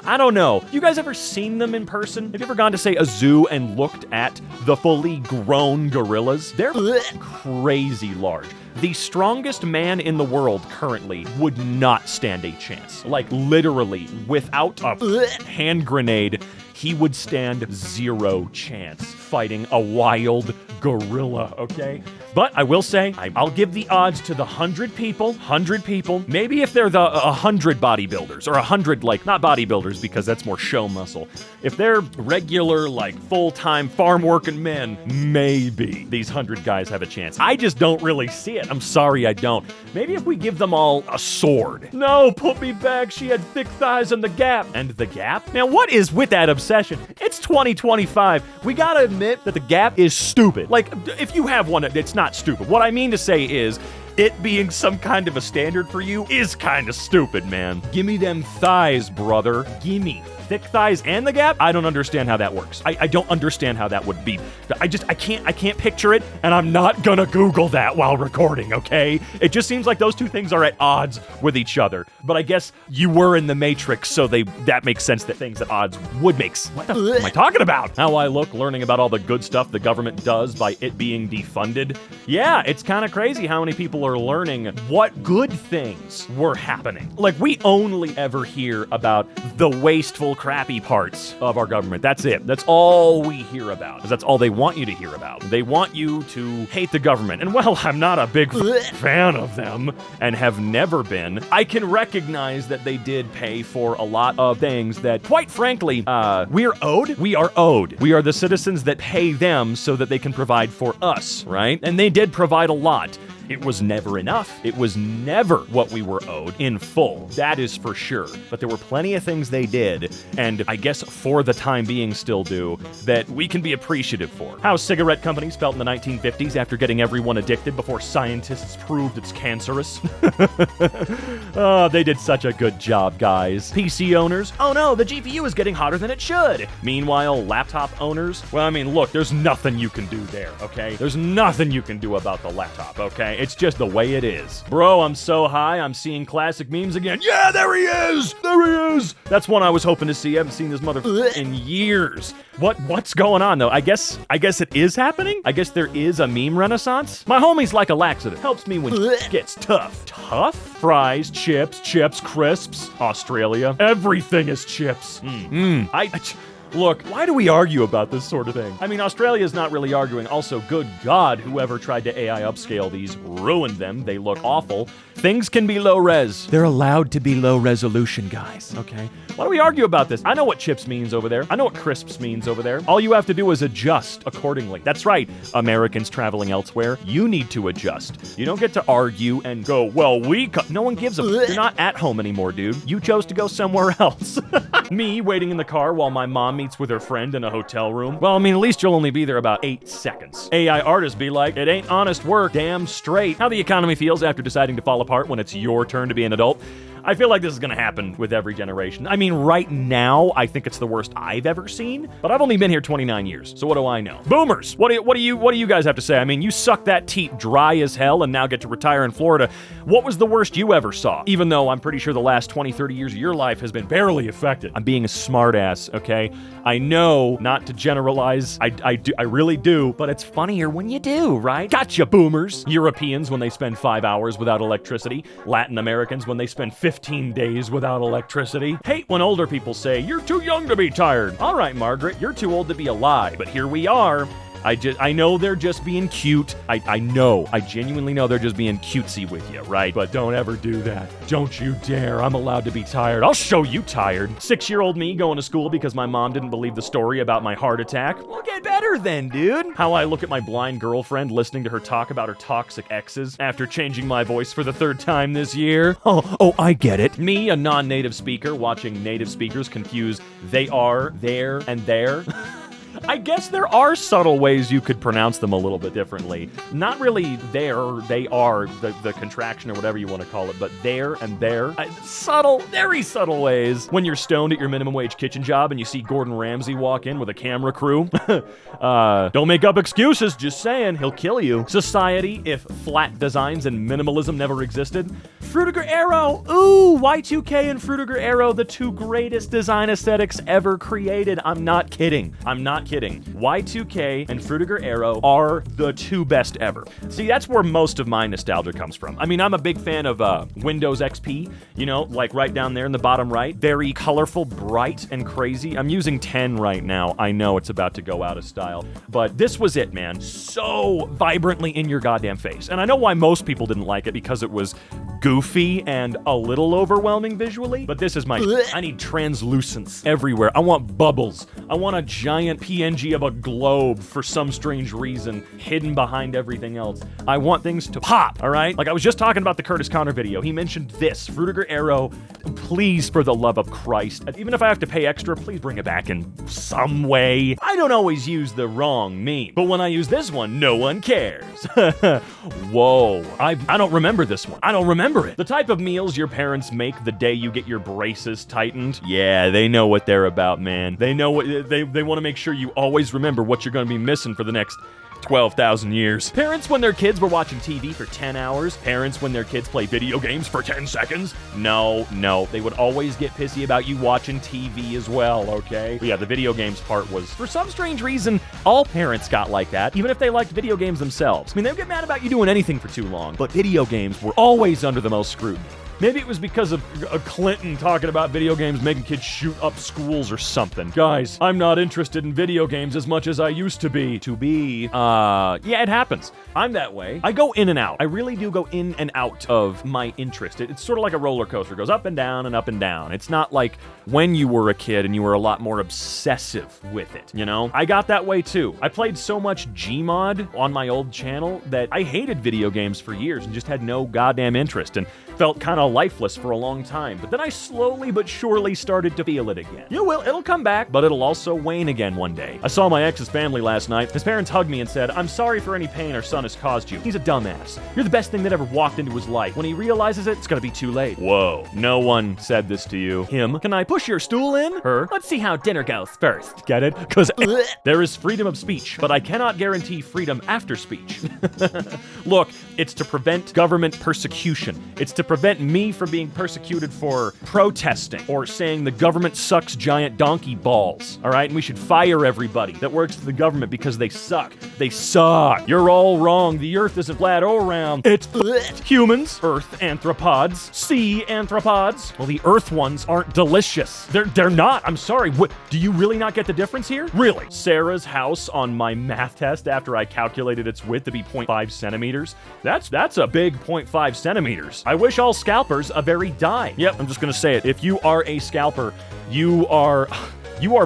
I don't know. You guys ever seen them in person? Have you ever gone to, say, a zoo and looked at the fully grown gorillas? They're crazy large. The strongest man in the world currently would not stand a chance. Like, literally, without a hand grenade, he would stand 0 chance fighting a wild gorilla, okay? But I will say, I'll give the odds to the 100 people, maybe if they're the 100 bodybuilders, or 100, like, not bodybuilders because that's more show muscle. If they're regular, like, full-time farm-working men, maybe these 100 guys have a chance. I just don't really see it. I'm sorry, I don't. Maybe if we give them all a sword. No, put me back. She had thick thighs and the Gap. And the Gap? Now, what is with that obsession? It's 2025. We gotta admit that the Gap is stupid. Like, if you have one, it's not stupid. What I mean to say is, it being some kind of a standard for you is kind of stupid, man. Gimme them thighs, brother. Gimme. Thick thighs and the Gap? I don't understand how that works. I don't understand how that would be. I can't picture it, and I'm not gonna Google that while recording, okay? It just seems like those two things are at odds with each other. But I guess you were in the Matrix, so that makes sense that things at odds would make sense. What the f am I talking about? How I look learning about all the good stuff the government does by it being defunded? Yeah, it's kind of crazy how many people are learning what good things were happening. Like, we only ever hear about the wasteful, crappy parts of our government. That's it. That's all we hear about, because that's all they want you to hear about. They want you to hate the government. And well, I'm not a big fan of them and have never been. I can recognize that they did pay for a lot of things that, quite frankly, we are owed. We are owed. We are the citizens that pay them so that they can provide for us, right? And they did provide a lot. It was never enough. It was never what we were owed in full. That is for sure. But there were plenty of things they did, and I guess for the time being still do, that we can be appreciative for. How cigarette companies felt in the 1950s after getting everyone addicted before scientists proved it's cancerous. Oh, they did such a good job, guys. PC owners, oh no, the GPU is getting hotter than it should. Meanwhile, laptop owners, well, I mean, look, there's nothing you can do there, okay? There's nothing you can do about the laptop, okay? okay? It's just the way it is. Bro, I'm so high, I'm seeing classic memes again. Yeah, there he is! There he is! That's one I was hoping to see. I haven't seen this motherfucker in years. What's going on, though? I guess it is happening? I guess there is a meme renaissance? My homie's like a laxative. Helps me when it gets tough. Tough? Fries, chips, crisps, Australia. Everything is chips. Look, why do we argue about this sort of thing? I mean, Australia's not really arguing. Also, good God, whoever tried to AI upscale these ruined them. They look awful. Things can be low res. They're allowed to be low resolution, guys, okay? Why do we argue about this? I know what chips means over there. I know what crisps means over there. All you have to do is adjust accordingly. That's right, Americans traveling elsewhere. You need to adjust. You don't get to argue and go, well, no one gives a... You're not at home anymore, dude. You chose to go somewhere else. Me waiting in the car while my mom meets with her friend in a hotel room. Well, I mean, at least you'll only be there about 8 seconds. AI artists be like, it ain't honest work, damn straight. How the economy feels after deciding to fall apart when it's your turn to be an adult. I feel like this is gonna happen with every generation. I mean, right now, I think it's the worst I've ever seen, but I've only been here 29 years, so what do I know? Boomers, what do you guys have to say? I mean, you suck that teat dry as hell and now get to retire in Florida. What was the worst you ever saw? Even though I'm pretty sure the last 20, 30 years of your life has been barely affected. I'm being a smartass, okay? I know not to generalize, I really do, but it's funnier when you do, right? Gotcha, boomers! Europeans when they spend 5 hours without electricity. Latin Americans when they spend 15 days without electricity. Hate when older people say, you're too young to be tired. All right, Margaret, you're too old to be alive, but here we are. I know they're just being cute. I genuinely know they're just being cutesy with you, right? But don't ever do that. Don't you dare. I'm allowed to be tired. I'll show you tired. 6-year-old me going to school because my mom didn't believe the story about my heart attack. We'll get better then, dude. How I look at my blind girlfriend listening to her talk about her toxic exes after changing my voice for the 3rd time this year. Oh, I get it. Me, a non-native speaker, watching native speakers confuse they are, there, and there. I guess there are subtle ways you could pronounce them a little bit differently. Not really there, they are, the contraction or whatever you want to call it, but there and there. Subtle, very subtle ways. When you're stoned at your minimum wage kitchen job and you see Gordon Ramsay walk in with a camera crew. Don't make up excuses, just saying, he'll kill you. Society, if flat designs and minimalism never existed. Frutiger Arrow, ooh, Y2K and Frutiger Arrow, the 2 greatest design aesthetics ever created. I'm not kidding. Y2K and Frutiger Arrow are the 2 best ever. See, that's where most of my nostalgia comes from. I mean, I'm a big fan of Windows XP, you know, like right down there in the bottom right. Very colorful, bright, and crazy. I'm using 10 right now. I know it's about to go out of style. But this was it, man. So vibrantly in your goddamn face. And I know why most people didn't like it, because it was goofy and a little overwhelming visually. But this is I need translucence everywhere. I want bubbles. I want a giant PNG of a globe for some strange reason hidden behind everything else. I want things to pop, all right? Like I was just talking about the Curtis Connor video. He mentioned this, Frutiger Arrow. Please, for the love of Christ, even if I have to pay extra, please bring it back in some way. I don't always use the wrong meme, but when I use this one, no one cares. Whoa, I don't remember this one. I don't remember it. The type of meals your parents make the day you get your braces tightened. Yeah, they know what they're about, man. They know what they want to make sure you always remember what you're going to be missing for the next 12,000 years. Parents when their kids were watching TV for 10 hours. Parents when their kids play video games for 10 seconds. No. They would always get pissy about you watching TV as well, okay? But yeah, the video games part was, for some strange reason, all parents got like that, even if they liked video games themselves. I mean, they would get mad about you doing anything for too long, but video games were always under the most scrutiny. Maybe it was because of Clinton talking about video games making kids shoot up schools or something. Guys, I'm not interested in video games as much as I used to be. Yeah, it happens. I'm that way. I go in and out. I really do go in and out of my interest. It's sort of like a roller coaster. It goes up and down and up and down. It's not like when you were a kid and you were a lot more obsessive with it, you know? I got that way too. I played so much Gmod on my old channel that I hated video games for years and just had no goddamn interest and felt kind of of lifeless for a long time, but then I slowly but surely started to feel it again. It'll come back, but it'll also wane again one day. I saw my ex's family last night. His parents hugged me and said, "I'm sorry for any pain our son has caused you. He's a dumbass. You're the best thing that ever walked into his life. When he realizes it, it's gonna be too late." Whoa, no one said this to you. Him, "Can I push your stool in?" Her, "Let's see how dinner goes first." Get it? Because there is freedom of speech, but I cannot guarantee freedom after speech. Look, it's to prevent government persecution. It's to prevent me from being persecuted for protesting or saying the government sucks giant donkey balls, all right? And we should fire everybody that works for the government because they suck. They suck. You're all wrong. The earth isn't flat or round. It's humans, earth anthropods, sea anthropods. Well, the earth ones aren't delicious. They're not. I'm sorry. What? Do you really not get the difference here? Really? Sarah's house on my math test after I calculated its width to be 0.5 centimeters? That's a big 0.5 centimeters. I wish all scalpers a very die. Yep, I'm just gonna say it. If you are a scalper, you are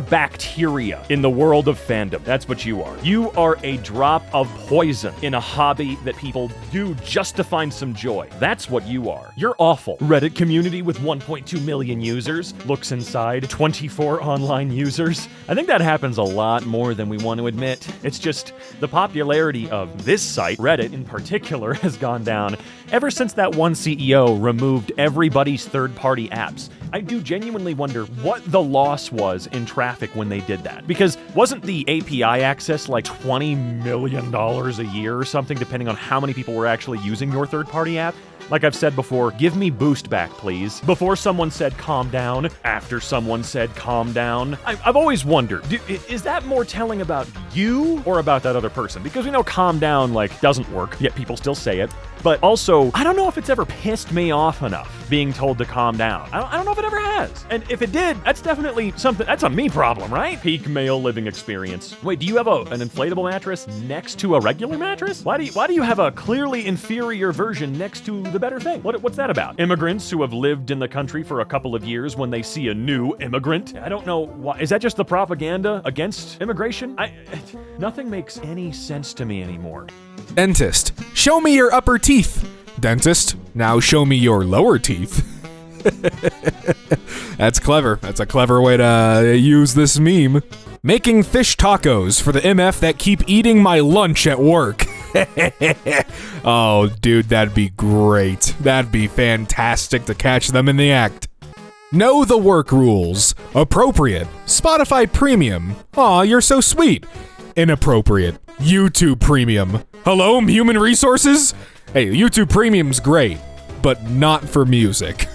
bacteria in the world of fandom. That's what you are. You are a drop of poison in a hobby that people do just to find some joy. That's what you are. You're awful. Reddit community with 1.2 million users looks inside 24 online users. I think that happens a lot more than we want to admit. It's just the popularity of this site, Reddit in particular, has gone down ever since that one CEO removed everybody's third-party apps. I do genuinely wonder what the loss was in traffic when they did that. Because wasn't the API access like $20 million a year or something, depending on how many people were actually using your third-party app? Like I've said before, give me boost back, please. Before someone said calm down, after someone said calm down. I've always wondered, is that more telling about you or about that other person? Because we know calm down, doesn't work, yet people still say it. But also, I don't know if it's ever pissed me off enough being told to calm down. I don't know if it ever has. And if it did, that's definitely something, that's a me problem, right? Peak male living experience. Wait, do you have an inflatable mattress next to a regular mattress? Why do you have a clearly inferior version next to the better thing? What's that about? Immigrants who have lived in the country for a couple of years when they see a new immigrant? I don't know why. Is that just the propaganda against immigration? Nothing makes any sense to me anymore. Dentist, show me your upper teeth. Dentist, now show me your lower teeth. That's clever. That's a clever way to use this meme. Making fish tacos for the MF that keep eating my lunch at work. Oh, dude, that'd be great. That'd be fantastic to catch them in the act. Know the work rules. Appropriate. Spotify Premium. Aw, you're so sweet. Inappropriate. YouTube Premium. Hello, human resources? Hey, YouTube Premium's great, but not for music.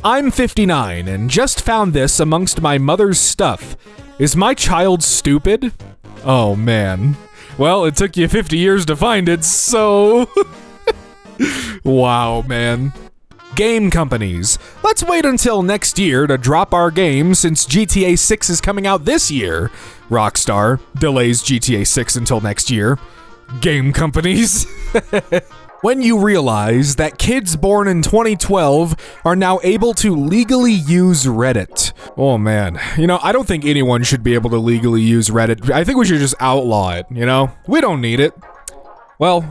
I'm 59 and just found this amongst my mother's stuff. Is my child stupid? Oh man. Well, it took you 50 years to find it, so... Wow, man. Game companies. Let's wait until next year to drop our game since GTA 6 is coming out this year. Rockstar delays GTA 6 until next year. Game companies. When you realize that kids born in 2012 are now able to legally use Reddit. Oh man, I don't think anyone should be able to legally use Reddit. I think we should just outlaw it, We don't need it. Well,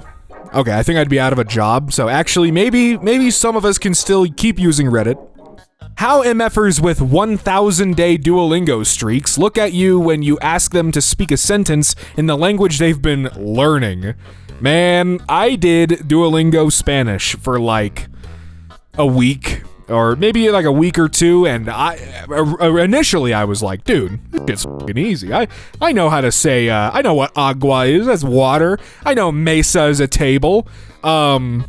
okay, I think I'd be out of a job, so actually maybe some of us can still keep using Reddit. How MFers with 1,000-day Duolingo streaks look at you when you ask them to speak a sentence in the language they've been learning. Man, I did Duolingo Spanish for a week, or maybe a week or two, and initially I was like, dude, it's fucking easy. I know how to say, I know what agua is, that's water. I know mesa is a table. And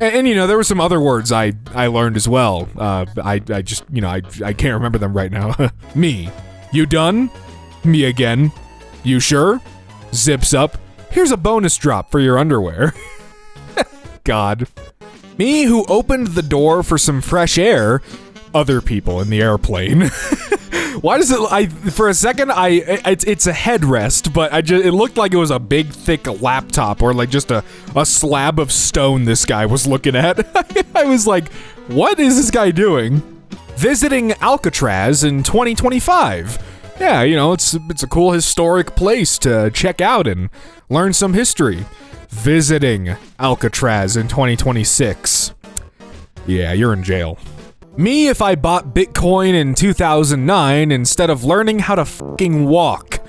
there were some other words I learned as well. I just, I can't remember them right now. Me. You done? Me again. You sure? Zips up. Here's a bonus drop for your underwear. God. Me who opened the door for some fresh air. Other people in the airplane. Why does it, for a second, it's a headrest, but it looked like it was a big, thick laptop or just a slab of stone this guy was looking at. I was like, what is this guy doing? Visiting Alcatraz in 2025. Yeah, it's a cool historic place to check out and learn some history. Visiting Alcatraz in 2026. Yeah, you're in jail. Me if I bought Bitcoin in 2009 instead of learning how to fucking walk.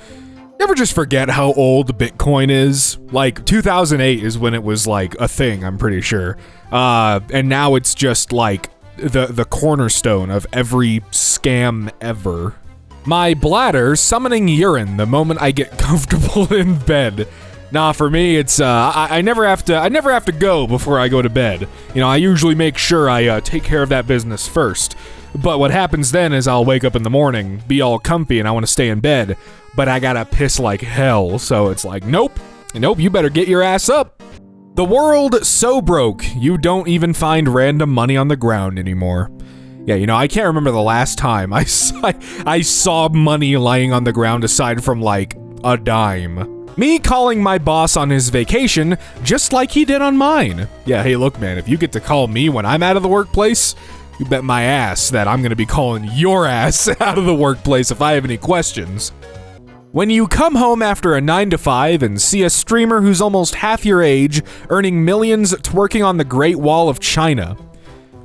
Never just forget how old Bitcoin is. Like, 2008 is when it was, like, a thing, I'm pretty sure. And now it's just, like, the cornerstone of every scam ever. My bladder summoning urine the moment I get comfortable in bed. Nah, for me, it's, I never have to go before I go to bed. You know, I usually make sure I, take care of that business first. But what happens then is I'll wake up in the morning, be all comfy, and I want to stay in bed, but I gotta piss like hell, so it's like, nope, you better get your ass up. The world so broke, you don't even find random money on the ground anymore. Yeah, you know, I can't remember the last time I saw money lying on the ground aside from, like, a dime. Me calling my boss on his vacation, just like he did on mine. Yeah, hey, look, man, if you get to call me when I'm out of the workplace, you bet my ass that I'm gonna be calling your ass out of the workplace if I have any questions. When you come home after a 9-to-5 and see a streamer who's almost half your age earning millions twerking on the Great Wall of China.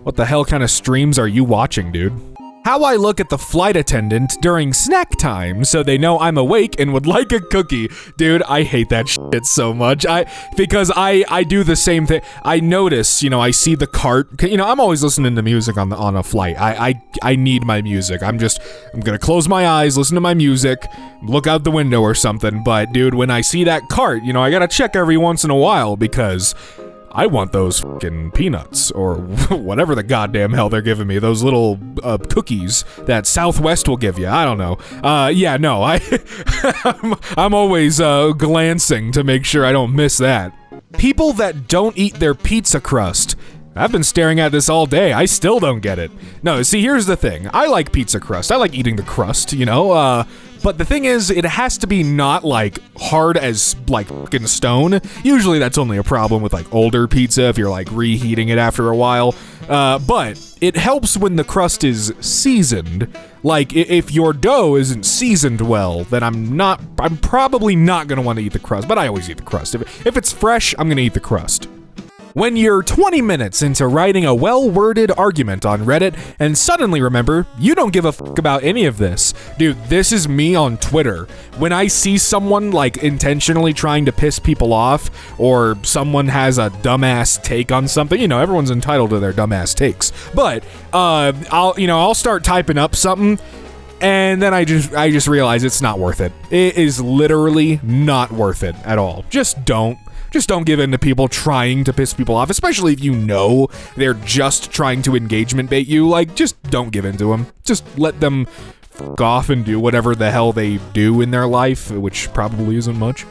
What the hell kind of streams are you watching, dude? How I look at the flight attendant during snack time so they know I'm awake and would like a cookie. Dude, I hate that shit so much. Because I do the same thing. I notice, you know, I see the cart. You know, I'm always listening to music on a flight. I need my music. I'm gonna close my eyes, listen to my music, look out the window or something. But dude, when I see that cart, you know, I gotta check every once in a while because I want those fucking peanuts or whatever the goddamn hell they're giving me. Those little cookies that Southwest will give you. I don't know. Yeah, no, I'm always glancing to make sure I don't miss that. People that don't eat their pizza crust. I've been staring at this all day. I still don't get it. No, see, here's the thing. I like pizza crust. I like eating the crust, you know? But the thing is, it has to be not, like, hard as, like, fucking stone. Usually that's only a problem with, like, older pizza if you're, like, reheating it after a while. But it helps when the crust is seasoned. Like, if your dough isn't seasoned well, then I'm probably not gonna want to eat the crust. But I always eat the crust. If it's fresh, I'm gonna eat the crust. When you're 20 minutes into writing a well-worded argument on Reddit and suddenly remember, you don't give a fuck about any of this. Dude, this is me on Twitter. When I see someone, like, intentionally trying to piss people off, or someone has a dumbass take on something, you know, everyone's entitled to their dumbass takes. But, I'll start typing up something, and then I just realize it's not worth it. It is literally not worth it at all. Just don't give in to people trying to piss people off, especially if you know they're just trying to engagement bait you. Like, just don't give in to them. Just let them fuck off and do whatever the hell they do in their life, which probably isn't much.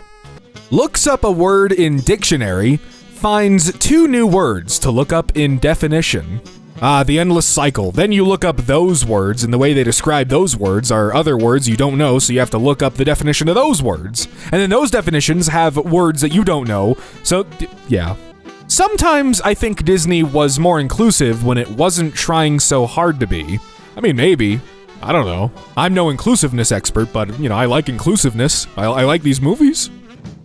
Looks up a word in dictionary, finds 2 new words to look up in definition. The endless cycle. Then you look up those words, and the way they describe those words are other words you don't know, so you have to look up the definition of those words. And then those definitions have words that you don't know, so, yeah. Sometimes I think Disney was more inclusive when it wasn't trying so hard to be. I mean, maybe. I don't know. I'm no inclusiveness expert, but, you know, I like inclusiveness. I like these movies.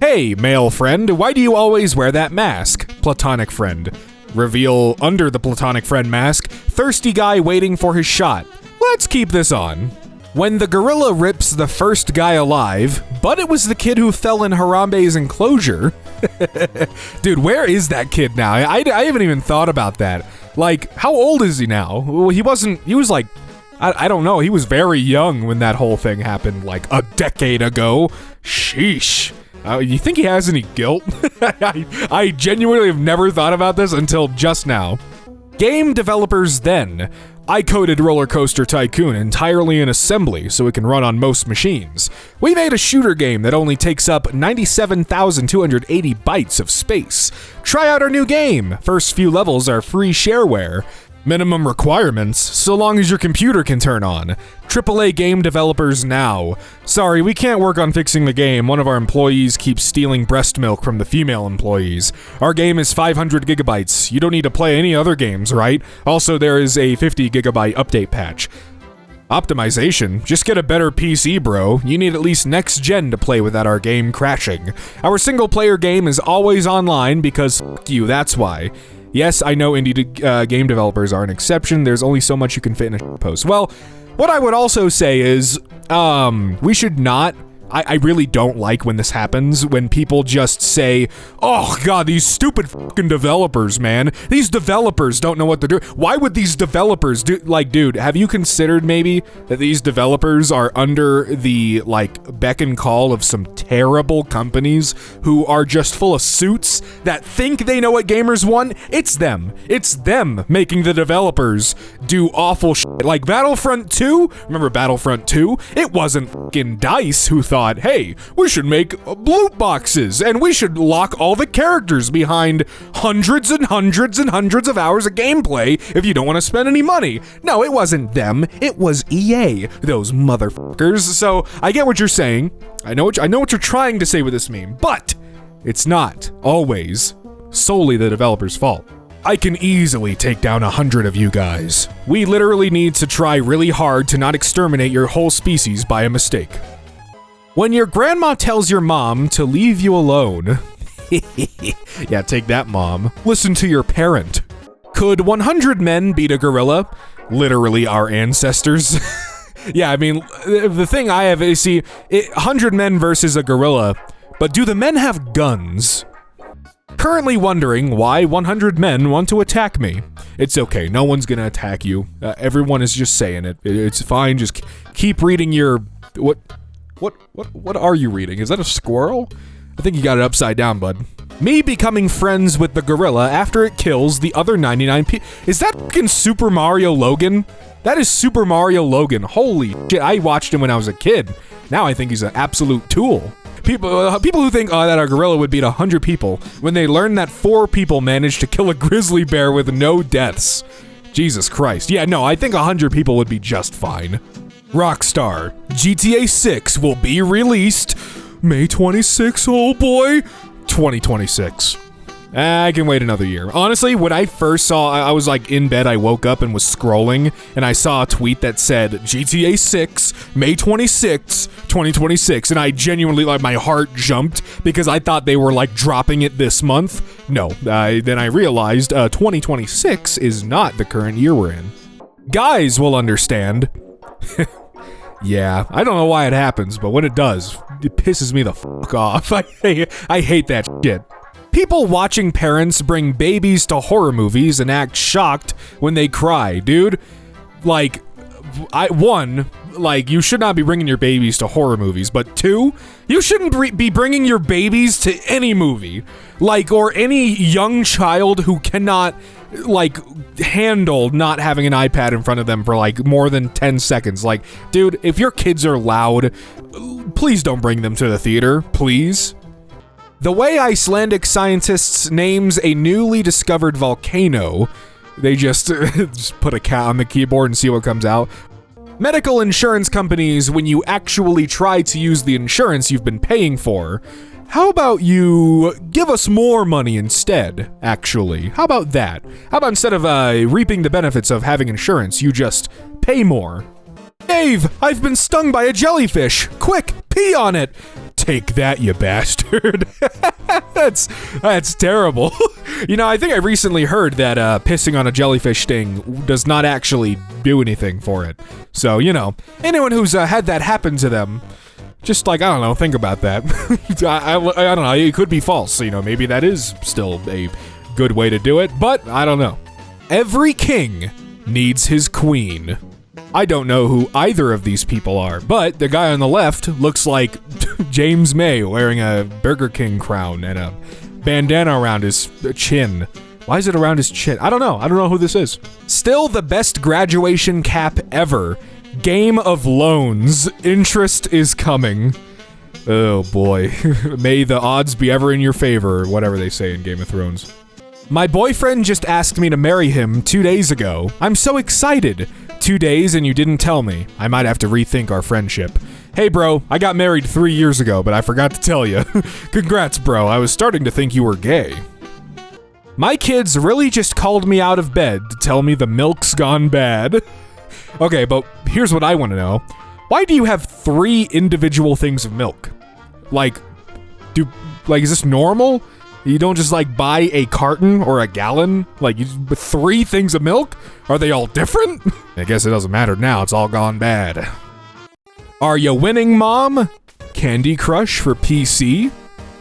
Hey, male friend, why do you always wear that mask? Platonic friend. Reveal under the platonic friend mask, thirsty guy waiting for his shot. Let's keep this on. When the gorilla rips the first guy alive, but it was the kid who fell in Harambe's enclosure. Dude, where is that kid now? I haven't even thought about that. Like, how old is he now? Well, he was like, I don't know, he was very young when that whole thing happened, like a decade ago. Sheesh. You think he has any guilt? I genuinely have never thought about this until just now. Game developers then. I coded Roller Coaster Tycoon entirely in assembly so it can run on most machines. We made a shooter game that only takes up 97,280 bytes of space. Try out our new game. First few levels are free shareware. Minimum requirements, so long as your computer can turn on. AAA game developers now. Sorry, we can't work on fixing the game. One of our employees keeps stealing breast milk from the female employees. Our game is 500 gigabytes. You don't need to play any other games, right? Also, there is a 50 gigabyte update patch. Optimization? Just get a better PC, bro. You need at least next gen to play without our game crashing. Our single player game is always online because f*** you, that's why. Yes, I know indie game developers are an exception. There's only so much you can fit in a post. Well, what I would also say is, we should not... I really don't like when this happens, when people just say, oh god, these stupid fucking developers, man. These developers don't know what they're doing. Why would these developers do, like, dude, have you considered maybe that these developers are under the, like, beck and call of some terrible companies who are just full of suits that think they know what gamers want? It's them. It's them making the developers do awful shit. Like Battlefront 2, remember Battlefront 2? It wasn't fucking DICE who thought, hey, we should make loot boxes and we should lock all the characters behind hundreds and hundreds and hundreds of hours of gameplay if you don't want to spend any money. No, it wasn't them. It was EA, those motherfuckers. So I get what you're saying. I know what you're trying to say with this meme, but it's not always solely the developer's fault. I can easily take down 100 of you guys. We literally need to try really hard to not exterminate your whole species by a mistake. When your grandma tells your mom to leave you alone, yeah, take that, mom. Listen to your parent. Could 100 men beat a gorilla? Literally our ancestors. Yeah, I mean, the thing I have is, 100 men versus a gorilla, but do the men have guns? Currently wondering why 100 men want to attack me. It's okay, no one's gonna attack you. Everyone is just saying it. It's fine, just keep reading your... What are you reading? Is that a squirrel? I think you got it upside down, bud. Me becoming friends with the gorilla after it kills the other 99 people. Is that fucking Super Mario Logan? That is Super Mario Logan. Holy shit, I watched him when I was a kid. Now I think he's an absolute tool. People who think, oh, that a gorilla would beat 100 people, when they learn that 4 people managed to kill a grizzly bear with no deaths. Jesus Christ. Yeah, no, I think 100 people would be just fine. Rockstar, GTA 6 will be released May 26, oh boy, 2026. I can wait another year. Honestly, when I first saw, I was like in bed, I woke up and was scrolling, and I saw a tweet that said, GTA 6, May 26, 2026, and I genuinely, like, my heart jumped, because I thought they were, like, dropping it this month. No, then I realized 2026 is not the current year we're in. Guys will understand. Yeah, I don't know why it happens, but when it does, it pisses me the fuck off. I hate that shit. People watching parents bring babies to horror movies and act shocked when they cry, dude. Like, you should not be bringing your babies to horror movies, but 2, you shouldn't be bringing your babies to any movie. Like, or any young child who cannot, like, handle not having an iPad in front of them for, like, more than 10 seconds. Like, dude, if your kids are loud, please don't bring them to the theater, please. The way Icelandic scientists names a newly discovered volcano, they just put a cat on the keyboard and see what comes out. Medical insurance companies, when you actually try to use the insurance you've been paying for, how about you give us more money instead, actually? How about that? How about instead of reaping the benefits of having insurance, you just pay more? Dave, I've been stung by a jellyfish. Quick, pee on it. Take that, you bastard. That's terrible. You know, I think I recently heard that pissing on a jellyfish sting does not actually do anything for it. So, you know, anyone who's had that happen to them, just, like, I don't know, think about that. I don't know, it could be false. You know, maybe that is still a good way to do it, but I don't know. Every king needs his queen. I don't know who either of these people are, but the guy on the left looks like James May wearing a Burger King crown and a bandana around his chin. Why is it around his chin? I don't know. I don't know who this is. Still the best graduation cap ever. Game of Loans. Interest is coming. Oh boy. May the odds be ever in your favor, or whatever they say in Game of Thrones. My boyfriend just asked me to marry him 2 days ago. I'm so excited. 2 days and you didn't tell me. I might have to rethink our friendship. Hey bro, I got married 3 years ago, but I forgot to tell you. Congrats bro, I was starting to think you were gay. My kids really just called me out of bed to tell me the milk's gone bad. Okay, but here's what I want to know. Why do you have 3 individual things of milk? Like, is this normal? You don't just like buy a carton or a gallon? Like you 3 things of milk? Are they all different? I guess it doesn't matter now, it's all gone bad. Are you winning, Mom? Candy Crush for PC?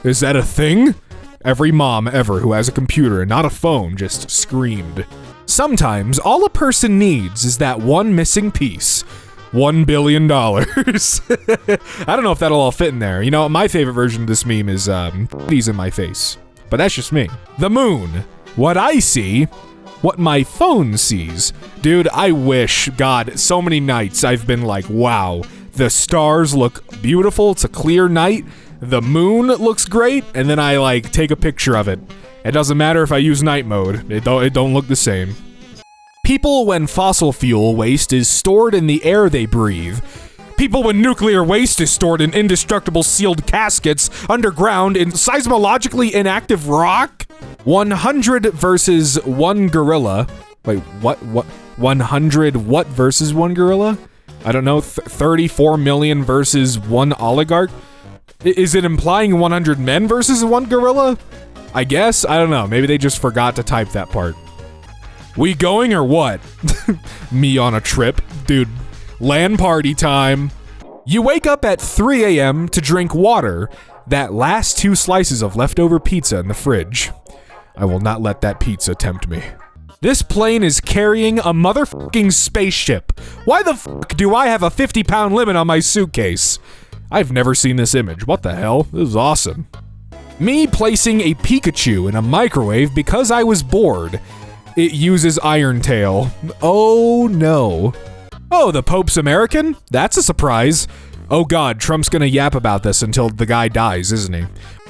Is that a thing? Every mom ever who has a computer and not a phone just screamed. Sometimes all a person needs is that one missing piece. $1 billion. I don't know if that'll all fit in there. You know, my favorite version of this meme is these in my face. But that's just me. The moon. What I see, what my phone sees. Dude, I wish, God, so many nights I've been like, wow, the stars look beautiful. It's a clear night. The moon looks great. And then I like take a picture of it. It doesn't matter if I use night mode. It don't look the same. People when fossil fuel waste is stored in the air they breathe. People when nuclear waste is stored in indestructible sealed caskets underground in seismologically inactive rock. 100 versus 1 gorilla. Wait, what? 100 what versus 1 gorilla? I don't know, 34 million versus 1 oligarch? Is it implying 100 men versus 1 gorilla? I guess, I don't know, maybe they just forgot to type that part. We going or what? Me on a trip. Dude, LAN party time. You wake up at 3 a.m. to drink water, that last 2 slices of leftover pizza in the fridge. I will not let that pizza tempt me. This plane is carrying a motherfucking spaceship. Why the fuck do I have a 50-pound limit on my suitcase? I've never seen this image. What the hell? This is awesome. Me placing a Pikachu in a microwave because I was bored. It uses Iron Tail. Oh no. Oh, the Pope's American? That's a surprise. Oh God, Trump's gonna yap about this until the guy dies, isn't he?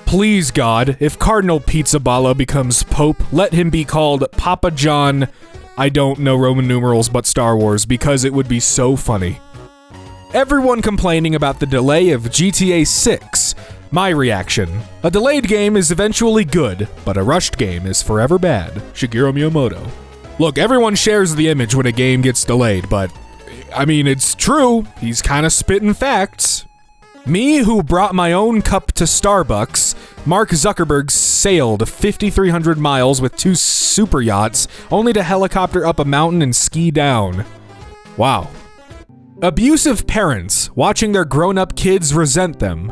Please God, if Cardinal Pizzaballa becomes Pope, let him be called Papa John, I don't know Roman numerals but Star Wars, because it would be so funny. Everyone complaining about the delay of GTA 6. My reaction. A delayed game is eventually good, but a rushed game is forever bad. Shigeru Miyamoto. Look, everyone shares the image when a game gets delayed, but I mean, it's true. He's kind of spitting facts. Me, who brought my own cup to Starbucks, Mark Zuckerberg sailed 5,300 miles with 2 super yachts, only to helicopter up a mountain and ski down. Wow. Abusive parents watching their grown-up kids resent them.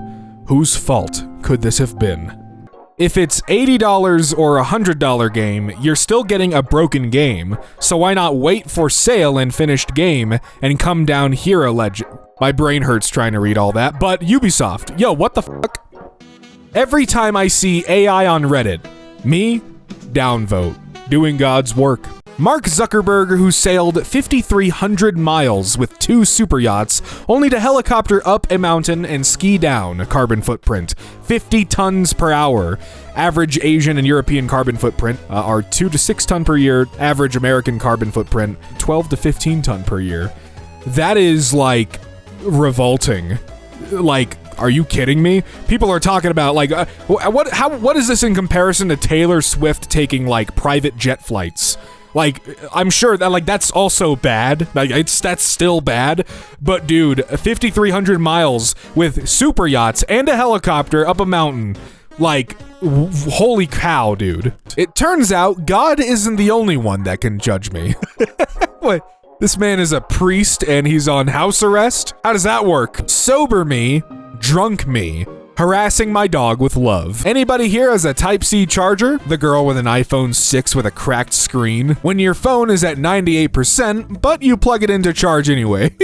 Whose fault could this have been? If it's $80 or a $100 game, you're still getting a broken game, so why not wait for sale and finished game and come down here alleged? My brain hurts trying to read all that, but Ubisoft, yo, what the fuck? Every time I see AI on Reddit, me, downvote, doing God's work. Mark Zuckerberg, who sailed 5,300 miles with 2 super yachts, only to helicopter up a mountain and ski down. Carbon footprint, 50 tons per hour. Average Asian and European carbon footprint are 2 to 6 ton per year. Average American carbon footprint, 12 to 15 ton per year. That is, like, revolting. Like, are you kidding me? People are talking about, like, what is this in comparison to Taylor Swift taking, like, private jet flights? Like, I'm sure that, like, that's also bad. Like, that's still bad. But, dude, 5,300 miles with super yachts and a helicopter up a mountain. Like, holy cow, dude. It turns out God isn't the only one that can judge me. What? This man is a priest and he's on house arrest? How does that work? Sober me, drunk me, harassing my dog with love. Anybody here has a Type-C charger? The girl with an iPhone 6 with a cracked screen. When your phone is at 98%, but you plug it in to charge anyway.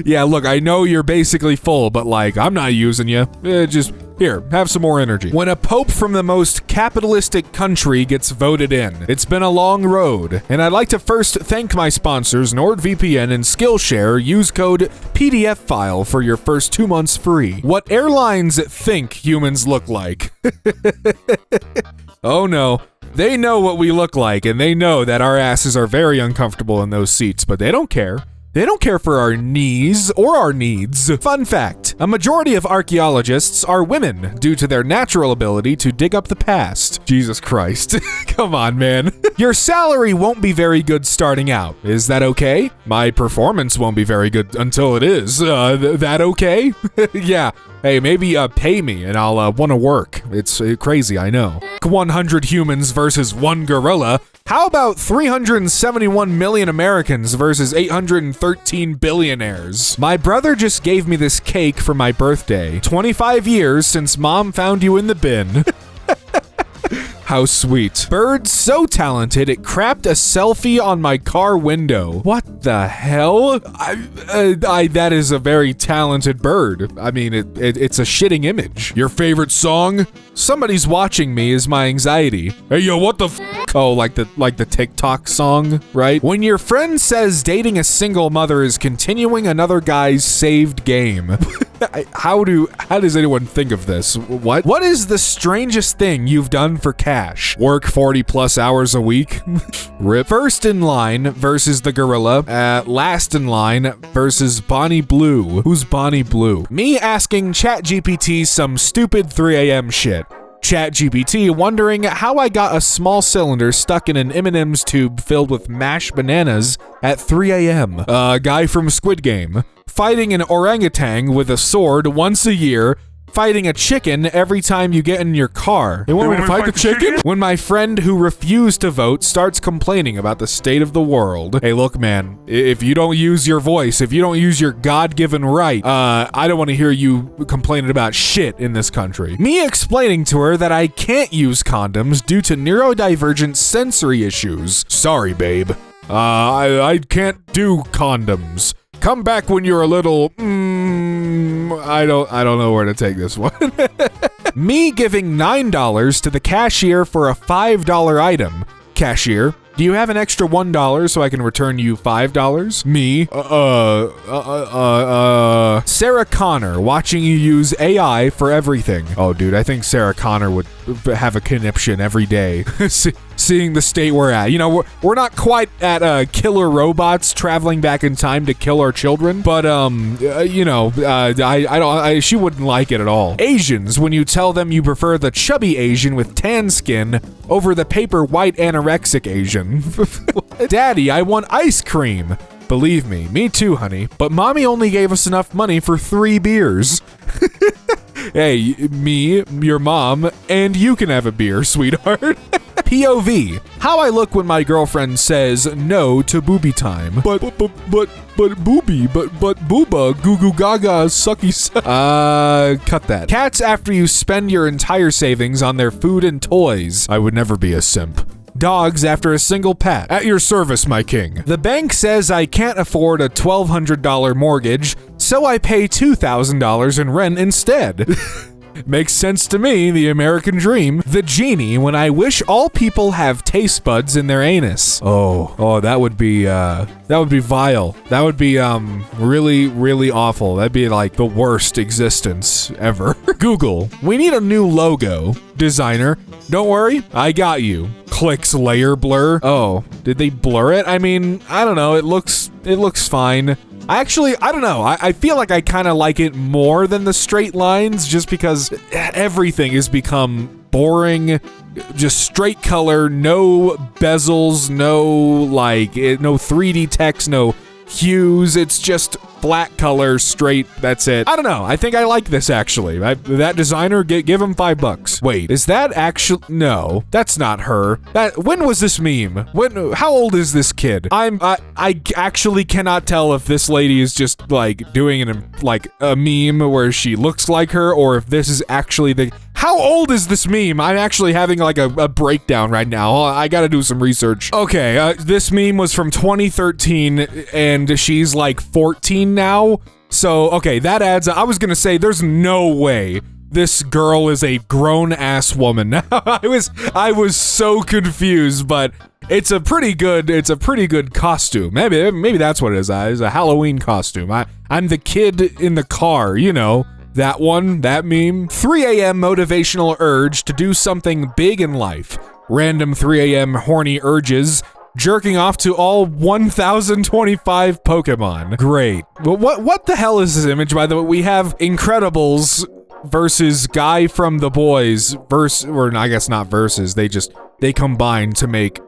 Yeah, look, I know you're basically full, but like, I'm not using you. Just, here, have some more energy. When a pope from the most capitalistic country gets voted in, it's been a long road, and I'd like to first thank my sponsors, NordVPN and Skillshare. Use code PDF file for your first 2 months free. What airlines think humans look like. Oh no. They know what we look like, and they know that our asses are very uncomfortable in those seats, but they don't care. They don't care for our knees or our needs. Fun fact, a majority of archaeologists are women due to their natural ability to dig up the past. Jesus Christ. Come on, man. Your salary won't be very good starting out. Is that okay? my performance won't be very good until it is. That okay? Yeah. Hey, maybe pay me and I'll want to work. It's crazy, I know. 100 humans versus 1 gorilla. How about 371 million Americans versus 813 billionaires? My brother just gave me this cake for my birthday. 25 years since mom found you in the bin. How sweet. Bird so talented it crapped a selfie on my car window. What the hell? That is a very talented bird. I mean, it's a shitting image. Your favorite song? Somebody's watching me is my anxiety. Hey yo, what the f? Oh, like the TikTok song, right? When your friend says dating a single mother is continuing another guy's saved game. How does anyone think of this? What is the strangest thing you've done for cash? Work 40 plus hours a week? Rip. First in line versus the gorilla. Last in line versus Bonnie Blue. Who's Bonnie Blue? Me asking ChatGPT some stupid 3 a.m. shit. ChatGPT wondering how I got a small cylinder stuck in an M&M's tube filled with mashed bananas at 3 a.m. Guy from Squid Game. Fighting an orangutan with a sword once a year. Fighting a chicken every time you get in your car. They want me to fight the chicken? When my friend who refused to vote starts complaining about the state of the world. Hey, look, man, if you don't use your voice, if you don't use your God-given right, I don't want to hear you complaining about shit in this country. Me explaining to her that I can't use condoms due to neurodivergent sensory issues. Sorry, babe. I can't do condoms. Come back when you're a little, I don't know where to take this one. Me giving $9 to the cashier for a $5 item. Cashier, do you have an extra $1 so I can return you $5? Me, Sarah Connor, watching you use AI for everything. Oh, dude, I think Sarah Connor would have a conniption every day. Seeing the state we're at. You know, we're not quite at killer robots traveling back in time to kill our children, but you know, she wouldn't like it at all. Asians, when you tell them you prefer the chubby Asian with tan skin over the paper white anorexic Asian. Daddy, I want ice cream. Believe me too, honey, but mommy only gave us enough money for 3 beers. Hey, me, your mom, and you can have a beer, sweetheart. POV, how I look when my girlfriend says no to booby time. But booby, but booba, goo goo gaga, sucky. Cut that. Cats after you spend your entire savings on their food and toys. I would never be a simp. Dogs after a single pat. At your service, my king. The bank says I can't afford a $1,200 mortgage, so I pay $2,000 in rent instead. Makes sense to me, the American dream. The genie, when I wish all people have taste buds in their anus. Oh, that would be vile. That would be, really, really awful. That'd be like the worst existence ever. Google, we need a new logo. Designer, don't worry, I got you. Clicks layer blur. Oh, did they blur it? I mean, I don't know, it looks fine. I don't know. I feel like I kind of like it more than the straight lines just because everything has become boring, just straight color, no bezels, no 3D text, no hues. It's just flat color, straight, that's it. I don't know. I think I like this actually. That designer, give him $5. Wait, is that actually? No, that's not her. When was this meme? How old is this kid? I actually cannot tell if this lady is just like doing a meme where she looks like her or if this is actually the. How old is this meme? I'm actually having like a breakdown right now. I gotta do some research. Okay, this meme was from 2013 and she's like 14 now. So, okay, that adds up. I was gonna say there's no way this girl is a grown-ass woman. I was so confused, but it's a pretty good costume. Maybe that's what it is. It's a Halloween costume. I'm the kid in the car, you know. That one, that meme. 3 a.m. motivational urge to do something big in life. Random 3 a.m. horny urges. Jerking off to all 1,025 Pokemon. Great. Well, what the hell is this image, by the way? We have Incredibles versus Guy from The Boys. I guess not versus. They combine to make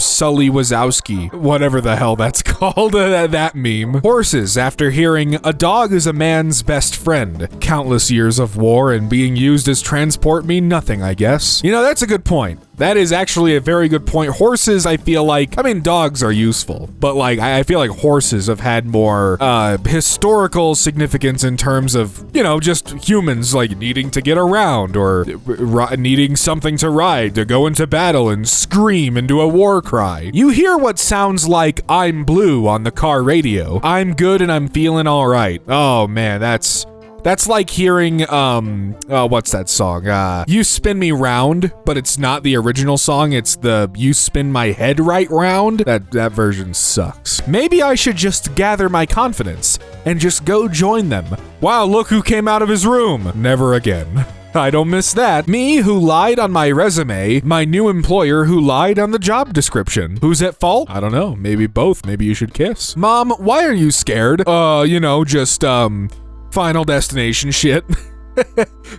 Sully Wazowski, whatever the hell that's called, that meme. Horses, after hearing a dog is a man's best friend. Countless years of war and being used as transport mean nothing, I guess. You know, that's a good point. That is actually a very good point. Horses, I feel like, I mean, dogs are useful, but like, I feel like horses have had more historical significance in terms of, you know, just humans like needing to get around or needing something to ride to go into battle and scream and do a war cry. You hear what sounds like "I'm blue" on the car radio. I'm good and I'm feeling all right. Oh man, that's like hearing, what's that song? You Spin Me Round, but it's not the original song, it's the You Spin My Head Right Round. That version sucks. Maybe I should just gather my confidence and just go join them. Wow, look who came out of his room. Never again. I don't miss that. Me who lied on my resume, my new employer who lied on the job description. Who's at fault? I don't know. Maybe both. Maybe you should kiss. Mom, why are you scared? You know, just, Final Destination shit.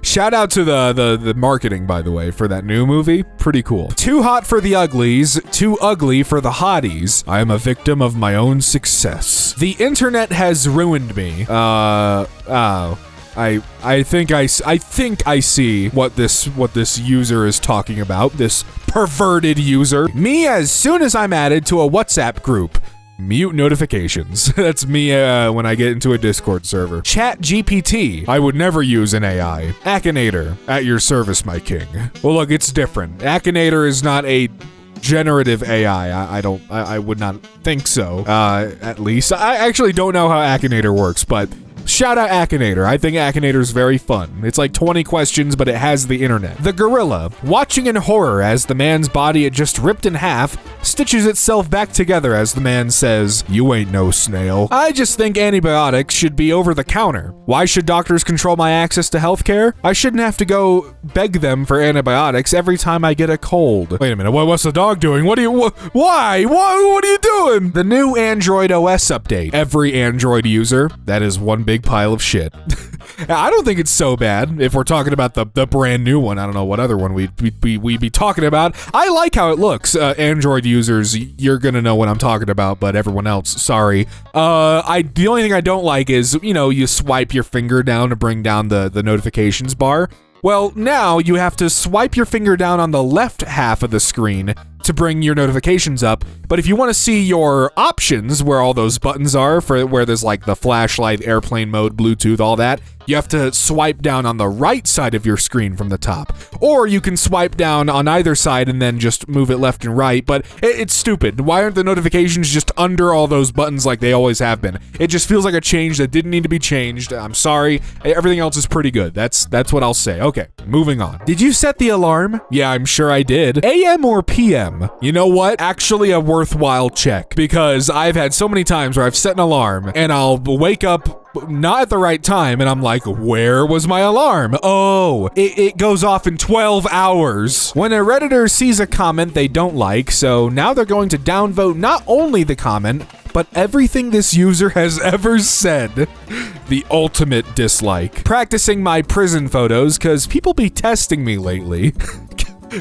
Shout out to the marketing, by the way, for that new movie. Pretty cool. Too hot for the uglies, too ugly for the hotties. I am a victim of my own success. The internet has ruined me. I think I see what this user is talking about. This perverted user. Me as soon as I'm added to a WhatsApp group. Mute notifications. That's me when I get into a Discord server. Chat GPT. I would never use an AI. Akinator. At your service, my king. Well, look, it's different. Akinator is not a generative AI. I would not think so. At least. I actually don't know how Akinator works, but shout out Akinator. I think Akinator's very fun. It's like 20 questions, but it has the internet. The gorilla, watching in horror as the man's body had just ripped in half, stitches itself back together as the man says, "You ain't no snail." I just think antibiotics should be over the counter. Why should doctors control my access to healthcare? I shouldn't have to go beg them for antibiotics every time I get a cold. Wait a minute, what's the dog doing? What are you doing? The new Android OS update. Every Android user, that is one big pile of shit. I don't think it's so bad if we're talking about the brand new one. I don't know what other one we'd be talking about. I like how it looks. Android users, you're gonna know what I'm talking about, but everyone else, sorry. The only thing I don't like is, you know, you swipe your finger down to bring down the notifications bar. Well, now you have to swipe your finger down on the left half of the screen to bring your notifications up. But if you want to see your options, where all those buttons are, for where there's like the flashlight, airplane mode, Bluetooth, all that, you have to swipe down on the right side of your screen from the top. Or you can swipe down on either side and then just move it left and right, but it's stupid. Why aren't the notifications just under all those buttons like they always have been? It just feels like a change that didn't need to be changed. I'm sorry. Everything else is pretty good. That's what I'll say. Okay, moving on. Did you set the alarm? Yeah, I'm sure I did. AM or PM? You know what? Actually a worthwhile check, because I've had so many times where I've set an alarm and I'll wake up not at the right time, and I'm like, where was my alarm? Oh, it goes off in 12 hours. When a Redditor sees a comment they don't like, so now they're going to downvote not only the comment, but everything this user has ever said. The ultimate dislike. Practicing my prison photos, cause people be testing me lately.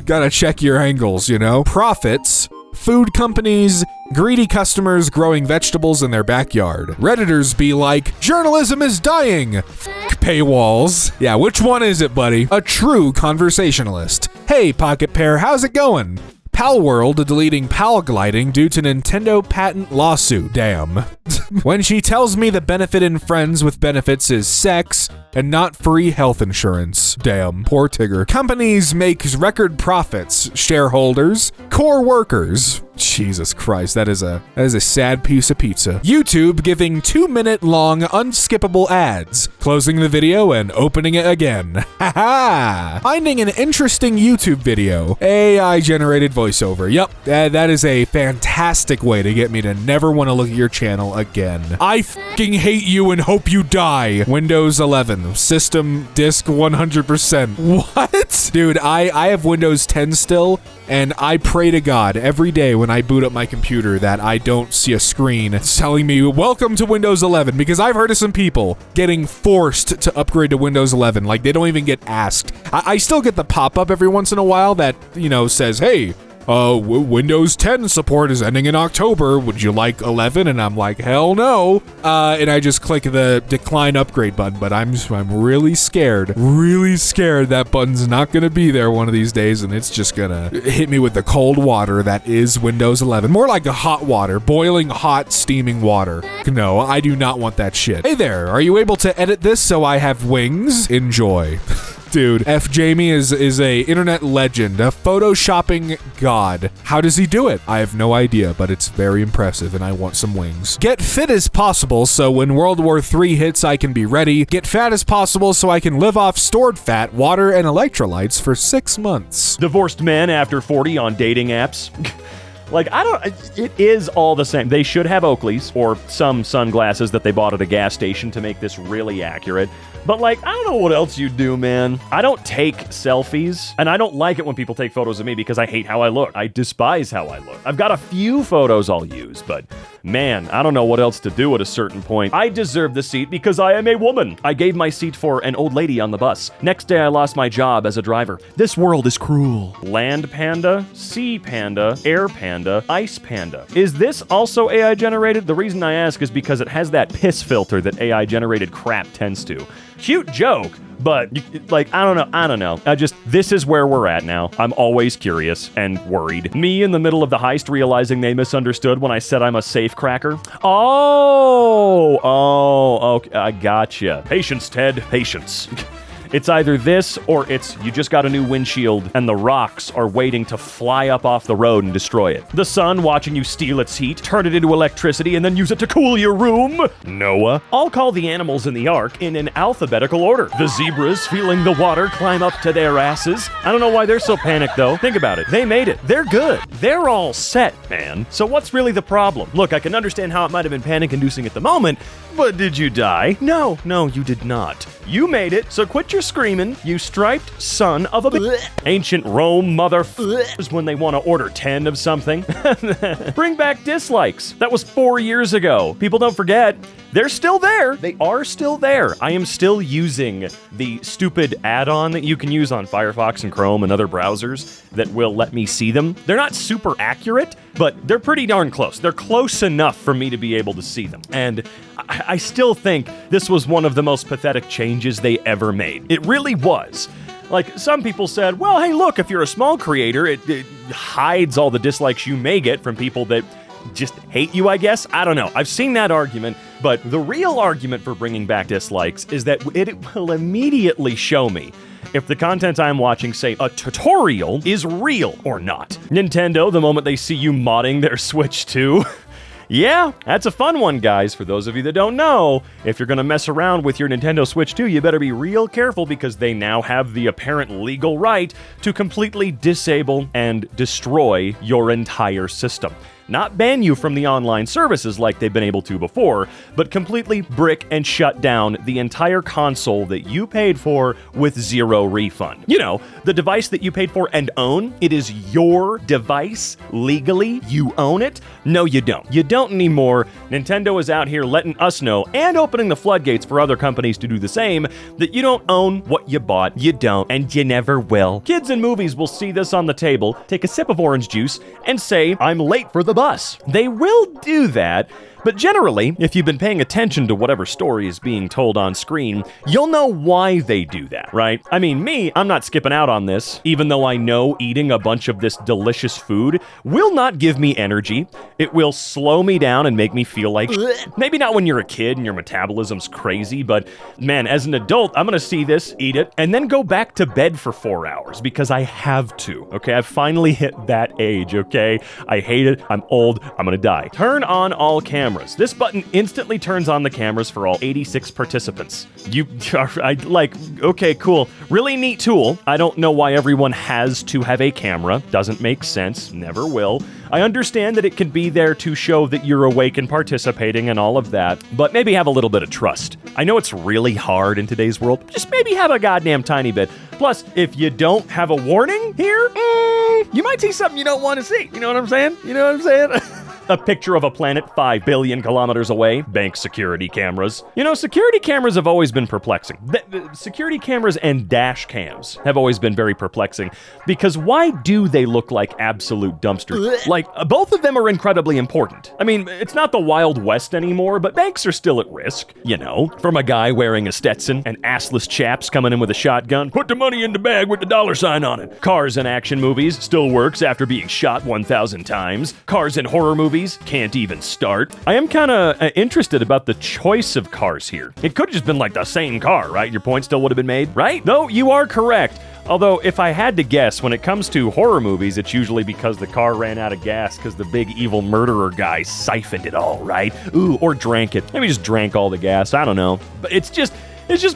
Gotta check your angles, you know? Profits. Food companies, greedy customers growing vegetables in their backyard. Redditors be like, journalism is dying. Paywalls. Yeah, which one is it, buddy? A true conversationalist. Hey, Pocket Pair, how's it going? Pal World deleting pal gliding due to Nintendo patent lawsuit. Damn. When she tells me the benefit in Friends with benefits is sex and not free health insurance. Damn, poor Tigger. Companies make record profits. Shareholders, core workers. Jesus Christ, that is a sad piece of pizza. YouTube giving 2-minute long unskippable ads, closing the video and opening it again. Haha! Finding an interesting YouTube video. AI generated voiceover. Yup, that is a fantastic way to get me to never want to look at your channel again. I fucking hate you and hope you die. Windows 11, system disk 100%. What? Dude, I have Windows 10 still, and I pray to God every day when I boot up my computer that I don't see a screen telling me, welcome to Windows 11, because I've heard of some people getting forced to upgrade to Windows 11. Like, they don't even get asked. I still get the pop-up every once in a while that, you know, says, hey, Windows 10 support is ending in October. Would you like 11? And I'm like, hell no. And I just click the decline upgrade button, but I'm really scared that button's not gonna be there one of these days, and it's just gonna hit me with the cold water that is Windows 11. More like a hot water, boiling hot, steaming water. No, I do not want that shit. Hey there, are you able to edit this so I have wings? Enjoy. Dude, F. Jamie is a internet legend, a photoshopping god. How does he do it? I have no idea, but it's very impressive, and I want some wings. Get fit as possible so when World War III hits, I can be ready. Get fat as possible so I can live off stored fat, water, and electrolytes for 6 months. Divorced men after 40 on dating apps. Like, it is all the same. They should have Oakleys or some sunglasses that they bought at a gas station to make this really accurate. But, like, I don't know what else you do, man. I don't take selfies, and I don't like it when people take photos of me because I hate how I look. I despise how I look. I've got a few photos I'll use, but man, I don't know what else to do at a certain point. I deserve the seat because I am a woman. I gave my seat for an old lady on the bus. Next day, I lost my job as a driver. This world is cruel. Land panda, sea panda, air panda, ice panda. Is this also AI generated? The reason I ask is because it has that piss filter that AI generated crap tends to. Cute joke, but like, I don't know. This is where we're at now. I'm always curious and worried. Me in the middle of the heist realizing they misunderstood when I said I'm a safe cracker. Oh, okay, I gotcha. Patience, Ted, patience. It's either this or it's you just got a new windshield and the rocks are waiting to fly up off the road and destroy it. The sun watching you steal its heat, turn it into electricity, and then use it to cool your room. Noah. I'll call the animals in the ark in an alphabetical order. The zebras feeling the water climb up to their asses. I don't know why they're so panicked though. Think about it. They made it. They're good. They're all set, man. So what's really the problem? Look, I can understand how it might have been panic-inducing at the moment, but did you die? No, you did not. You made it, so quit your screaming, you striped son of a Ancient Rome is when they want to order 10 of something. Bring back dislikes. That was 4 years ago. People don't forget. They're still there. They are still there. I am still using the stupid add-on that you can use on Firefox and Chrome and other browsers that will let me see them. They're not super accurate, but they're pretty darn close. They're close enough for me to be able to see them. And I still think this was one of the most pathetic changes they ever made. It really was. Like, some people said, well, hey, look, if you're a small creator, it hides all the dislikes you may get from people that just hate you, I guess. I don't know. I've seen that argument, but the real argument for bringing back dislikes is that it will immediately show me if the content I'm watching, say a tutorial, is real or not. Nintendo, the moment they see you modding their Switch 2, yeah, that's a fun one, guys. For those of you that don't know, if you're gonna mess around with your Nintendo Switch 2, you better be real careful because they now have the apparent legal right to completely disable and destroy your entire system. Not ban you from the online services like they've been able to before, but completely brick and shut down the entire console that you paid for with zero refund. You know, the device that you paid for and own, it is your device legally, you own it. No, you don't. You don't anymore. Nintendo is out here letting us know and opening the floodgates for other companies to do the same that you don't own what you bought, you don't, and you never will. Kids in movies will see this on the table, take a sip of orange juice, and say, I'm late for the bus. They will do that, but generally, if you've been paying attention to whatever story is being told on screen, you'll know why they do that, right? I mean, me, I'm not skipping out on this, even though I know eating a bunch of this delicious food will not give me energy. It will slow me down and make me feel like maybe not when you're a kid and your metabolism's crazy, but man, as an adult, I'm gonna see this, eat it, and then go back to bed for 4 hours because I have to, okay? I've finally hit that age, okay? I hate it, I'm old, I'm gonna die. Turn on all cameras. This button instantly turns on the cameras for all 86 participants. Okay, cool. Really neat tool. I don't know why everyone has to have a camera. Doesn't make sense. Never will. I understand that it can be there to show that you're awake and participating and all of that, but maybe have a little bit of trust. I know it's really hard in today's world, but just maybe have a goddamn tiny bit. Plus, if you don't have a warning here, you might see something you don't want to see. You know what I'm saying? A picture of a planet 5 billion kilometers away, bank security cameras. You know, security cameras have always been perplexing. Security cameras and dash cams have always been very perplexing, because why do they look like absolute dumpsters? Like, both of them are incredibly important. I mean, it's not the Wild West anymore, but banks are still at risk, you know, from a guy wearing a Stetson and assless chaps coming in with a shotgun. Put the money in the bag with the dollar sign on it. Cars in action movies still works after being shot 1,000 times. Cars in horror movies can't even start. I am kind of interested about the choice of cars here. It could have just been like the same car, right? Your point still would have been made, right? No, you are correct. Although, if I had to guess, when it comes to horror movies, it's usually because the car ran out of gas because the big evil murderer guy siphoned it all, right? Ooh, or drank it. Maybe just drank all the gas. I don't know. But it's just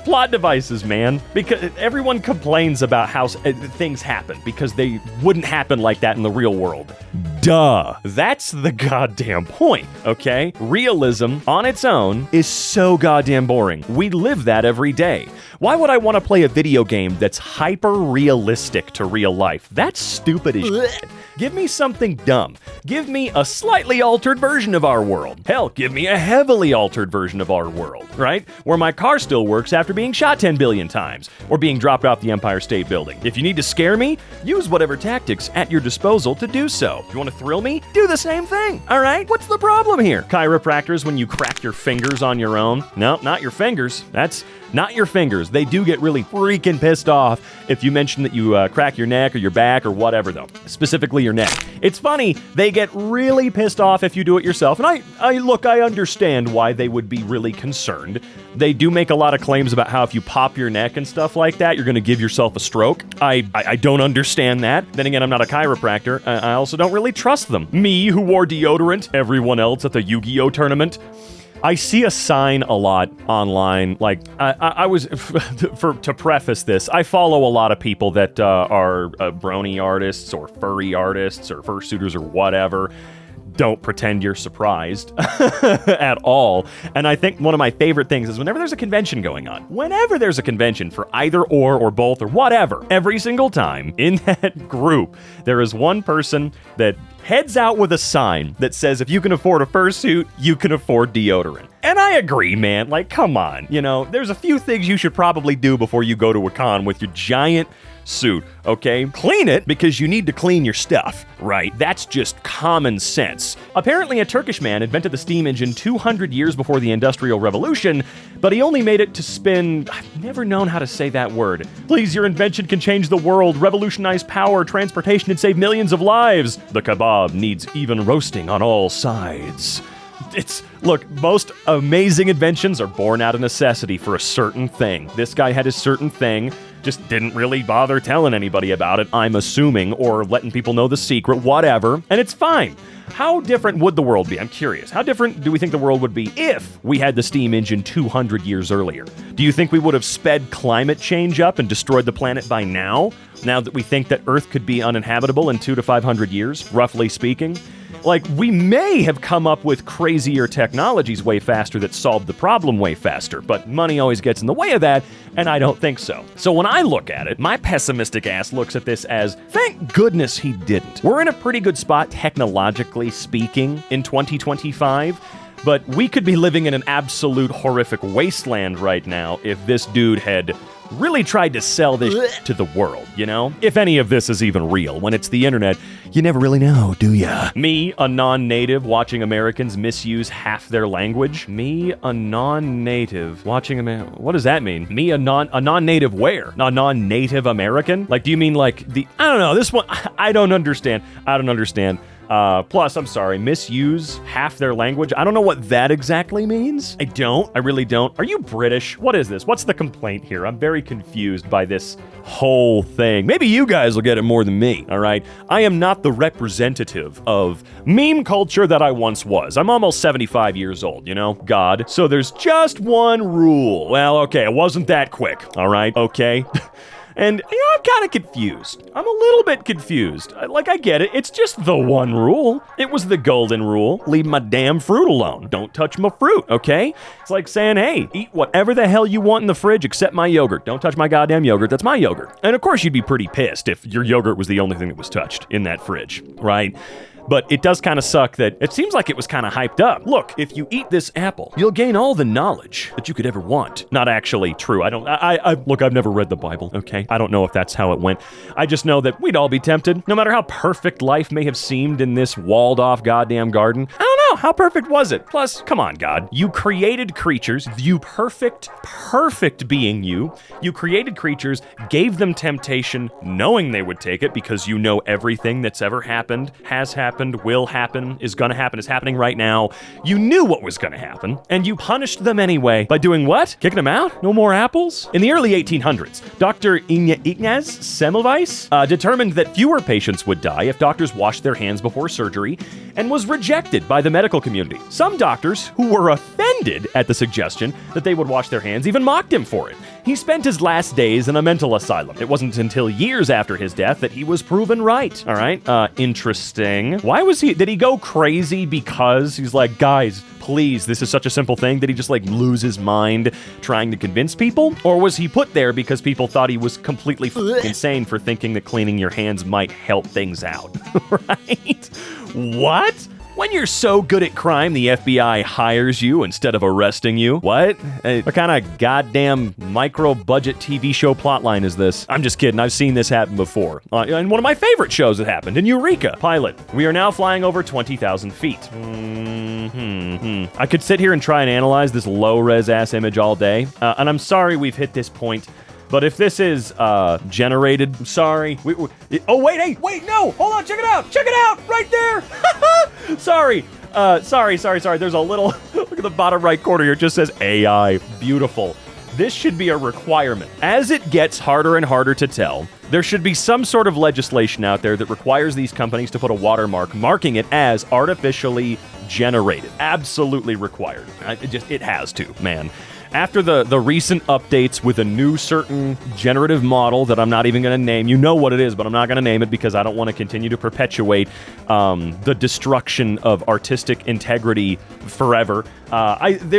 plot devices, man. Because everyone complains about how things happen because they wouldn't happen like that in the real world. Duh. That's the goddamn point, okay? Realism on its own is so goddamn boring. We live that every day. Why would I want to play a video game that's hyper-realistic to real life? That's stupid as shit. Give me something dumb. Give me a slightly altered version of our world. Hell, give me a heavily altered version of our world, right? Where my car still works after being shot 10 billion times, or being dropped off the Empire State Building. If you need to scare me, use whatever tactics at your disposal to do so. If you want to thrill me, do the same thing, all right? What's the problem here? Chiropractors, when you crack your fingers on your own? No, not your fingers. That's not your fingers. They do get really freaking pissed off if you mention that you crack your neck or your back or whatever, though. Specifically your neck. It's funny, they get really pissed off if you do it yourself. And I understand why they would be really concerned. They do make a lot of claims about how if you pop your neck and stuff like that, you're going to give yourself a stroke. I don't understand that. Then again, I'm not a chiropractor. I also don't really trust them. Me, who wore deodorant, everyone else at the Yu-Gi-Oh tournament. I see a sign a lot online, like, I was, to preface this, I follow a lot of people that are brony artists or furry artists or fursuiters or whatever. Don't pretend you're surprised at all. And I think one of my favorite things is whenever there's a convention going on, whenever there's a convention for either or both or whatever, every single time in that group, there is one person that heads out with a sign that says, if you can afford a fursuit, you can afford deodorant. And I agree, man. Like, come on. You know, there's a few things you should probably do before you go to a con with your giant suit, okay? Clean it because you need to clean your stuff, right? That's just common sense. Apparently, a Turkish man invented the steam engine 200 years before the Industrial Revolution, but he only made it to spin... I've never known how to say that word. Please, your invention can change the world, revolutionize power, transportation, and save millions of lives. The kebab needs even roasting on all sides. Look, most amazing inventions are born out of necessity for a certain thing. This guy had his certain thing, just didn't really bother telling anybody about it, I'm assuming, or letting people know the secret, whatever, and it's fine. How different would the world be? I'm curious. How different do we think the world would be if we had the steam engine 200 years earlier? Do you think we would have sped climate change up and destroyed the planet by now that we think that Earth could be uninhabitable in 200 to 500 years, roughly speaking? Like, we may have come up with crazier technologies way faster that solved the problem way faster, but money always gets in the way of that, and I don't think so. So when I look at it, my pessimistic ass looks at this as, thank goodness he didn't. We're in a pretty good spot, technologically speaking, in 2025, but we could be living in an absolute horrific wasteland right now if this dude had really tried to sell this to the world, you know? If any of this is even real. When it's the internet, you never really know, do ya? Me, a non-native, watching Americans misuse half their language. Me, a non-native, watching what does that mean? Me, a non-native where? A non-native American? Like, do you mean like I don't know, this one, I don't understand. Plus, I'm sorry, misuse half their language. I don't know what that exactly means. I really don't. Are you British? What is this? What's the complaint here? I'm very confused by this whole thing. Maybe you guys will get it more than me, all right? I am not the representative of meme culture that I once was. I'm almost 75 years old, you know? God. So there's just one rule. Well, okay, it wasn't that quick, all right? Okay? And, you know, I'm kind of confused. I'm a little bit confused. Like, I get it. It's just the one rule. It was the golden rule. Leave my damn fruit alone. Don't touch my fruit, okay? It's like saying, hey, eat whatever the hell you want in the fridge except my yogurt. Don't touch my goddamn yogurt. That's my yogurt. And, of course, you'd be pretty pissed if your yogurt was the only thing that was touched in that fridge, right? But it does kind of suck that it seems like it was kind of hyped up. Look, if you eat this apple, you'll gain all the knowledge that you could ever want. Not actually true. Look, I've never read the Bible, okay? I don't know if that's how it went. I just know that we'd all be tempted, no matter how perfect life may have seemed in this walled off goddamn garden. I don't know, how perfect was it? Plus, come on, God. You created creatures, you perfect being you created creatures, gave them temptation, knowing they would take it because you know everything that's ever happened, has happened, will happen, is gonna happen, is happening right now. You knew what was gonna happen, and you punished them anyway by doing what? Kicking them out? No more apples? In the early 1800s, Dr. Ignaz Semmelweis determined that fewer patients would die if doctors washed their hands before surgery, and was rejected by the medical community. Some doctors, who were offended at the suggestion that they would wash their hands, even mocked him for it. He spent his last days in a mental asylum. It wasn't until years after his death that he was proven right. All right, interesting. Did he go crazy because he's like, guys, please, this is such a simple thing? Did he just like lose his mind trying to convince people? Or was he put there because people thought he was completely insane for thinking that cleaning your hands might help things out? Right? What? When you're so good at crime, the FBI hires you instead of arresting you? What? What kind of goddamn micro-budget TV show plotline is this? I'm just kidding. I've seen this happen before. In one of my favorite shows it happened, in Eureka. Pilot. We are now flying over 20,000 feet. I could sit here and try and analyze this low-res ass image all day, and I'm sorry we've hit this point. But if this is generated, I'm sorry. Wait, no, hold on, check it out, right there. Sorry. There's a little, look at the bottom right corner here, it just says AI, beautiful. This should be a requirement. As it gets harder and harder to tell, there should be some sort of legislation out there that requires these companies to put a watermark marking it as artificially generated. Absolutely required. It has to, man. After the recent updates with a new certain generative model that I'm not even going to name, you know what it is, but I'm not going to name it because I don't want to continue to perpetuate the destruction of artistic integrity forever.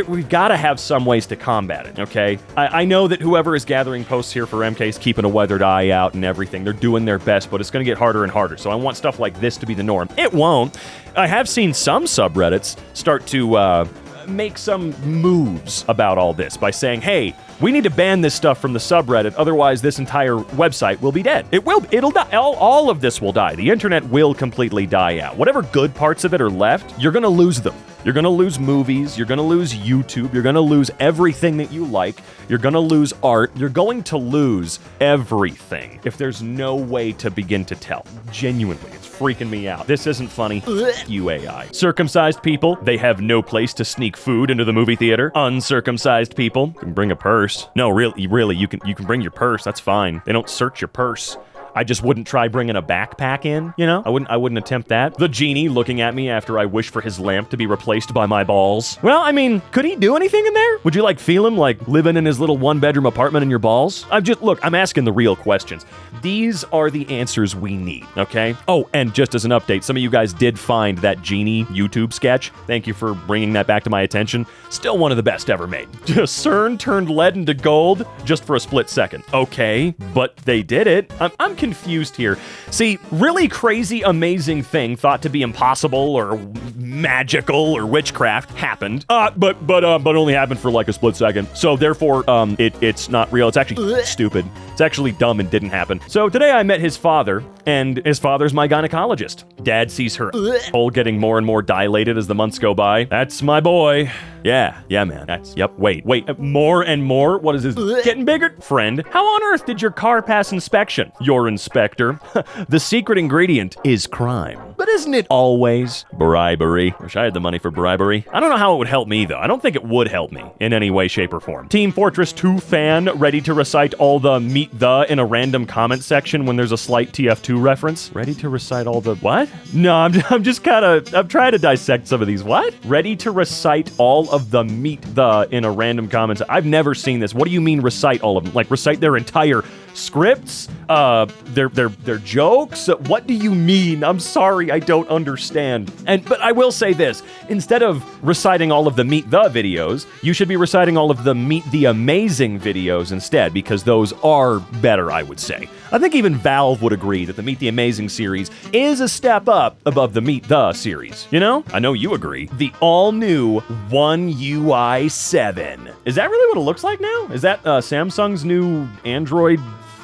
We've got to have some ways to combat it, okay? I know that whoever is gathering posts here for EmKay is keeping a weathered eye out and everything. They're doing their best, but it's going to get harder and harder. So I want stuff like this to be the norm. It won't. I have seen some subreddits start to make some moves about all this by saying, hey, we need to ban this stuff from the subreddit, otherwise this entire website will be dead. It'll die. All of this will die. The internet will completely die out. Whatever good parts of it are left, you're gonna lose them. You're gonna lose movies, you're gonna lose YouTube, you're gonna lose everything that you like, you're gonna lose art, you're going to lose everything if there's no way to begin to tell. Genuinely, it's freaking me out. This isn't funny. You AI. Circumcised people, they have no place to sneak food into the movie theater. Uncircumcised people can bring a purse. No, really, you can bring your purse. That's fine. They don't search your purse. I just wouldn't try bringing a backpack in, you know? I wouldn't attempt that. The genie looking at me after I wish for his lamp to be replaced by my balls. Well, I mean, could he do anything in there? Would you feel him living in his little one-bedroom apartment in your balls? I'm asking the real questions. These are the answers we need, okay? Oh, and just as an update, some of you guys did find that genie YouTube sketch. Thank you for bringing that back to my attention. Still one of the best ever made. CERN turned lead into gold just for a split second. Okay, but they did it. I'm confused here. See, really crazy, amazing thing thought to be impossible or magical or witchcraft happened, but only happened for a split second. So therefore, it's not real. It's actually stupid. It's actually dumb and didn't happen. So today I met his father, and his father's my gynecologist. Dad sees her hole getting more and more dilated as the months go by. That's my boy. Yeah, man. Wait, more and more? What is this? Getting bigger? Friend, how on earth did your car pass inspection? Your inspector. The secret ingredient is crime. But isn't it always bribery? Wish I had the money for bribery. I don't know how it would help me, though. I don't think it would help me in any way, shape, or form. Team Fortress 2 fan ready to recite all the meet the in a random comment section when there's a slight TF2 reference? Ready to recite all the what? No, I'm trying to dissect some of these. What? Ready to recite all of the meet the in a random comment. I've never seen this. What do you mean recite all of them? Recite their entire scripts, their jokes. What do you mean? I'm sorry, I don't understand. But I will say this, instead of reciting all of the Meet the videos, you should be reciting all of the Meet the Amazing videos instead, because those are better, I would say. I think even Valve would agree that the Meet the Amazing series is a step up above the Meet the series. You know? I know you agree. The all-new One UI 7. Is that really what it looks like now? Is that Samsung's new Android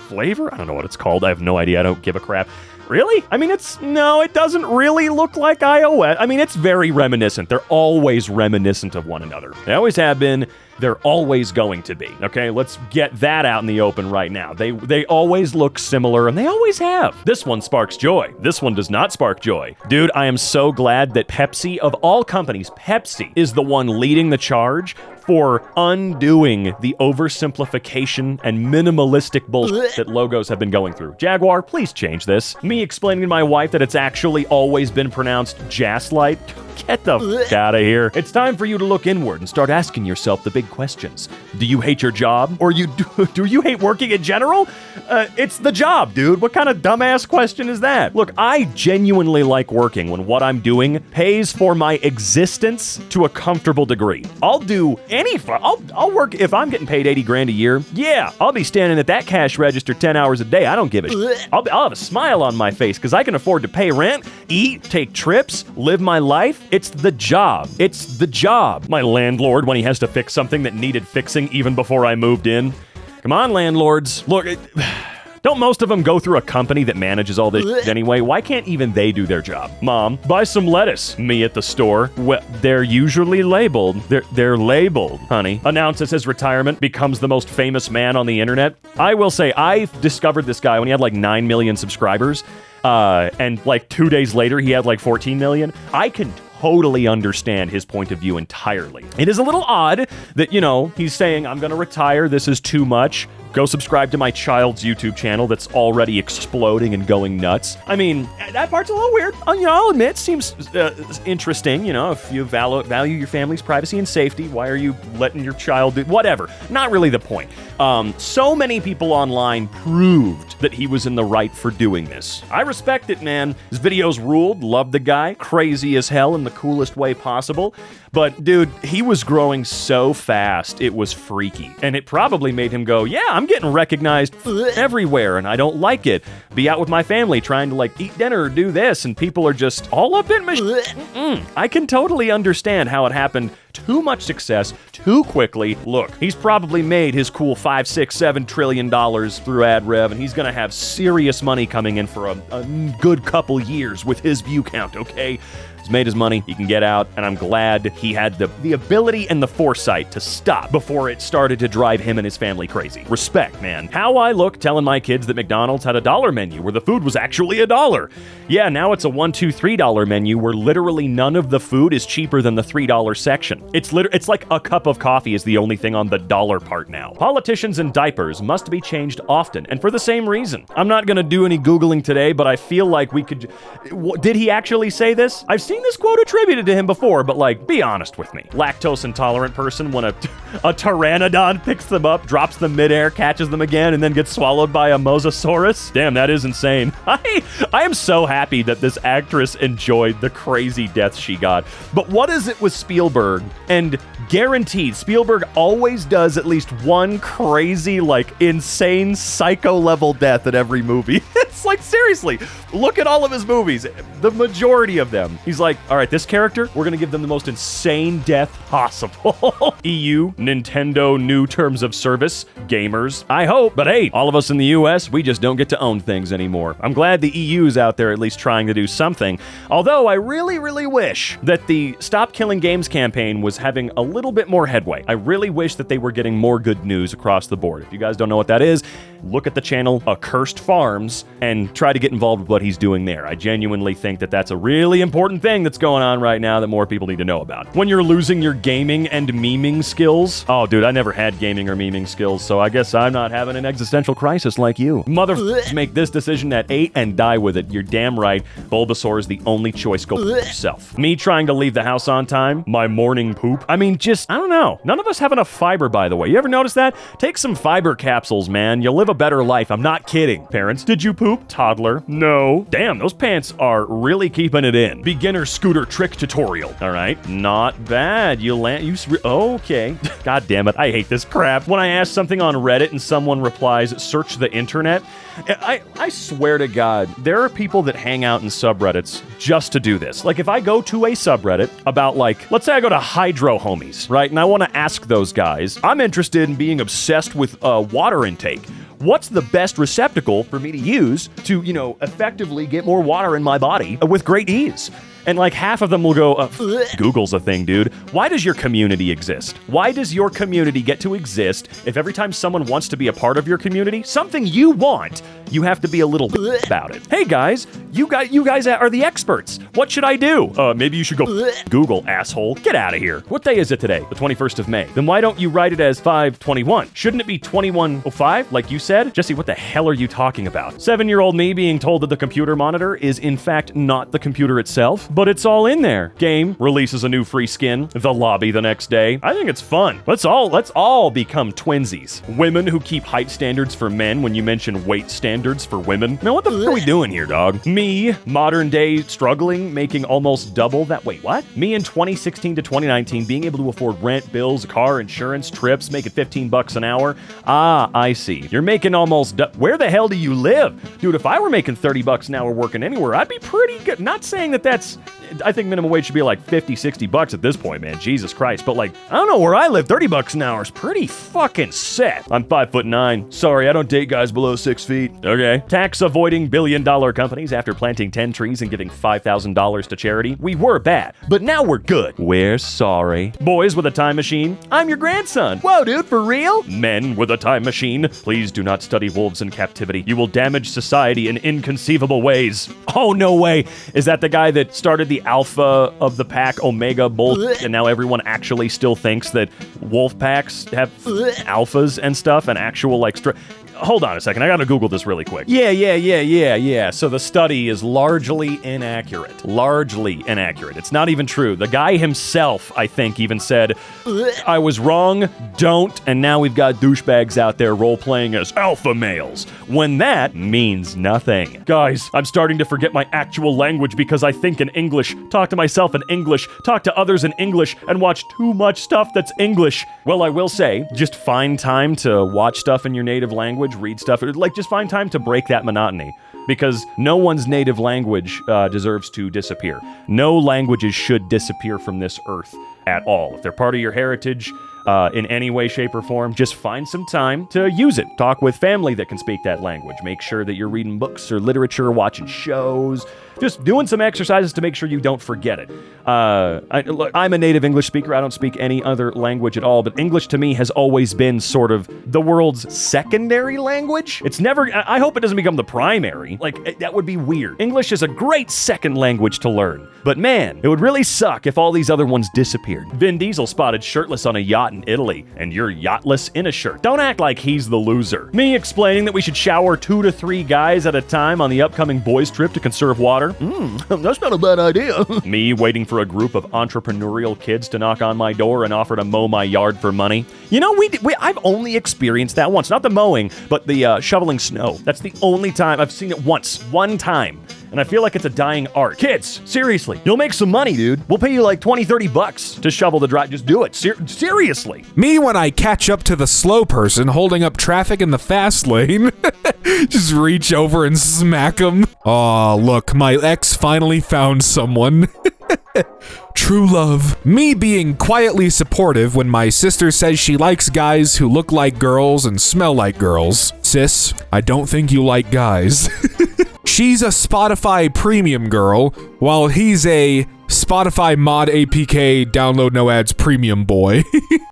flavor? I don't know what it's called. I have no idea. I don't give a crap. Really? I mean, it doesn't really look like iOS. I mean, it's very reminiscent. They're always reminiscent of one another. They always have been. They're always going to be. Okay, let's get that out in the open right now. They always look similar, and they always have. This one sparks joy. This one does not spark joy. Dude, I am so glad that Pepsi, of all companies, Pepsi is the one leading the charge for undoing the oversimplification and minimalistic bullshit that logos have been going through. Jaguar, please change this. Me explaining to my wife that it's actually always been pronounced Jazzlight. Get the f*** out of here. It's time for you to look inward and start asking yourself the big questions. Do you hate your job? Or do you hate working in general? It's the job, dude. What kind of dumbass question is that? Look, I genuinely like working when what I'm doing pays for my existence to a comfortable degree. I'll do I'll work if I'm getting paid 80 grand a year. Yeah, I'll be standing at that cash register 10 hours a day. I don't give a shit. I'll have a smile on my face because I can afford to pay rent, eat, take trips, live my life. It's the job. It's the job. My landlord, when he has to fix something that needed fixing even before I moved in. Come on, landlords. Look, don't most of them go through a company that manages all this shit anyway? Why can't even they do their job? Mom, buy some lettuce. Me at the store. Well, they're usually labeled. They're labeled, honey. Announces his retirement, becomes the most famous man on the internet. I will say, I discovered this guy when he had like 9 million subscribers. And like 2 days later, he had like 14 million. I can totally understand his point of view entirely. It is a little odd that, he's saying, I'm going to retire. This is too much. Go subscribe to my child's YouTube channel that's already exploding and going nuts. I mean, that part's a little weird. I'll admit, seems interesting. If you value your family's privacy and safety, why are you letting your child do whatever? Not really the point. So many people online proved that he was in the right for doing this. I respect it, man. His videos ruled. Loved the guy. Crazy as hell in the coolest way possible. But, dude, he was growing so fast, it was freaky. And it probably made him go, yeah, I'm getting recognized everywhere, and I don't like it. Be out with my family trying to, eat dinner or do this, and people are just all up in my I can totally understand how it happened. Too much success, too quickly. Look, he's probably made his cool $5, $6, $7 trillion through ad rev, and he's gonna have serious money coming in for a good couple years with his view count, okay? He's made his money, he can get out, and I'm glad he had the ability and the foresight to stop before it started to drive him and his family crazy. Respect, man. How I look telling my kids that McDonald's had a $1 menu where the food was actually $1. Yeah, now it's a $1, $2, $3 menu where literally none of the food is cheaper than the $3 section. It's like a cup of coffee is the only thing on the dollar part now. Politicians and diapers must be changed often, and for the same reason. I'm not gonna do any Googling today, but I feel like we could... Did he actually say this? I've seen this quote attributed to him before, but be honest with me. Lactose intolerant person, when a pteranodon picks them up, drops them midair, catches them again, and then gets swallowed by a mosasaurus? Damn, that is insane. I am so happy that this actress enjoyed the crazy death she got. But what is it with Spielberg? And guaranteed, Spielberg always does at least one crazy, insane psycho-level death in every movie. It's seriously, look at all of his movies. The majority of them. He's like, all right, this character, we're going to give them the most insane death possible. EU, Nintendo, new terms of service, gamers. I hope, but hey, all of us in the US, we just don't get to own things anymore. I'm glad the EU's out there at least trying to do something. Although I really, really wish that the Stop Killing Games campaign was having a little bit more headway. I really wish that they were getting more good news across the board. If you guys don't know what that is, look at the channel Accursed Farms and try to get involved with what he's doing there. I genuinely think that that's a really important thing that's going on right now that more people need to know about. When you're losing your gaming and memeing skills, oh dude, I never had gaming or memeing skills, so I guess I'm not having an existential crisis like you. Motherfuckers, make this decision at 8 and die with it. You're damn right. Bulbasaur is the only choice. Go for yourself. Me trying to leave the house on time, my morning eating poop. I mean, just, I don't know. None of us have enough fiber, by the way. You ever notice that? Take some fiber capsules, man. You'll live a better life. I'm not kidding. Parents, did you poop? Toddler, no. Damn, those pants are really keeping it in. Beginner scooter trick tutorial. All right, not bad. Okay. God damn it, I hate this crap. When I ask something on Reddit and someone replies, search the internet, I swear to God, there are people that hang out in subreddits just to do this. Like, if I go to a subreddit about, like, let's say I go to Hydro Homies, right? And I want to ask those guys, I'm interested in being obsessed with water intake. What's the best receptacle for me to use to, effectively get more water in my body with great ease? And like half of them will go, Google's a thing, dude. Why does your community exist? Why does your community get to exist if every time someone wants to be a part of your community, something you want, you have to be a little about it? Hey guys, you guys are the experts. What should I do? Maybe you should go Google, asshole. Get out of here. What day is it today? The 21st of May. Then why don't you write it as 5/21? Shouldn't it be 2105, like you said? Jesse, what the hell are you talking about? 7-year-old me being told that the computer monitor is in fact not the computer itself, but it's all in there. Game releases a new free skin. The lobby the next day. I think it's fun. Let's all become twinsies. Women who keep height standards for men when you mention weight standards for women. Man, what the f*** are we doing here, dog? Me, modern day struggling, making almost double that. Wait, what? Me in 2016 to 2019 being able to afford rent, bills, car, insurance, trips, making $15 an hour. Ah, I see. You're making almost where the hell do you live? Dude, if I were making $30 an hour working anywhere, I'd be pretty good. Not saying that that's I think minimum wage should be like $50-$60 at this point, man. Jesus Christ. But like, I don't know where I live. $30 an hour is pretty fucking set. I'm 5'9". Sorry, I don't date guys below 6 feet. Okay. Tax avoiding billion-dollar companies after planting 10 trees and giving $5,000 to charity. We were bad, but now we're good. We're sorry. Boys with a time machine. I'm your grandson. Whoa, dude, for real? Men with a time machine. Please do not study wolves in captivity. You will damage society in inconceivable ways. Oh, no way. Is that the guy that started the alpha of the pack Omega bull, and now everyone actually still thinks that wolf packs have alphas and stuff, and actual like hold on a second, I gotta Google this really quick. Yeah. So the study is largely inaccurate. Largely inaccurate. It's not even true. The guy himself, I think, even said, I was wrong, don't, and now we've got douchebags out there role-playing as alpha males, when that means nothing. Guys, I'm starting to forget my actual language because I think in English, talk to myself in English, talk to others in English, and watch too much stuff that's English. Well, I will say, just find time to watch stuff in your native language, read stuff, like just find time to break that monotony, because no one's native language deserves to disappear. No languages should disappear from this earth at all. If they're part of your heritage in any way, shape, or form, just find some time to use it. Talk with family that can speak that language. Make sure that you're reading books or literature, watching shows, just doing some exercises to make sure you don't forget it. I'm a native English speaker. I don't speak any other language at all, but English to me has always been sort of the world's secondary language. It's never, I hope it doesn't become the primary. Like, that would be weird. English is a great second language to learn, but man, it would really suck if all these other ones disappeared. Vin Diesel spotted shirtless on a yacht in Italy, and you're yachtless in a shirt. Don't act like he's the loser. Me explaining that we should shower 2 to 3 guys at a time on the upcoming boys trip to conserve water. That's not a bad idea. Me waiting for a group of entrepreneurial kids to knock on my door and offer to mow my yard for money. You know, I've only experienced that once. Not the mowing, but the shoveling snow. That's the only time I've seen it once. One time. And I feel like it's a dying art. Kids, seriously, you'll make some money, dude. We'll pay you like $20-$30 to shovel the drive. Just do it. Seriously. Me when I catch up to the slow person holding up traffic in the fast lane. Just reach over and smack him. Aw, look, my ex finally found someone. True love. Me being quietly supportive when my sister says she likes guys who look like girls and smell like girls. Sis, I don't think you like guys. She's a Spotify premium girl, while he's a Spotify mod APK download no ads premium boy.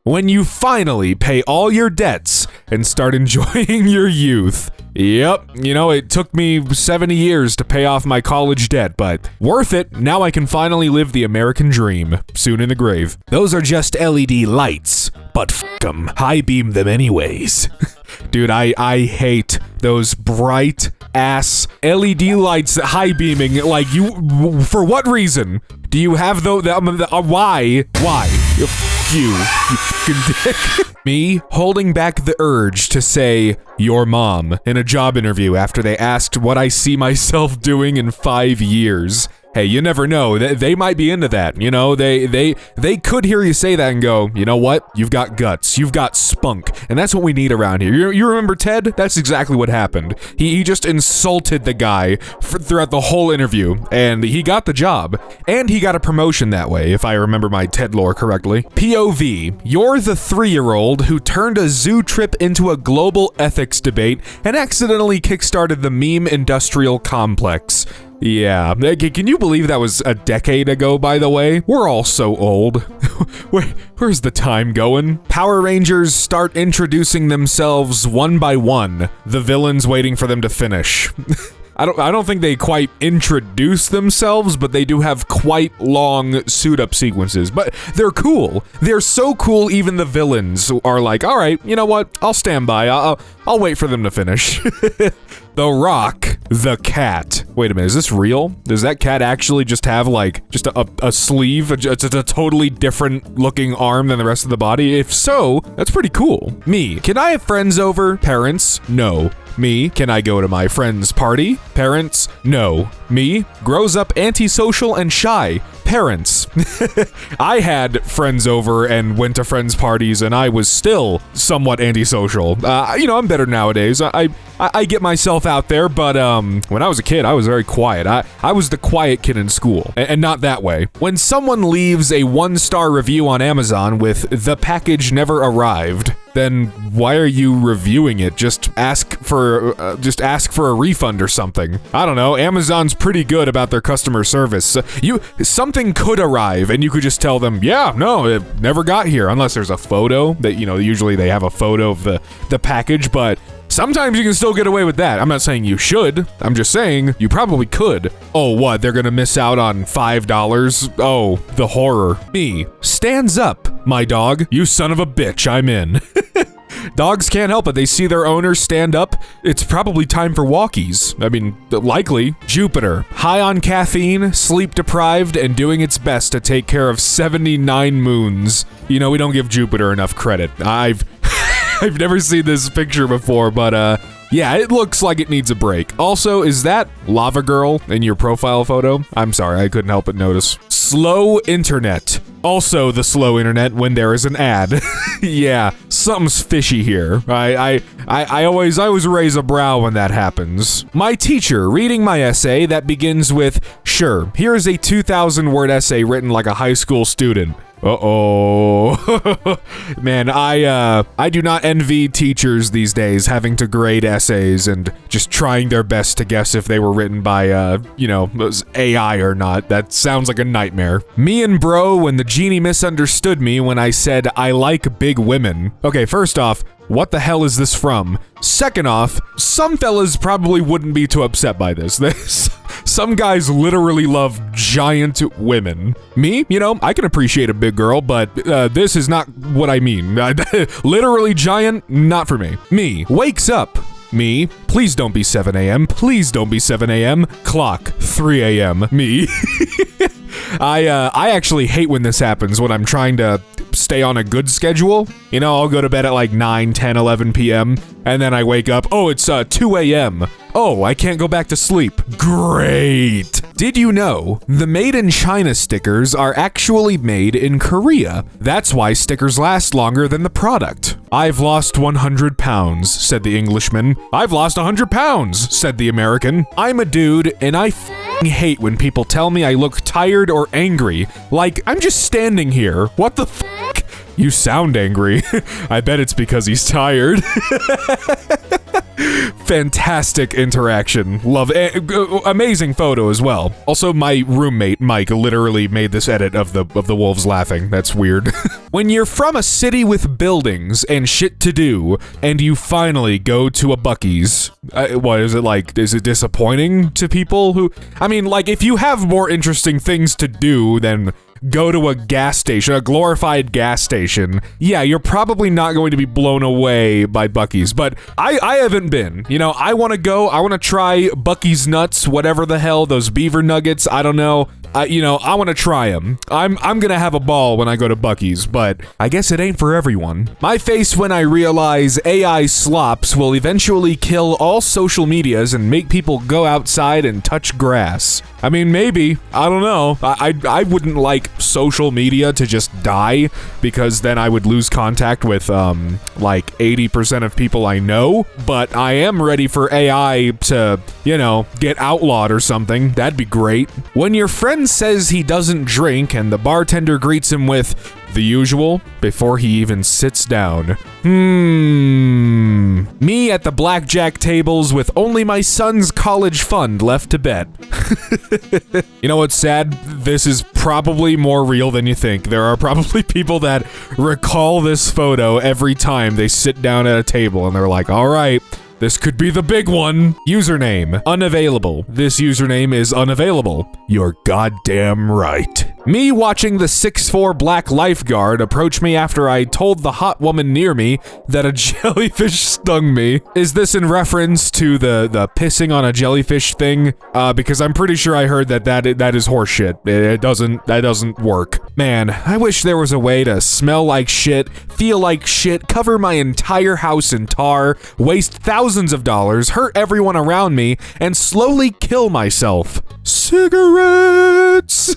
When you finally pay all your debts and start enjoying your youth. Yep, you know, it took me 70 years to pay off my college debt, but worth it. Now I can finally live the American dream, soon in the grave. Those are just LED lights, but f*** them. High beam them anyways. Dude, I hate those bright ass LED lights high beaming. Like, you, for what reason do you have those? Why? You fucking dick. Me holding back the urge to say your mom in a job interview after they asked what I see myself doing in 5 years. Hey, you never know. They might be into that. You know, they could hear you say that and go, you know what? You've got guts. You've got spunk. And that's what we need around here. You remember Ted? That's exactly what happened. He just insulted the guy throughout the whole interview, and he got the job. And he got a promotion that way, if I remember my Ted lore correctly. POV, you're the 3-year-old who turned a zoo trip into a global ethics debate and accidentally kickstarted the meme industrial complex. Yeah, can you believe that was a decade ago, by the way? We're all so old. Where's the time going? Power Rangers start introducing themselves one by one, the villains waiting for them to finish. I don't think they quite introduce themselves, but they do have quite long suit-up sequences. But they're cool. They're so cool, even the villains are like, all right, you know what? I'll stand by. I'll wait for them to finish. The Rock, the cat. Wait a minute, is this real? Does that cat actually just have, like, just a sleeve? It's a totally different looking arm than the rest of the body? If so, that's pretty cool. Me, can I have friends over? Parents, no. Me, can I go to my friend's party? Parents, no. Me, grows up antisocial and shy. Parents. I had friends over and went to friends' parties, and I was still somewhat antisocial. You know, I'm better nowadays. I get myself out there, but when I was a kid, I was very quiet. I was the quiet kid in school, and not that way. When someone leaves a 1-star review on Amazon with "the package never arrived," then why are you reviewing it? Just ask for a refund or something. I don't know. Amazon's pretty good about their customer service. Something could arrive, and you could just tell them, yeah, no, it never got here, unless there's a photo that, you know, usually they have a photo of the package, but sometimes you can still get away with that. I'm not saying you should. I'm just saying you probably could. Oh, what? They're gonna miss out on $5? Oh, the horror. Me. Stands up, my dog. You son of a bitch, I'm in. Dogs can't help it. They see their owner stand up. It's probably time for walkies. I mean, likely. Jupiter. High on caffeine, sleep deprived, and doing its best to take care of 79 moons. You know, we don't give Jupiter enough credit. I've never seen this picture before, but yeah, it looks like it needs a break. Also, is that Lava Girl in your profile photo? I'm sorry, I couldn't help but notice. Slow internet. Also the slow internet when there is an ad. Yeah, something's fishy here. I always raise a brow when that happens. My teacher reading my essay that begins with, "Sure, here is a 2,000-word essay written like a high school student." Uh-oh. Man, I do not envy teachers these days having to grade essays and just trying their best to guess if they were written by, you know, AI or not. That sounds like a nightmare. Me and bro when the genie misunderstood me when I said I like big women. Okay, first off, what the hell is this from? Second off, some fellas probably wouldn't be too upset by this. Some guys literally love giant women. Me, you know, I can appreciate a big girl, but this is not what I mean. Literally giant, not for me. Me, wakes up. Me, please don't be 7 a.m. Please don't be 7 a.m. Clock, 3 a.m. Me. I actually hate when this happens when I'm trying to stay on a good schedule. You know, I'll go to bed at like 9, 10, 11 p.m. and then I wake up, oh, it's 2 a.m. Oh, I can't go back to sleep. Great. Did you know the made in China stickers are actually made in Korea? That's why stickers last longer than the product. I've lost 100 pounds, said the Englishman. I've lost 100 pounds, said the American. I'm a dude and I hate when people tell me I look tired or angry. Like, I'm just standing here. What the f***? You sound angry. I bet it's because he's tired. Fantastic interaction. Love it. Amazing photo as well. Also, my roommate, Mike, literally made this edit of the wolves laughing. That's weird. When you're from a city with buildings and shit to do, and you finally go to a Buc-ee's, what is it like? Is it disappointing to people who... I mean, like, if you have more interesting things to do than go to a gas station, a glorified gas station, yeah, you're probably not going to be blown away by Buc-ee's, but I haven't been. You know, I want to go, I want to try Buc-ee's nuts, whatever the hell, those beaver nuggets, I don't know. I want to try them. I'm gonna have a ball when I go to Buc-ee's, but I guess it ain't for everyone. My face when I realize AI slops will eventually kill all social medias and make people go outside and touch grass. I mean, maybe. I don't know. I wouldn't like social media to just die, because then I would lose contact with, like 80% of people I know, but I am ready for AI to, you know, get outlawed or something. That'd be great. When your friend says he doesn't drink and the bartender greets him with the usual before he even sits down. Me at the blackjack tables with only my son's college fund left to bet. You know what's sad? This is probably more real than you think. There are probably people that recall this photo every time they sit down at a table and they're like, all right, this could be the big one. Username, unavailable. This username is unavailable. You're goddamn right. Me watching the 6'4" black lifeguard approach me after I told the hot woman near me that a jellyfish stung me. Is this in reference to the pissing on a jellyfish thing? Because I'm pretty sure I heard that is horseshit. That doesn't work. Man, I wish there was a way to smell like shit, feel like shit, cover my entire house in tar, waste thousands of dollars, hurt everyone around me, and slowly kill myself. Cigarettes!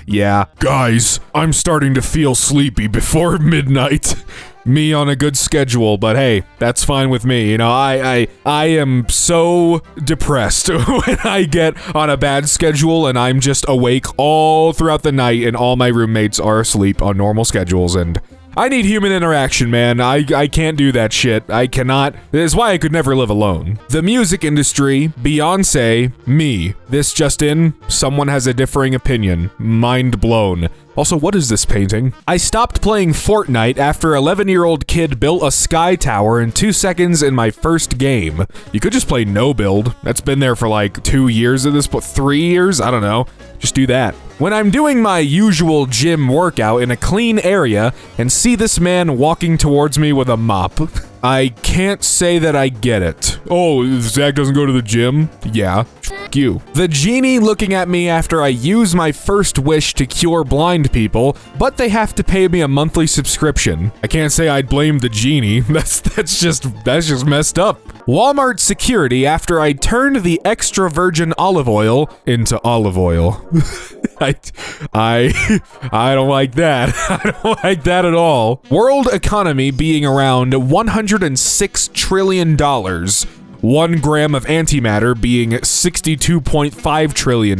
Yeah. Guys, I'm starting to feel sleepy before midnight. Me on a good schedule, but hey, that's fine with me. You know, I am so depressed when I get on a bad schedule and I'm just awake all throughout the night and all my roommates are asleep on normal schedules, and I need human interaction, man. I can't do that shit. I cannot. This is why I could never live alone. The music industry, Beyonce, me. This just in, someone has a differing opinion. Mind blown. Also, what is this painting? I stopped playing Fortnite after 11-year-old kid built a sky tower in 2 seconds in my first game. You could just play no build. That's been there for like 2 years at this point, 3 years? I don't know. Just do that. When I'm doing my usual gym workout in a clean area and see this man walking towards me with a mop, I can't say that I get it. Oh, Zach doesn't go to the gym? Yeah. You. The genie looking at me after I use my first wish to cure blind people, but they have to pay me a monthly subscription. I can't say I'd blame the genie. That's just messed up. Walmart security after I turned the extra virgin olive oil into olive oil. I don't like that. I don't like that at all. World economy being around $106 trillion. 1 gram of antimatter being $62.5 trillion.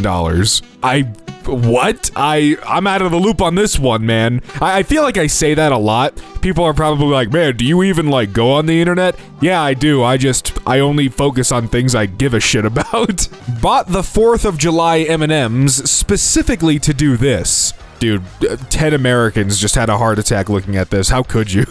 I'm out of the loop on this one, man. I feel like I say that a lot. People are probably like, man, do you even like go on the internet? Yeah, I do. I only focus on things I give a shit about. Bought the 4th of July M&Ms specifically to do this. Dude, 10 Americans just had a heart attack looking at this. How could you?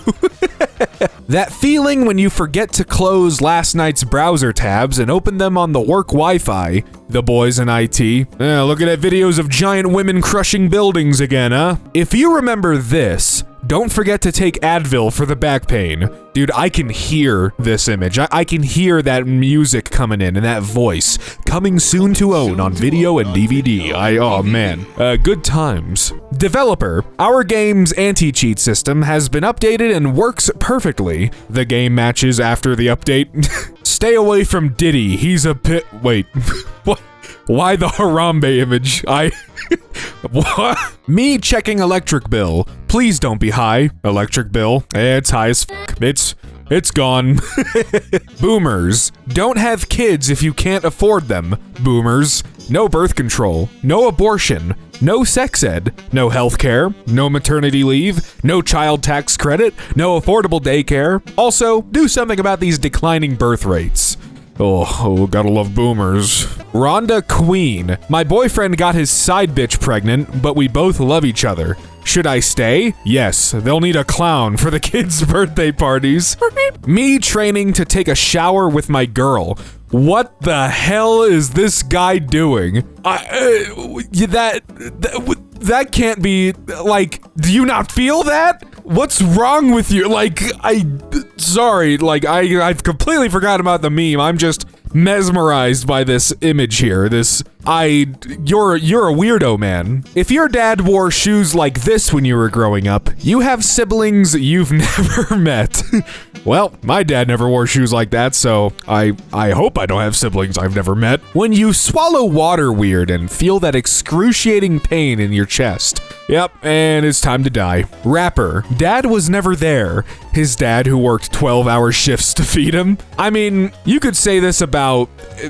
That feeling when you forget to close last night's browser tabs and open them on the work Wi-Fi. The boys in IT. Looking at videos of giant women crushing buildings again, huh? If you remember this, don't forget to take Advil for the back pain. Dude, I can hear this image. I can hear that music coming in and that voice. Coming soon to own on video and DVD. Oh man. Good times. Developer, our game's anti-cheat system has been updated and works perfectly. The game matches after the update. Stay away from Diddy. He's a bit. Wait. What? Why the Harambe image? What? Me checking electric bill. Please don't be high. Electric bill. It's high as fuck. It's gone. Boomers. Don't have kids if you can't afford them. Boomers. No birth control. No abortion. No sex ed. No health care. No maternity leave. No child tax credit. No affordable daycare. Also, do something about these declining birth rates. Oh, gotta love boomers. Rhonda Queen. My boyfriend got his side bitch pregnant, but we both love each other. Should I stay? Yes, they'll need a clown for the kids' birthday parties. Me training to take a shower with my girl. What the hell is this guy doing? that can't be, like, do you not feel that? What's wrong with you? Like, sorry, like, I've completely forgot about the meme. I'm just mesmerized by this image here. You're a weirdo, man. If your dad wore shoes like this when you were growing up, you have siblings you've never met. Well, my dad never wore shoes like that, so I hope I don't have siblings I've never met. When you swallow water weird and feel that excruciating pain in your chest. Yep, and it's time to die. Rapper. Dad was never there. His dad who worked 12-hour shifts to feed him. I mean, you could say this about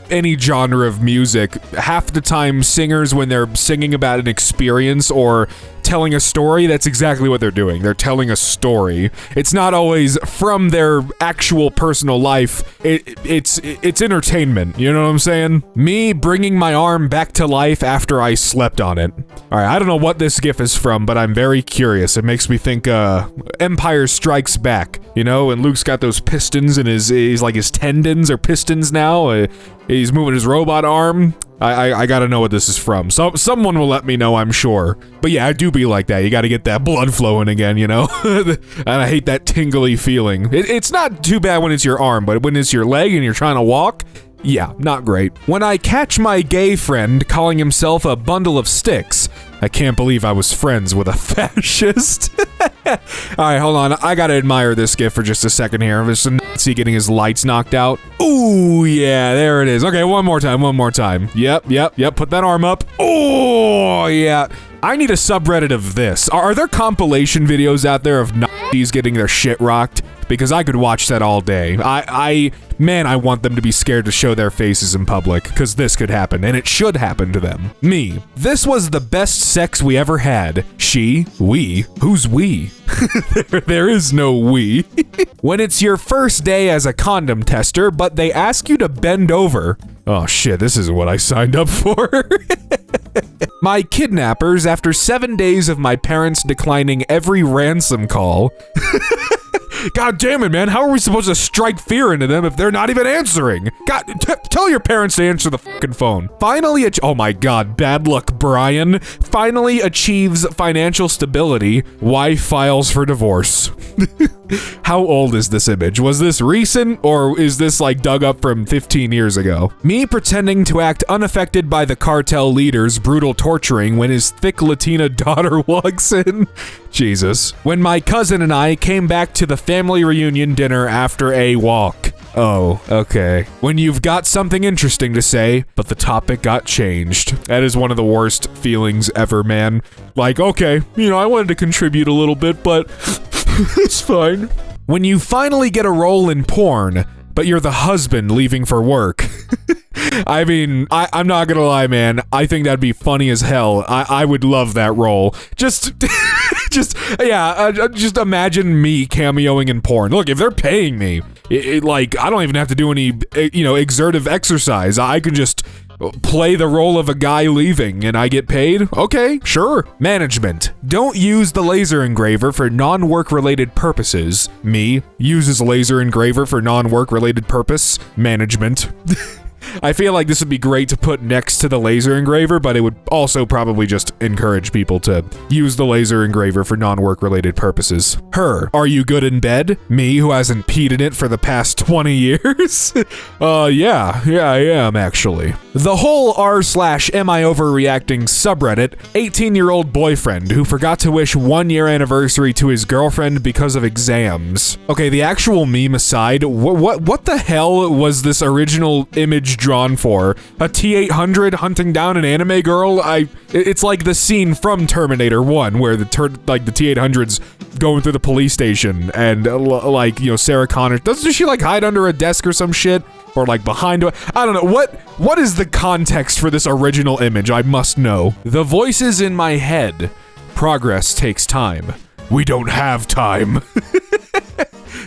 any genre of music. Half the time, singers, when they're singing about an experience or telling a story, that's exactly what they're doing. They're telling a story. It's not always from their actual personal life. It's entertainment, you know what I'm saying? Me bringing my arm back to life after I slept on it. All right, I don't know what this gif is from, but I'm very curious. It makes me think Empire Strikes Back, you know, and Luke's got those pistons in his like his tendons are pistons now. He's moving his robot arm. I gotta know what this is from. Someone will let me know, I'm sure. But yeah, I do be like that. You gotta get that blood flowing again, you know? And I hate that tingly feeling. It's not too bad when it's your arm, but when it's your leg and you're trying to walk, yeah, not great. When I catch my gay friend calling himself a bundle of sticks, I can't believe I was friends with a fascist. Alright, hold on. I gotta admire this gif for just a second here. There's some Nazi getting his lights knocked out. Ooh, yeah, there it is. Okay, one more time. Yep. Put that arm up. Oh, yeah. I need a subreddit of this. Are there compilation videos out there of Nazis getting their shit rocked? Because I could watch that all day. Man, I want them to be scared to show their faces in public, because this could happen, and it should happen to them. Me. This was the best sex we ever had. She. We. Who's we? there is no we. When it's your first day as a condom tester, but they ask you to bend over. Oh shit, this isn't what I signed up for. My kidnappers, after 7 days of my parents declining every ransom call. God damn it, man. How are we supposed to strike fear into them if they're not even answering? God, tell your parents to answer the fucking phone. Finally, oh my god, bad luck, Brian. Finally achieves financial stability. Wife files for divorce. How old is this image? Was this recent, or is this like dug up from 15 years ago? Me pretending to act unaffected by the cartel leader's brutal torturing when his thick Latina daughter walks in. Jesus. When my cousin and I came back to the family reunion dinner after a walk. Oh, okay. When you've got something interesting to say, but the topic got changed. That is one of the worst feelings ever, man. Like, okay, you know, I wanted to contribute a little bit, but it's fine. When you finally get a role in porn, but you're the husband leaving for work. I mean, I'm not gonna lie, man. I think that'd be funny as hell. I would love that role. Just imagine me cameoing in porn. Look, if they're paying me, like, I don't even have to do any, you know, exertive exercise. I can just play the role of a guy leaving and I get paid? Okay, sure. Management. Don't use the laser engraver for non-work related purposes. Me. Uses laser engraver for non-work related purpose. Management. I feel like this would be great to put next to the laser engraver, but it would also probably just encourage people to use the laser engraver for non-work related purposes. Her. Are you good in bed? Me, who hasn't peed in it for the past 20 years? Yeah, I am, actually. The whole r/am I overreacting subreddit, 18-year-old boyfriend who forgot to wish 1-year anniversary to his girlfriend because of exams. Okay, the actual meme aside, what the hell was this original image drawn for? A T-800 hunting down an anime girl? It's like the scene from Terminator 1 where the T-800's going through the police station and like, you know, Sarah Connor, doesn't she like hide under a desk or some shit? Or like behind, I don't know, what is the context for this original image? I must know. The voices in my head. Progress takes time. We don't have time.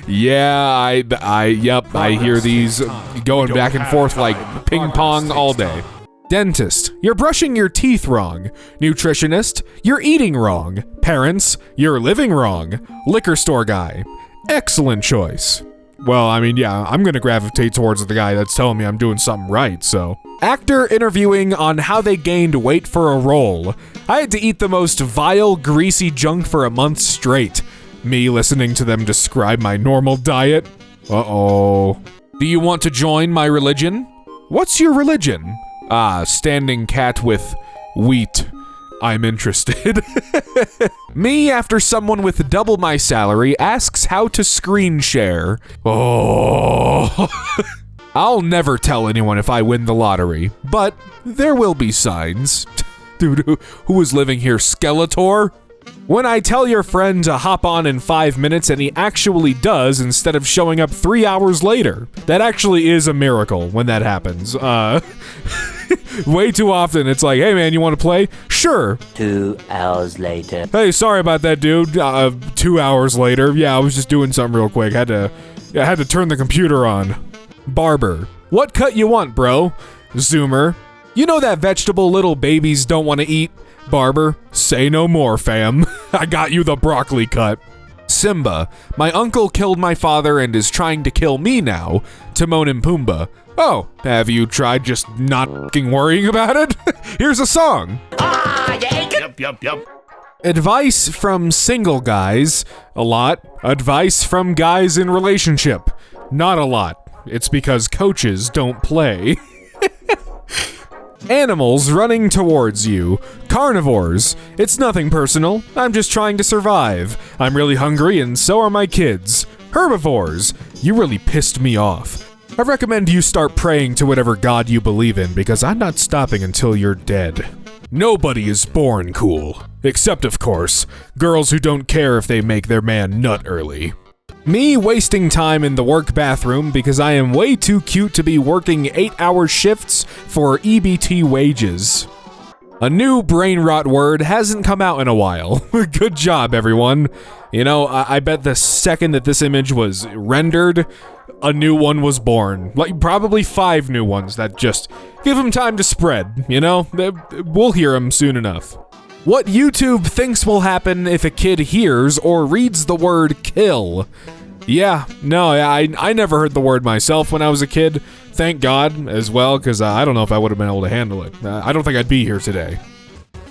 Yeah, I hear these going back and forth like ping pong all day. Dentist, you're brushing your teeth wrong. Nutritionist, you're eating wrong. Parents, you're living wrong. Liquor store guy, excellent choice. Well, I mean, yeah, I'm gonna gravitate towards the guy that's telling me I'm doing something right, so. Actor interviewing on how they gained weight for a role. I had to eat the most vile, greasy junk for a month straight. Me listening to them describe my normal diet. Uh-oh. Do you want to join my religion? What's your religion? Standing cat with wheat. I'm interested. Me after someone with double my salary asks how to screen share. Oh. I'll never tell anyone if I win the lottery, but there will be signs. Dude, who is living here, Skeletor? When I tell your friend to hop on in 5 minutes and he actually does instead of showing up 3 hours later. That actually is a miracle when that happens. Way too often it's like, hey man, you want to play? Sure. 2 hours later. Hey, sorry about that, dude. 2 hours later. Yeah, I was just doing something real quick. I had to turn the computer on. Barber. What cut you want, bro? Zoomer. You know that vegetable little babies don't want to eat? Barber. Say no more, fam. I got you the broccoli cut. Simba. My uncle killed my father and is trying to kill me now. Timon and Pumbaa. Oh, have you tried just not f***ing worrying about it? Here's a song. Yup. Advice from single guys. A lot. Advice from guys in relationship. Not a lot. It's because coaches don't play. Animals running towards you. Carnivores. It's nothing personal. I'm just trying to survive. I'm really hungry and so are my kids. Herbivores. You really pissed me off. I recommend you start praying to whatever god you believe in because I'm not stopping until you're dead. Nobody is born cool. Except, of course, girls who don't care if they make their man nut early. Me wasting time in the work bathroom because I am way too cute to be working 8-hour shifts for EBT wages. A new brain rot word hasn't come out in a while. Good job, everyone. You know, I bet the second that this image was rendered, a new one was born. Like, probably 5 new ones that just give them time to spread, you know? We'll hear them soon enough. What YouTube thinks will happen if a kid hears or reads the word kill. Yeah, no, I never heard the word myself when I was a kid. Thank God, as well, because I don't know if I would have been able to handle it. I don't think I'd be here today.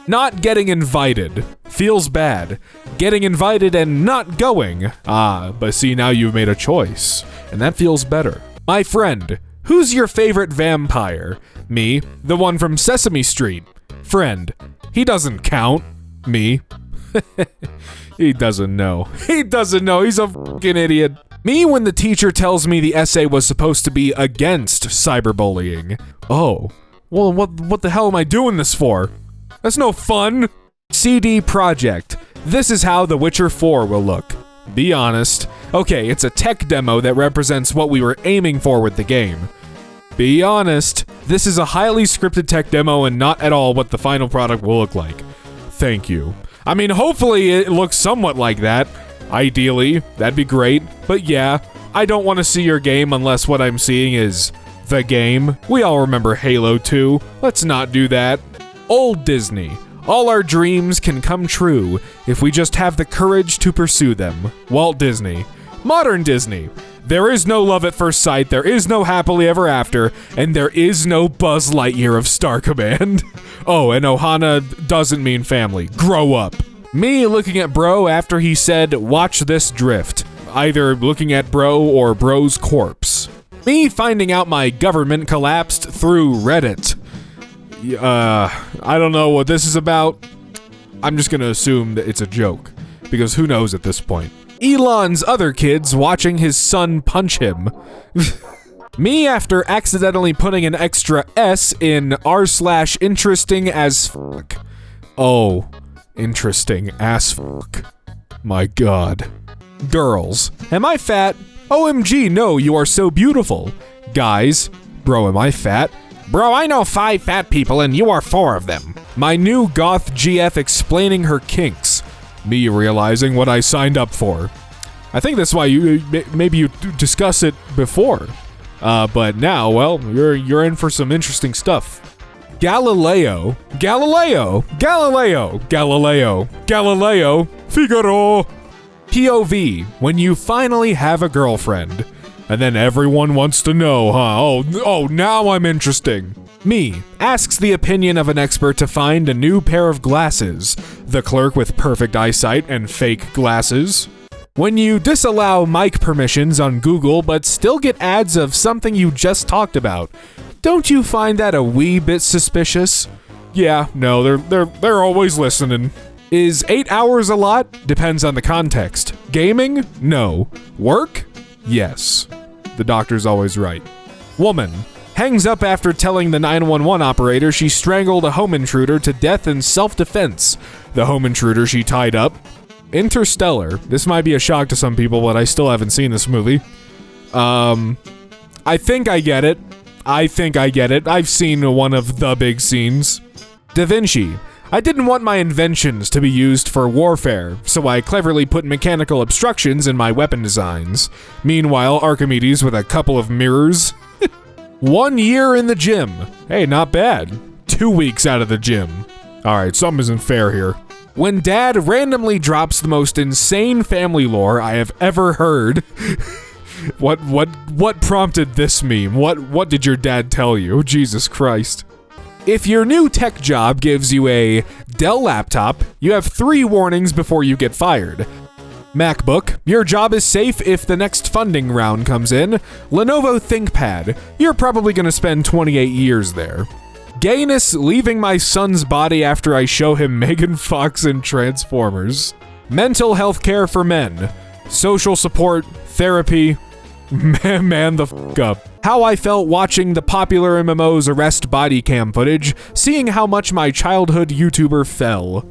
Not getting invited. Feels bad. Getting invited and not going. But see, now you've made a choice, and that feels better. My friend, who's your favorite vampire? Me, the one from Sesame Street. Friend, he doesn't count. Me. He doesn't know. He doesn't know. He's a fucking idiot. Me when the teacher tells me the essay was supposed to be against cyberbullying. Oh. Well, what the hell am I doing this for? That's no fun. CD Projekt. This is how The Witcher 4 will look. Be honest. Okay, it's a tech demo that represents what we were aiming for with the game. Be honest. This is a highly scripted tech demo and not at all what the final product will look like. Thank you. I mean, hopefully it looks somewhat like that. Ideally, that'd be great. But yeah, I don't want to see your game unless what I'm seeing is the game. We all remember Halo 2. Let's not do that. Old Disney. All our dreams can come true if we just have the courage to pursue them. Walt Disney. Modern Disney. There is no love at first sight, there is no happily ever after, and there is no Buzz Lightyear of Star Command. Oh, and Ohana doesn't mean family. Grow up. Me looking at bro after he said, watch this drift. Either looking at bro or bro's corpse. Me finding out my government collapsed through Reddit. I don't know what this is about. I'm just gonna assume that it's a joke, because who knows at this point. Elon's other kids watching his son punch him. Me after accidentally putting an extra S in r/interesting as fuck. Oh, interesting as fuck. My god. Girls. Am I fat? OMG, no, you are so beautiful. Guys. Bro, am I fat? Bro, I know 5 fat people and you are 4 of them. My new goth GF explaining her kinks. Me realizing what I signed up for. I think that's why maybe you discuss it before. But now, well, you're in for some interesting stuff. Galileo, Figaro. POV, when you finally have a girlfriend. And then everyone wants to know, huh? Oh, now I'm interesting. Me asks the opinion of an expert to find a new pair of glasses. The clerk with perfect eyesight and fake glasses. When you disallow mic permissions on Google but still get ads of something you just talked about, don't you find that a wee bit suspicious? Yeah, no, they're always listening. Is 8 hours a lot? Depends on the context. Gaming? No. Work? Yes. The doctor's always right. Woman hangs up after telling the 911 operator she strangled a home intruder to death in self-defense. The home intruder she tied up. Interstellar. This might be a shock to some people, but I still haven't seen this movie. I think I get it. I've seen one of the big scenes. Da Vinci. I didn't want my inventions to be used for warfare, so I cleverly put mechanical obstructions in my weapon designs. Meanwhile, Archimedes with a couple of mirrors. 1 year in the gym. Hey, not bad. 2 weeks out of the gym. Alright, something isn't fair here. When Dad randomly drops the most insane family lore I have ever heard. What prompted this meme? What did your dad tell you? Jesus Christ. If your new tech job gives you a Dell laptop, you have 3 warnings before you get fired. MacBook, your job is safe if the next funding round comes in. Lenovo ThinkPad, you're probably gonna spend 28 years there. Gayness leaving my son's body after I show him Megan Fox in Transformers. Mental health care for men. Social support, therapy. Man the f*** up. How I felt watching the popular MMO's arrest body cam footage, seeing how much my childhood YouTuber fell.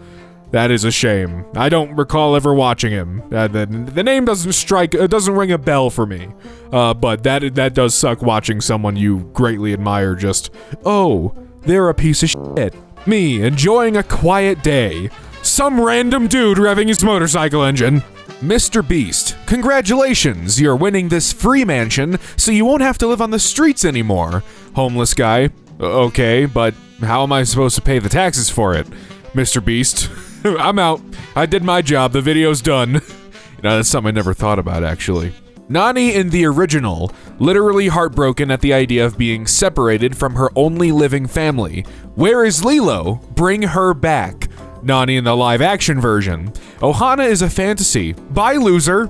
That is a shame. I don't recall ever watching him. The name doesn't ring a bell for me. But that does suck watching someone you greatly admire just, oh, they're a piece of shit. Me enjoying a quiet day. Some random dude revving his motorcycle engine. Mr. Beast, congratulations, you're winning this free mansion, so you won't have to live on the streets anymore. Homeless guy, okay, but how am I supposed to pay the taxes for it? Mr. Beast, I'm out. I did my job, the video's done. That's something I never thought about, actually. Nani in the original, literally heartbroken at the idea of being separated from her only living family. Where is Lilo? Bring her back. Nani in the live-action version. Ohana is a fantasy. Bye, loser.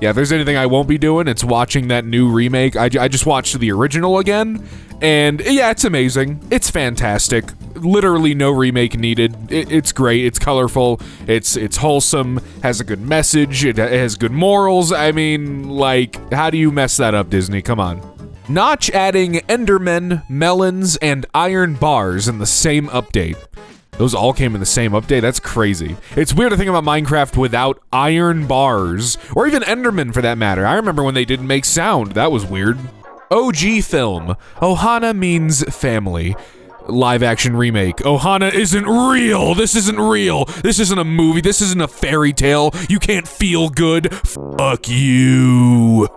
Yeah, if there's anything I won't be doing, it's watching that new remake. I just watched the original again, and yeah, it's amazing. It's fantastic. Literally no remake needed. It's great. It's colorful. It's wholesome. Has a good message. It has good morals. I mean, like, how do you mess that up, Disney? Come on. Notch adding Endermen, melons, and iron bars in the same update. Those all came in the same update? That's crazy. It's weird to think about Minecraft without iron bars, or even Enderman for that matter. I remember when they didn't make sound. That was weird. OG film. Ohana means family. Live action remake. Ohana isn't real. This isn't real. This isn't a movie. This isn't a fairy tale. You can't feel good. Fuck you.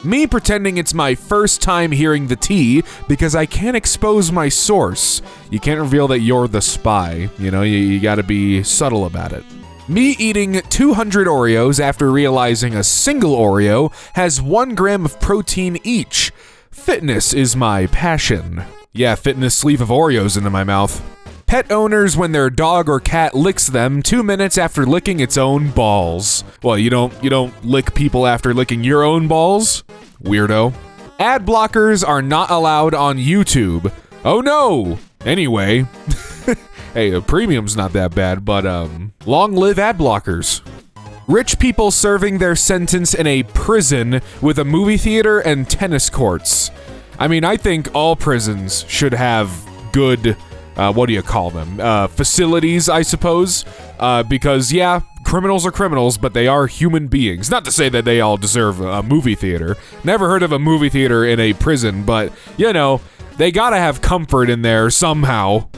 Me pretending it's my first time hearing the tea because I can't expose my source. You can't reveal that you're the spy. You know, you gotta be subtle about it. Me eating 200 Oreos after realizing a single Oreo has 1 gram of protein each. Fitness is my passion. Yeah, fitting a sleeve of Oreos into my mouth. Pet owners when their dog or cat licks them 2 minutes after licking its own balls. Well, you don't lick people after licking your own balls? Weirdo. Ad blockers are not allowed on YouTube. Oh no! Anyway. Hey, a premium's not that bad, but long live ad blockers. Rich people serving their sentence in a prison with a movie theater and tennis courts. I mean, I think all prisons should have good, what do you call them? Facilities, I suppose. Because, yeah, criminals are criminals, but they are human beings. Not to say that they all deserve a movie theater. Never heard of a movie theater in a prison, but, you know, they gotta have comfort in there somehow.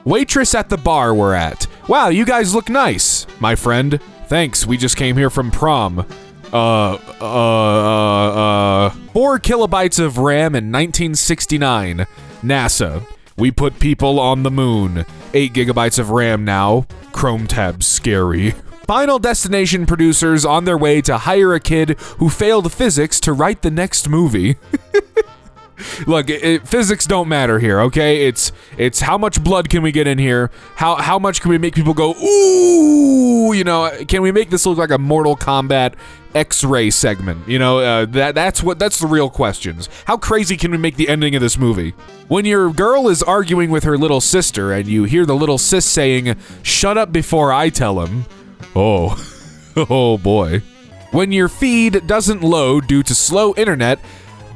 Waitress at the bar we're at. Wow, you guys look nice, my friend. Thanks, we just came here from prom. 4 kilobytes of RAM in 1969. NASA. We put people on the moon. 8 gigabytes of RAM now. Chrome tab scary. Final Destination producers on their way to hire a kid who failed physics to write the next movie. Look, physics don't matter here, okay? It's how much blood can we get in here? How much can we make people go, ooh? You know, can we make this look like a Mortal Kombat X-ray segment? You know, that's the real questions. How crazy can we make the ending of this movie? When your girl is arguing with her little sister and you hear the little sis saying, "Shut up before I tell him," oh, oh boy. When your feed doesn't load due to slow internet,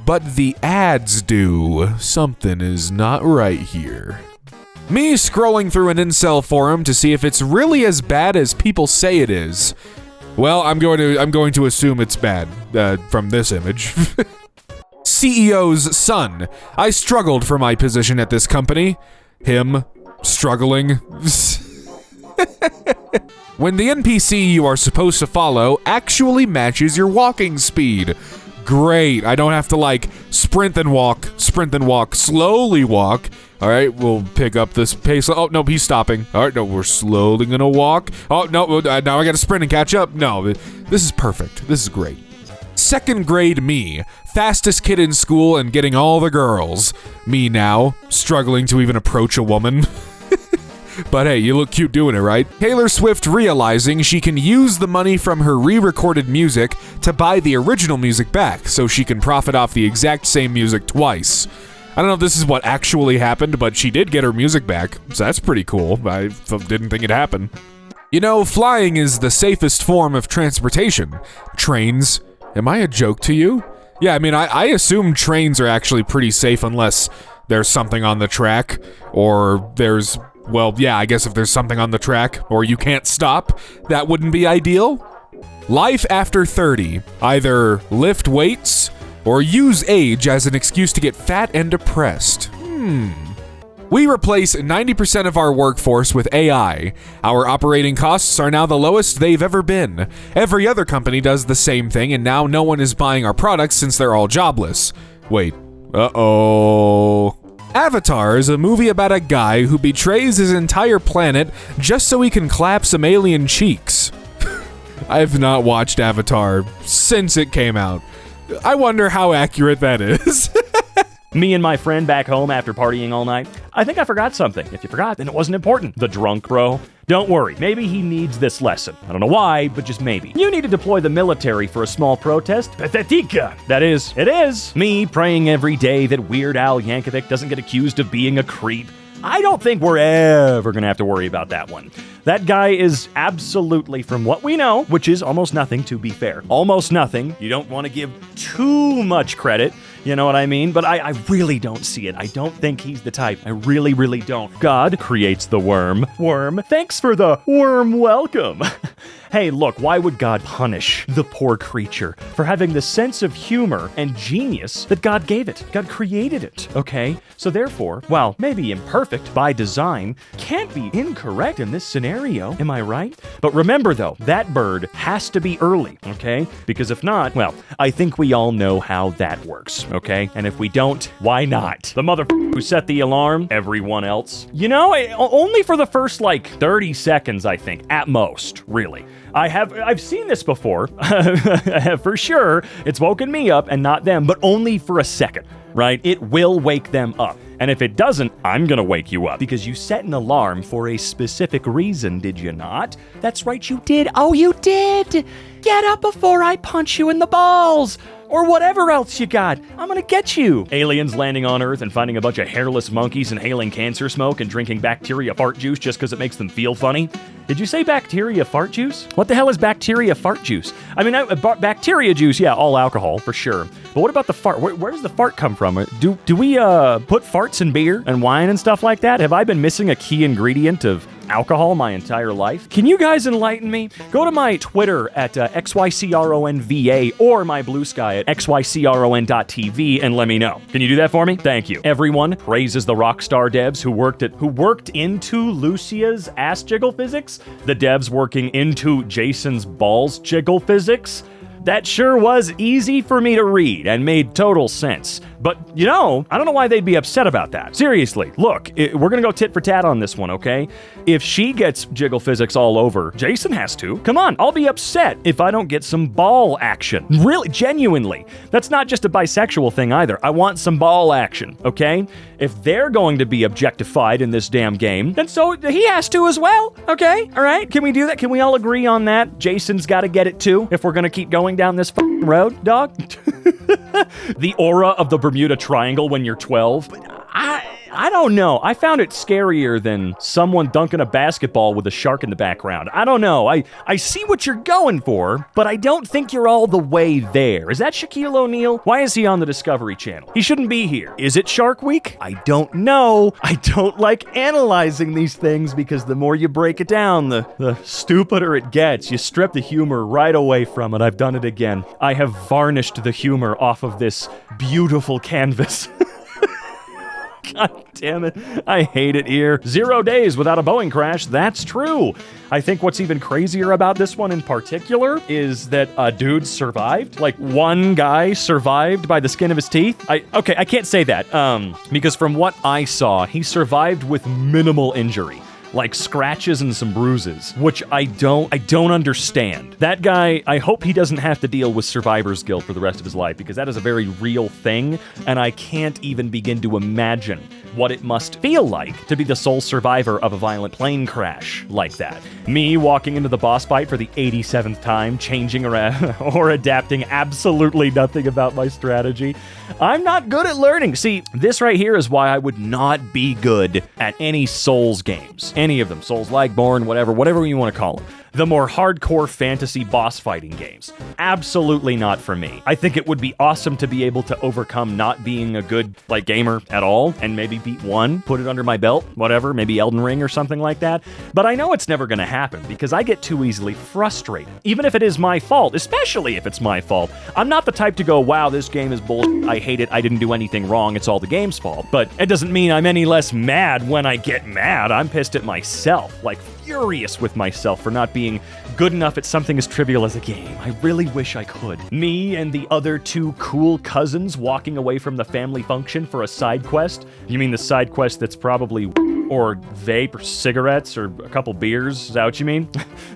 but the ads do, something is not right here. Me scrolling through an incel forum to see if it's really as bad as people say it is. Well, I'm going to assume it's bad from this image. CEO's son. I struggled for my position at this company. Him struggling. When the NPC you are supposed to follow actually matches your walking speed. Great, I don't have to like sprint and walk, slowly walk. All right, we'll pick up this pace. Oh, no, he's stopping. All right, no, we're slowly gonna walk. Oh, no, now I gotta sprint and catch up. No, this is perfect. This is great. Second grade me, fastest kid in school and getting all the girls. Me now, struggling to even approach a woman. But hey, you look cute doing it, right? Taylor Swift realizing she can use the money from her re-recorded music to buy the original music back, so she can profit off the exact same music twice. I don't know if this is what actually happened, but she did get her music back, so that's pretty cool. I didn't think it happened. You know, flying is the safest form of transportation. Trains. Am I a joke to you? Yeah, I mean, I assume trains are actually pretty safe unless there's something on the track, or there's... Well, yeah, I guess if there's something on the track, or you can't stop, that wouldn't be ideal. Life after 30. Either lift weights, or use age as an excuse to get fat and depressed. We replace 90% of our workforce with AI. Our operating costs are now the lowest they've ever been. Every other company does the same thing, and now no one is buying our products since they're all jobless. Wait, uh-oh... Avatar is a movie about a guy who betrays his entire planet just so he can clap some alien cheeks. I've not watched Avatar since it came out. I wonder how accurate that is. Me and my friend back home after partying all night. I think I forgot something. If you forgot, then it wasn't important. The drunk bro. Don't worry, maybe he needs this lesson. I don't know why, but just maybe. You need to deploy the military for a small protest. Pathetica. That is, it is. Me praying every day that Weird Al Yankovic doesn't get accused of being a creep. I don't think we're ever gonna have to worry about that one. That guy is absolutely, from what we know, which is almost nothing to be fair. Almost nothing. You don't want to give too much credit, you know what I mean? But I really don't see it. I don't think he's the type. I really, really don't. God creates the worm. Worm, thanks for the worm welcome. Hey, look, why would God punish the poor creature for having the sense of humor and genius that God gave it? God created it, okay? So therefore, while maybe imperfect by design, can't be incorrect in this scenario, am I right? But remember though, that bird has to be early, okay? Because if not, well, I think we all know how that works, okay? And if we don't, why not? The who set the alarm, everyone else. You know, only for the first like 30 seconds, I think, at most, really. I've seen this before, for sure. It's woken me up and not them, but only for a second, right? It will wake them up. And if it doesn't, I'm gonna wake you up because you set an alarm for a specific reason, did you not? That's right, you did. Oh, you did. Get up before I punch you in the balls. Or whatever else you got. I'm gonna get you. Aliens landing on Earth and finding a bunch of hairless monkeys inhaling cancer smoke and drinking bacteria fart juice just because it makes them feel funny. Did you say bacteria fart juice? What the hell is bacteria fart juice? I mean, bacteria juice, yeah, all alcohol, for sure. But what about the fart? Where does the fart come from? Do we put farts in beer and wine and stuff like that? Have I been missing a key ingredient of alcohol my entire life? Can you guys enlighten me? Go to my Twitter at XYCRONVA or my Blue Sky at XYCRON.TV and let me know. Can you do that for me? Thank you. Everyone praises the Rockstar devs who worked into Lucia's ass jiggle physics, the devs working into Jason's balls jiggle physics. That sure was easy for me to read and made total sense. But, I don't know why they'd be upset about that. Seriously, look, we're gonna go tit for tat on this one, okay? If she gets jiggle physics all over, Jason has to. Come on, I'll be upset if I don't get some ball action. Really, genuinely. That's not just a bisexual thing either. I want some ball action, okay? If they're going to be objectified in this damn game, then so he has to as well, okay? All right, can we do that? Can we all agree on that? Jason's gotta get it too, if we're gonna keep going down this road, dog? The aura of the Bermuda Triangle when you're 12. I don't know. I found it scarier than someone dunking a basketball with a shark in the background. I don't know. I see what you're going for, but I don't think you're all the way there. Is that Shaquille O'Neal? Why is he on the Discovery Channel? He shouldn't be here. Is it Shark Week? I don't know. I don't like analyzing these things because the more you break it down, the stupider it gets. You strip the humor right away from it. I've done it again. I have varnished the humor off of this beautiful canvas. God damn it. I hate it here. 0 days without a Boeing crash. That's true. I think what's even crazier about this one in particular is that a dude survived. Like, one guy survived by the skin of his teeth. I can't say that. Because from what I saw, he survived with minimal injury. Like scratches and some bruises, which I don't understand. That guy, I hope he doesn't have to deal with survivor's guilt for the rest of his life, because that is a very real thing, and I can't even begin to imagine what it must feel like to be the sole survivor of a violent plane crash like that. Me walking into the boss fight for the 87th time, changing or adapting absolutely nothing about my strategy. I'm not good at learning. See, this right here is why I would not be good at any Souls games. Any of them. Souls, Lightborn, whatever you want to call them. The more hardcore fantasy boss fighting games. Absolutely not for me. I think it would be awesome to be able to overcome not being a good, gamer at all, and maybe beat one, put it under my belt, whatever, maybe Elden Ring or something like that. But I know it's never gonna happen, because I get too easily frustrated. Even if it is my fault, especially if it's my fault. I'm not the type to go, wow, this game is bullshit, I hate it, I didn't do anything wrong, it's all the game's fault. But it doesn't mean I'm any less mad when I get mad. I'm pissed at myself, furious with myself for not being good enough at something as trivial as a game. I really wish I could. Me and the other two cool cousins walking away from the family function for a side quest? You mean the side quest that's probably or vape or cigarettes or a couple beers? Is that what you mean?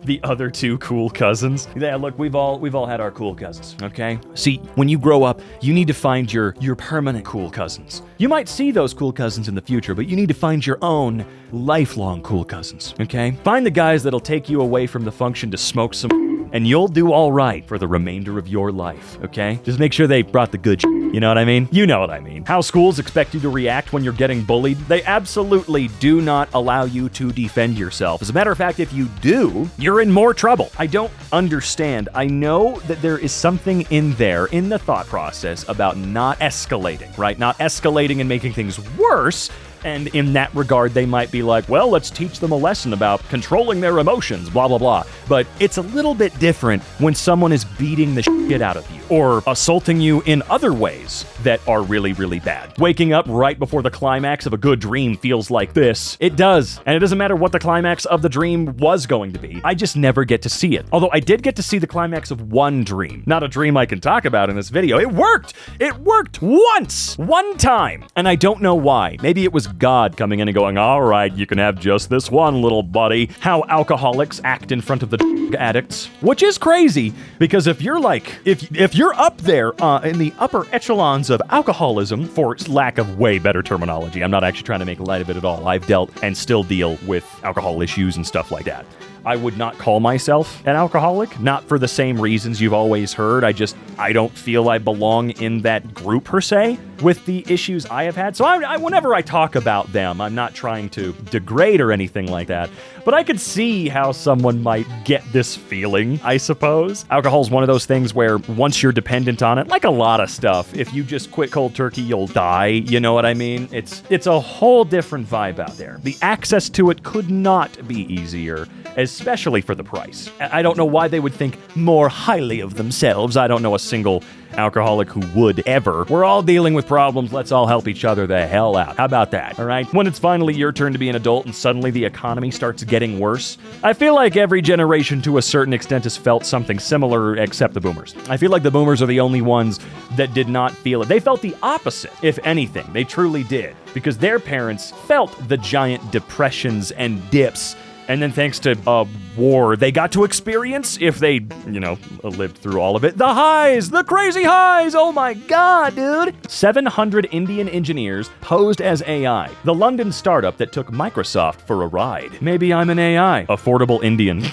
The other two cool cousins? Yeah, look, we've all had our cool cousins, okay? See, when you grow up, you need to find your permanent cool cousins. You might see those cool cousins in the future, but you need to find your own lifelong cool cousins, okay? Find the guys that'll take you away from the function to smoke some, and you'll do all right for the remainder of your life, okay? Just make sure they brought the good you know what I mean? You know what I mean. How schools expect you to react when you're getting bullied, they absolutely do not allow you to defend yourself. As a matter of fact, if you do, you're in more trouble. I don't understand. I know that there is something in there, in the thought process, about not escalating, right? Not escalating and making things worse. And in that regard, they might be like, well, let's teach them a lesson about controlling their emotions, blah, blah, blah. But it's a little bit different when someone is beating the shit out of you or assaulting you in other ways that are really, really bad. Waking up right before the climax of a good dream feels like this. It does. And it doesn't matter what the climax of the dream was going to be. I just never get to see it. Although I did get to see the climax of one dream. Not a dream I can talk about in this video. It worked! It worked once! One time! And I don't know why. Maybe it was God coming in and going, all right, you can have just this one, little buddy. How alcoholics act in front of the addicts. Which is crazy, because if you're if you're up there in the upper echelons of alcoholism, for lack of way better terminology, I'm not actually trying to make light of it at all. I've dealt and still deal with alcohol issues and stuff like that. I would not call myself an alcoholic, not for the same reasons you've always heard. I don't feel I belong in that group per se with the issues I have had. So whenever I talk about them, I'm not trying to degrade or anything like that. But I could see how someone might get this feeling, I suppose. Alcohol is one of those things where once you're dependent on it, like a lot of stuff, if you just quit cold turkey, you'll die. You know what I mean? It's a whole different vibe out there. The access to it could not be easier, especially for the price. I don't know why they would think more highly of themselves. I don't know a single alcoholic who would ever. We're all dealing with problems. Let's all help each other the hell out. How about that? that, all right? When it's finally your turn to be an adult and suddenly the economy starts getting worse, I feel like every generation to a certain extent has felt something similar except the boomers. I feel like the boomers are the only ones that did not feel it. They felt the opposite, if anything. They truly did, because their parents felt the giant depressions and dips. And then thanks to war, they got to experience, if they, lived through all of it, the highs, the crazy highs. Oh my God, dude. 700 Indian engineers posed as AI. The London startup that took Microsoft for a ride. Maybe I'm an AI. Affordable Indian.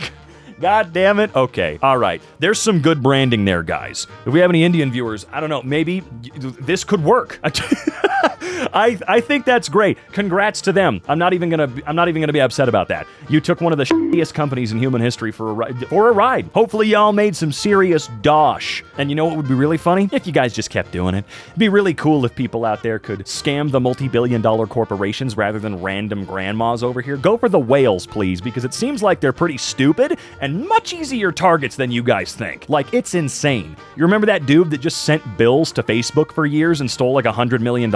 God damn it. Okay. All right. There's some good branding there, guys. If we have any Indian viewers, I don't know, maybe this could work. I think that's great. Congrats to them. I'm not even gonna be upset about that. You took one of the shittiest companies in human history for a ride. Hopefully y'all made some serious dosh. And you know what would be really funny? If you guys just kept doing it. It'd be really cool if people out there could scam the multi-billion-dollar corporations rather than random grandmas over here. Go for the whales, please, because it seems like they're pretty stupid and much easier targets than you guys think. Like, it's insane. You remember that dude that just sent bills to Facebook for years and stole like $100 million?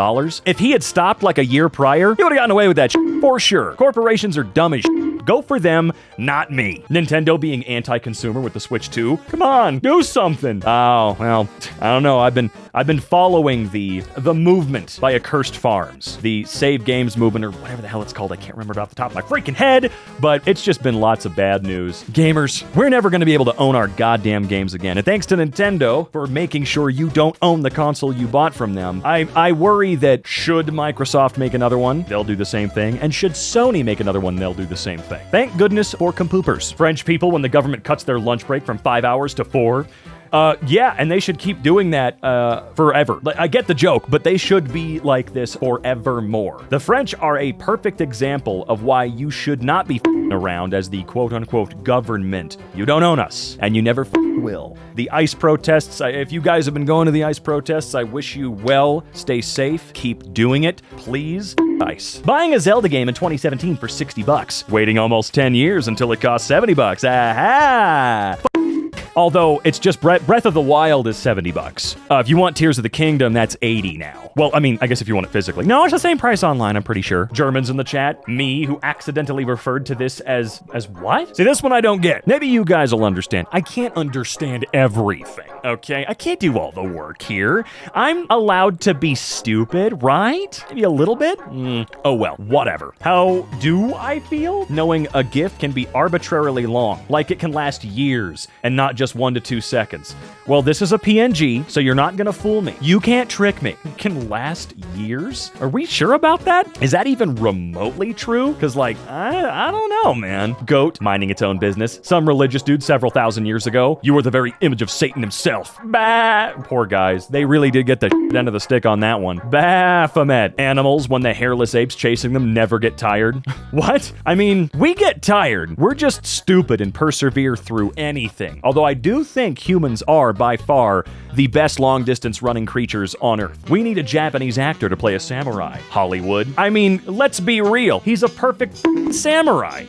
If he had stopped like a year prior, he would have gotten away with that for sure. Corporations are dumb as Go for them, not me. Nintendo being anti-consumer with the Switch 2. Come on, do something. Oh, well, I don't know. I've been following the movement by Accursed Farms, the Save Games movement, or whatever the hell it's called. I can't remember it off the top of my freaking head, but it's just been lots of bad news. Gamers, we're never going to be able to own our goddamn games again. And thanks to Nintendo for making sure you don't own the console you bought from them. I worry that should Microsoft make another one, they'll do the same thing. And should Sony make another one, they'll do the same thing. Thank goodness for compoopers. French people, when the government cuts their lunch break from 5 hours to 4, yeah, and they should keep doing that forever. I get the joke, but they should be like this forevermore. The French are a perfect example of why you should not be around as the quote-unquote government. You don't own us, and you never will. The ICE protests, if you guys have been going to the ICE protests, I wish you well. Stay safe. Keep doing it, please. ICE. Buying a Zelda game in 2017 for $60. Waiting almost 10 years until it costs $70. Aha! Although, it's just Breath of the Wild is $70. If you want Tears of the Kingdom, that's $80 now. Well, I mean, I guess if you want it physically. No, it's the same price online, I'm pretty sure. Germans in the chat. Me, who accidentally referred to this as what? See, this one I don't get. Maybe you guys will understand. I can't understand everything, okay? I can't do all the work here. I'm allowed to be stupid, right? Maybe a little bit? Oh well, whatever. How do I feel? Knowing a GIF can be arbitrarily long. Like it can last years and not just 1 to 2 seconds. Well, this is a PNG, so you're not gonna fool me. You can't trick me. It can last years? Are we sure about that? Is that even remotely true? Because, like, I don't know, man. Goat, minding its own business. Some religious dude several thousand years ago. You were the very image of Satan himself. Bah! Poor guys. They really did get the end of the stick on that one. Baphomet. Animals, when the hairless apes chasing them, never get tired. What? I mean, we get tired. We're just stupid and persevere through anything. Although I do think humans are, by far, the best long-distance running creatures on Earth. We need a Japanese actor to play a samurai. Hollywood. I mean, let's be real. He's a perfect samurai.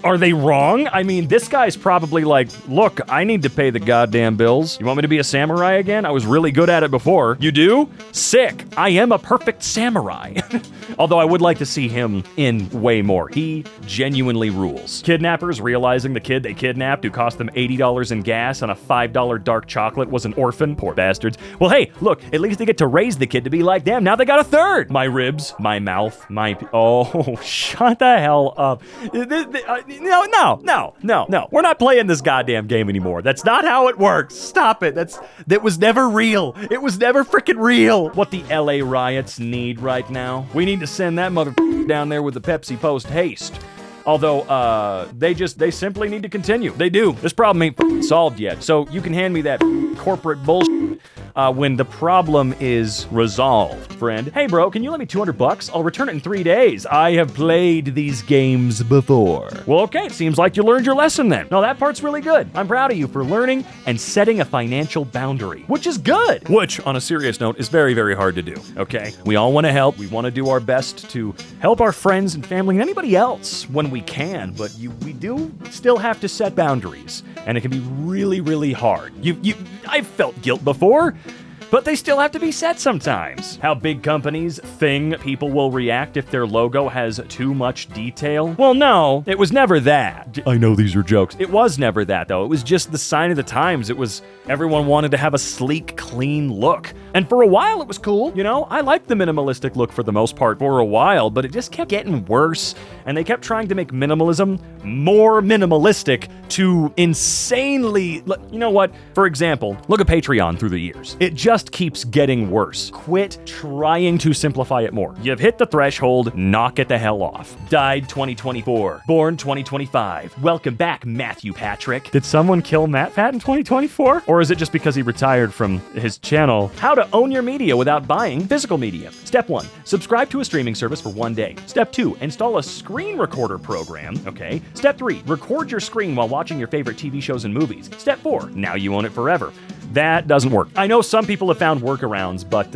Are they wrong? I mean, this guy's probably like, look, I need to pay the goddamn bills. You want me to be a samurai again? I was really good at it before. You do? Sick. I am a perfect samurai. Although I would like to see him in way more. He genuinely rules. Kidnappers realizing the kid they kidnapped who cost them $80 in gas and a $5 dark chocolate was an orphan. Poor bastards. Well, hey, look, at least they get to raise the kid to be like them. Now they got a third. My ribs, my mouth, oh, shut the hell up. No. We're not playing this goddamn game anymore. That's not how it works. Stop it. That was never real. It was never freaking real. What the LA riots need right now. We need to send that mother down there with the Pepsi post haste. Although, they simply need to continue. They do. This problem ain't solved yet. So you can hand me that corporate bullshit when the problem is resolved, friend. Hey, bro, can you lend me $200? I'll return it in 3 days. I have played these games before. Well, okay, it seems like you learned your lesson then. No, that part's really good. I'm proud of you for learning and setting a financial boundary, which is good. Which, on a serious note, is very, very hard to do, okay? We all want to help. We want to do our best to help our friends and family and anybody else when we can, but we do still have to set boundaries, and it can be really, really hard. I've felt guilt before. but they still have to be set sometimes. How big companies think people will react if their logo has too much detail? Well, no, it was never that. I know these are jokes. It was never that, though. It was just the sign of the times. It was everyone wanted to have a sleek, clean look. And for a while, it was cool. You know, I liked the minimalistic look for the most part for a while, but it just kept getting worse. And they kept trying to make minimalism more minimalistic to insanely... You know what? For example, look at Patreon through the years. It just keeps getting worse. Quit trying to simplify it more. You've hit the threshold, knock it the hell off. Died 2024. Born 2025. Welcome back, Matthew Patrick. Did someone kill Matt Pat in 2024? Or is it just because he retired from his channel? How to own your media without buying physical media. Step 1, subscribe to a streaming service for 1 day. Step 2, install a screen recorder program. Okay. Step 3, record your screen while watching your favorite TV shows and movies. Step 4, now you own it forever. That doesn't work. I know some people have found workarounds, but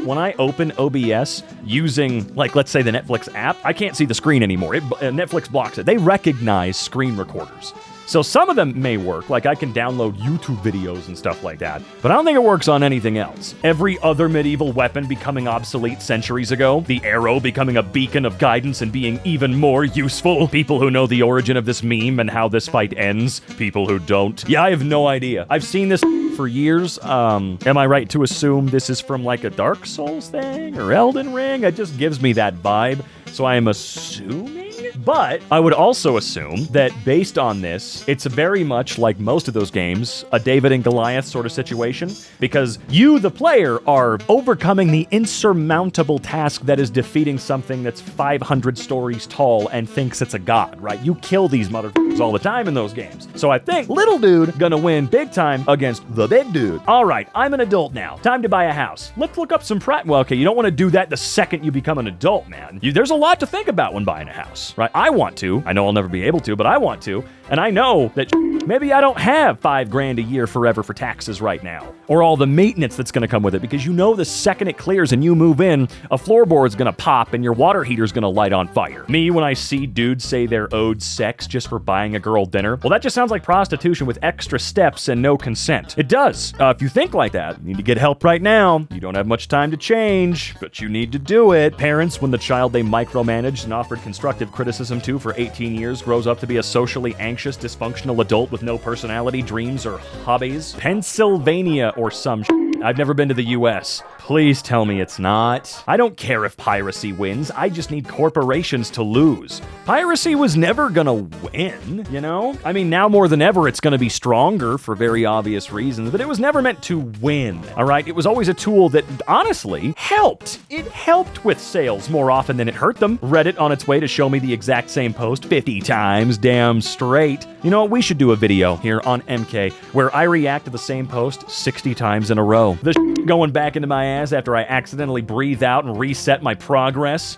when I open OBS using, like, let's say the Netflix app, I can't see the screen anymore. Netflix blocks it. They recognize screen recorders. So some of them may work, like I can download YouTube videos and stuff like that, but I don't think it works on anything else. Every other medieval weapon becoming obsolete centuries ago, the arrow becoming a beacon of guidance and being even more useful. People who know the origin of this meme and how this fight ends, people who don't. Yeah, I have no idea. I've seen this for years. Am I right to assume this is from like a Dark Souls thing or Elden Ring? It just gives me that vibe, so I am assuming? But I would also assume that based on this, it's very much like most of those games, a David and Goliath sort of situation, because you, the player, are overcoming the insurmountable task that is defeating something that's 500 stories tall and thinks it's a god, right? You kill these motherfuckers all the time in those games. So I think little dude gonna win big time against the big dude. All right, I'm an adult now. Time to buy a house. Let's look up some Well, okay, you don't want to do that the second you become an adult, man. There's a lot to think about when buying a house, right? I want to. I know I'll never be able to, but I want to. And I know that maybe I don't have $5,000 a year forever for taxes right now, or all the maintenance that's going to come with it, because you know the second it clears and you move in, a floorboard's going to pop and your water heater's going to light on fire. Me, when I see dudes say they're owed sex just for buying a girl dinner, well, that just sounds like prostitution with extra steps and no consent. It does. If you think like that, you need to get help right now. You don't have much time to change, but you need to do it. Parents, when the child they micromanaged and offered constructive criticism to for 18 years grows up to be a socially anxious, dysfunctional adult with no personality, dreams, or hobbies. Pennsylvania or some I've never been to the US. Please tell me it's not. I don't care if piracy wins. I just need corporations to lose. Piracy was never gonna win, you know? I mean, now more than ever, it's gonna be stronger for very obvious reasons, but it was never meant to win, all right? It was always a tool that, honestly, helped. It helped with sales more often than it hurt them. Reddit on its way to show me the exact same post 50 times, damn straight. You know what? We should do a video here on EmKay where I react to the same post 60 times in a row. The going back into my ass after I accidentally breathe out and reset my progress.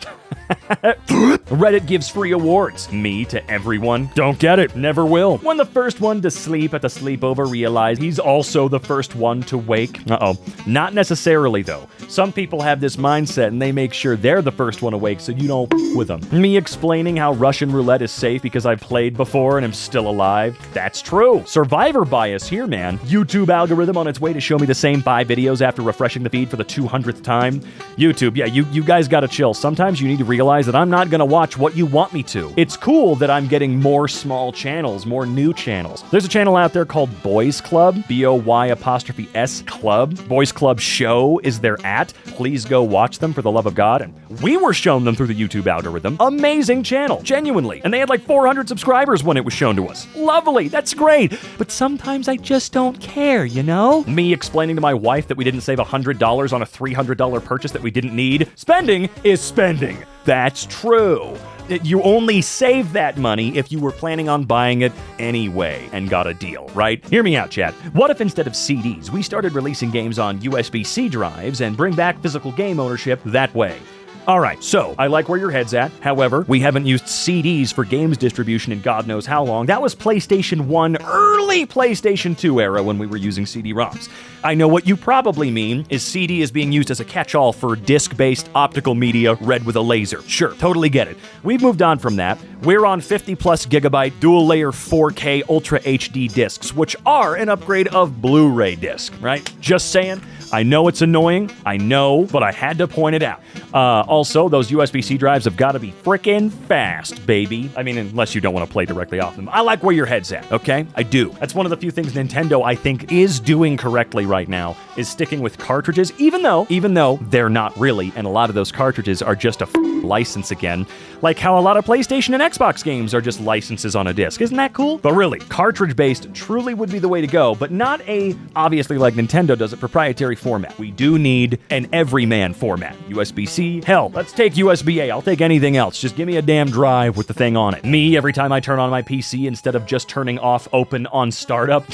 Reddit gives free awards. Me to everyone. Don't get it. Never will. When the first one to sleep at the sleepover realized he's also the first one to wake. Uh-oh. Not necessarily, though. Some people have this mindset and they make sure they're the first one awake so you don't with them. Me explaining how Russian roulette is safe because I've played before and am still alive. That's true. Survivor bias here, man. YouTube algorithm on its way to show me the same 5 videos after refreshing the feed for the 200th time. YouTube, yeah, you guys gotta chill. Sometimes you need to realize that I'm not gonna watch what you want me to. It's cool that I'm getting more small channels, more new channels. There's a channel out there called Boys Club, BOY''S Club. Boys Club Show is their at. Please go watch them for the love of God. And we were shown them through the YouTube algorithm. Amazing channel, genuinely. And they had like 400 subscribers when it was shown to us. Lovely, that's great. But sometimes I just don't care, you know? Me explaining to my wife that we didn't save $100 on a $300 purchase that we didn't need. Spending is spending. That's true. You only save that money if you were planning on buying it anyway and got a deal, right? Hear me out, chat. What if instead of CDs, we started releasing games on USB-C drives and bring back physical game ownership that way? All right, so I like where your head's at. However, we haven't used CDs for games distribution in God knows how long. That was PlayStation 1, early PlayStation 2 era when we were using CD-ROMs. I know what you probably mean is CD is being used as a catch-all for disc-based optical media read with a laser. Sure, totally get it. We've moved on from that. We're on 50-plus gigabyte dual-layer 4K Ultra HD discs, which are an upgrade of Blu-ray disc, right? Just saying. I know it's annoying, I know, but I had to point it out. Also, those USB-C drives have got to be frickin' fast, baby. I mean, unless you don't want to play directly off them. I like where your head's at, okay? I do. That's one of the few things Nintendo, I think, is doing correctly right now, is sticking with cartridges, even though they're not really, and a lot of those cartridges are just a license again, like how a lot of PlayStation and Xbox games are just licenses on a disc. Isn't that cool? But really, cartridge-based truly would be the way to go, but not a, obviously like Nintendo does it, proprietary format. We do need an everyman format. USB-C, hell, let's take USB-A. I'll take anything else. Just give me a damn drive with the thing on it. Me, every time I turn on my PC, instead of just turning off open on startup,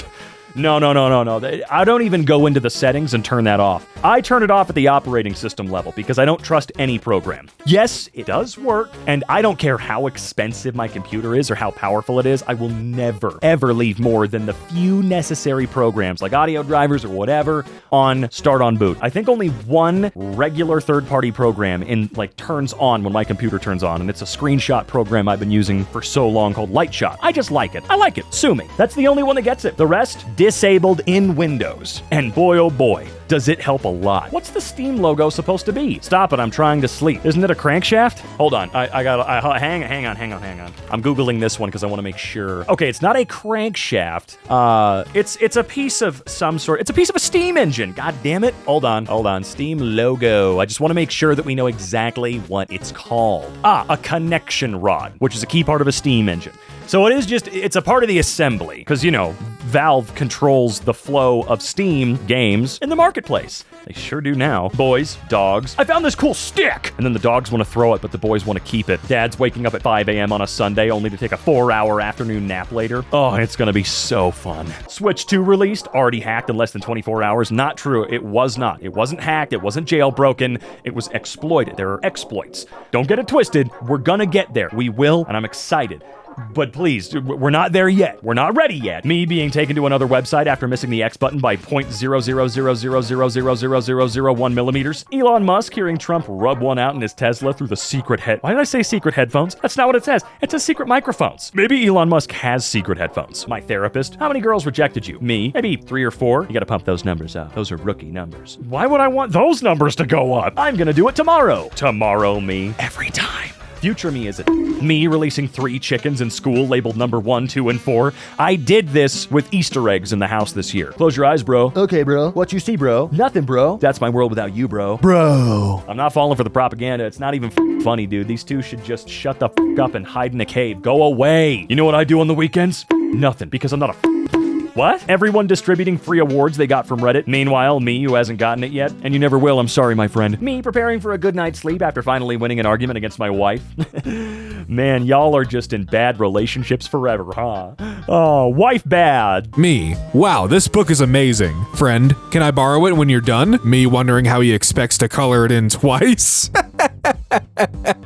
No. I don't even go into the settings and turn that off. I turn it off at the operating system level because I don't trust any program. Yes, it does work, and I don't care how expensive my computer is or how powerful it is. I will never, ever leave more than the few necessary programs, like audio drivers or whatever, on start on boot. I think only one regular third-party program turns on when my computer turns on, and it's a screenshot program I've been using for so long called Lightshot. I just like it. I like it. Sue me. That's the only one that gets it. The rest, disabled in Windows. And boy, oh boy, does it help a lot. What's the Steam logo supposed to be? Stop it, I'm trying to sleep. Isn't it a crankshaft? Hold on, hang on. I'm Googling this one because I want to make sure. Okay, it's not a crankshaft. It's a piece of some sort. It's a piece of a steam engine. God damn it. Hold on. Steam logo. I just want to make sure that we know exactly what it's called. A connection rod, which is a key part of a steam engine. So it's a part of the assembly, because, Valve controls the flow of Steam games in the marketplace. They sure do now. Boys, dogs. I found this cool stick! And then the dogs want to throw it, but the boys want to keep it. Dad's waking up at 5 a.m. on a Sunday only to take a 4-hour afternoon nap later. Oh, it's gonna be so fun. Switch 2 released, already hacked in less than 24 hours. Not true. It was not. It wasn't hacked. It wasn't jailbroken. It was exploited. There are exploits. Don't get it twisted. We're gonna get there. We will, and I'm excited. But please, we're not there yet. We're not ready yet. Me being taken to another website after missing the X button by 0.000000001 millimeters. Elon Musk hearing Trump rub one out in his Tesla through the secret Why did I say secret headphones? That's not what it says. It says secret microphones. Maybe Elon Musk has secret headphones. My therapist. How many girls rejected you? Me. Maybe 3 or 4. You gotta pump those numbers up. Those are rookie numbers. Why would I want those numbers to go up? I'm gonna do it tomorrow. Tomorrow me. Every time. Future me is it. Me releasing 3 chickens in school labeled number 1, 2, and 4. I did this with Easter eggs in the house this year. Close your eyes, bro. Okay, bro. What you see, bro? Nothing, bro. That's my world without you, bro. Bro. I'm not falling for the propaganda. It's not even funny, dude. These two should just shut the up and hide in a cave. Go away. You know what I do on the weekends? Nothing, because I'm not a What? Everyone distributing free awards they got from Reddit. Meanwhile, me, who hasn't gotten it yet. And you never will, I'm sorry, my friend. Me preparing for a good night's sleep after finally winning an argument against my wife. Man, y'all are just in bad relationships forever, huh? Oh, wife bad. Me. Wow, this book is amazing. Friend, can I borrow it when you're done? Me wondering how he expects to color it in twice.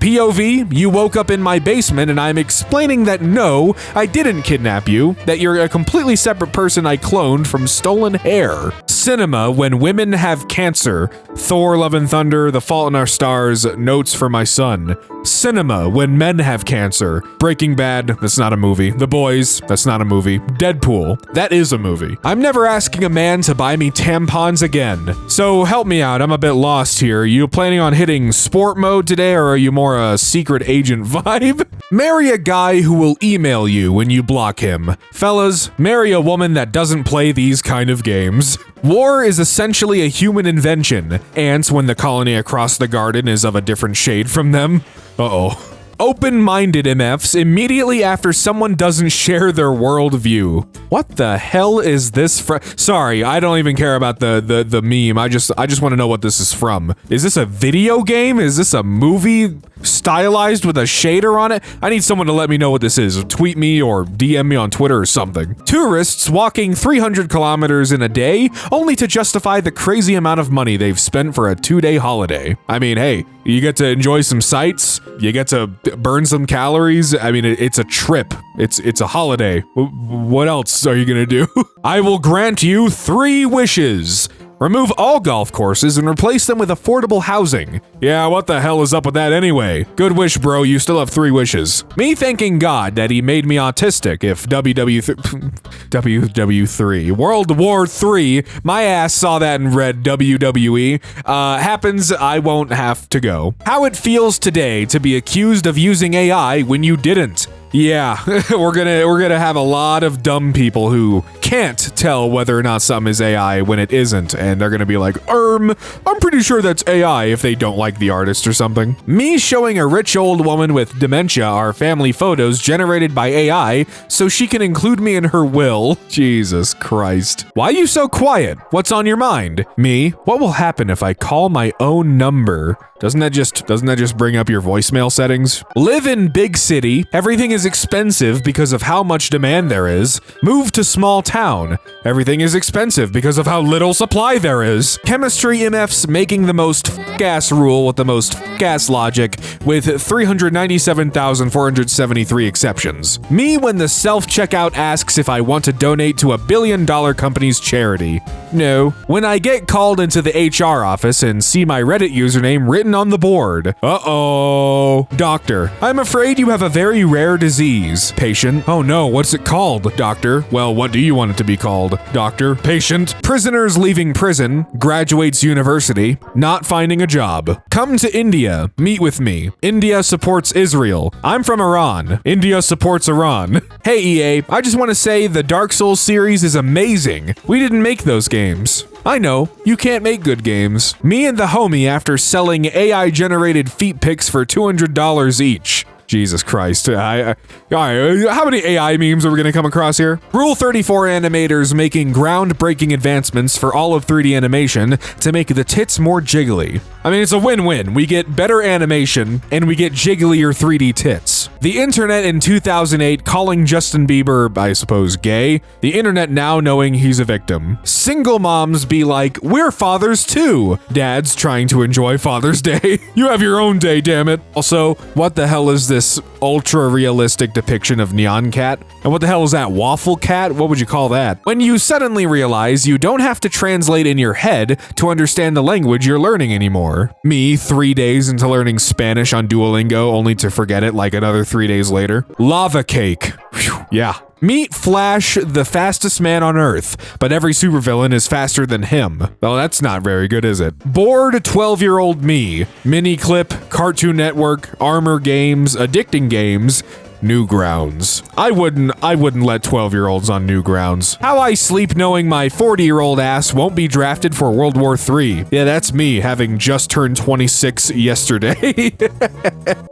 POV, you woke up in my basement and I'm explaining that no, I didn't kidnap you, that you're a completely separate person I cloned from stolen hair. Cinema, when women have cancer. Thor, Love and Thunder, The Fault in Our Stars, Notes for My Son. Cinema, when men have cancer. Breaking Bad, that's not a movie. The Boys, that's not a movie. Deadpool, that is a movie. I'm never asking a man to buy me tampons again. So help me out, I'm a bit lost here. Are you planning on hitting sport mode today, or are you more a secret agent vibe? Marry a guy who will email you when you block him. Fellas, marry a woman that doesn't play these kind of games. War is essentially a human invention. Ants when the colony across the garden is of a different shade from them. Uh-oh. Open-minded MFs immediately after someone doesn't share their worldview. What the hell is this Sorry, I don't even care about the meme. I just want to know what this is from. Is this a video game? Is this a movie stylized with a shader on it? I need someone to let me know what this is. Tweet me or DM me on Twitter or something. Tourists walking 300 kilometers in a day only to justify the crazy amount of money they've spent for a 2-day holiday. I mean, hey, You get to enjoy some sights. You get to burn some calories. I mean, it's a trip. It's a holiday. What else are you gonna do? I will grant you 3 wishes. Remove all golf courses and replace them with affordable housing. Yeah, what the hell is up with that anyway? Good wish, bro, you still have 3 wishes. Me thanking God that he made me autistic if WW3, World War 3, my ass saw that and read WWE, happens, I won't have to go. How it feels today to be accused of using AI when you didn't. Yeah, we're gonna have a lot of dumb people who can't tell whether or not something is AI when it isn't, and they're gonna be like, I'm pretty sure that's AI if they don't like the artist or something. Me showing a rich old woman with dementia our family photos generated by AI so she can include me in her will. Jesus Christ. Why are you so quiet? What's on your mind? Me, what will happen if I call my own number? Doesn't that just bring up your voicemail settings? Live in big city. Everything is expensive because of how much demand there is. Move to small town. Everything is expensive because of how little supply there is. Chemistry MFs making the most f***ass rule with the most f***ass logic with 397,473 exceptions. Me when the self-checkout asks if I want to donate to a $1 billion company's charity. No. When I get called into the HR office and see my Reddit username written on the board. Uh-oh. Doctor, I'm afraid you have a very rare disease. Patient, oh no, what's it called? Doctor, well, what do you want it to be called? Doctor, patient, prisoners leaving prison, graduates university, not finding a job. Come to India, meet with me. India supports Israel. I'm from Iran. India supports Iran. Hey EA, I just want to say the Dark Souls series is amazing. We didn't make those games. I know, you can't make good games. Me and the homie after selling AI-generated feet pics for $200 each. Jesus Christ. How many AI memes are we gonna come across here? Rule 34 animators making groundbreaking advancements for all of 3D animation to make the tits more jiggly. I mean, it's a win-win. We get better animation, and we get jigglier 3D tits. The internet in 2008 calling Justin Bieber, I suppose, gay. The internet now knowing he's a victim. Single moms be like, we're fathers too. Dads trying to enjoy Father's Day. You have your own day, damn it. Also, what the hell is this ultra-realistic depiction of Nyan Cat? And what the hell is that, Waffle Cat? What would you call that? When you suddenly realize you don't have to translate in your head to understand the language you're learning anymore. Me, 3 days into learning Spanish on Duolingo, only to forget it like another 3 days later. Lava cake. Whew, yeah. Meet Flash, the fastest man on Earth, but every supervillain is faster than him. Well, that's not very good, is it? Bored 12-year-old me. Mini Clip, Cartoon Network, Armor Games, Addicting Games, Newgrounds. I wouldn't let 12-year-olds on Newgrounds. How I sleep knowing my 40-year-old ass won't be drafted for World War III. Yeah, that's me, having just turned 26 yesterday.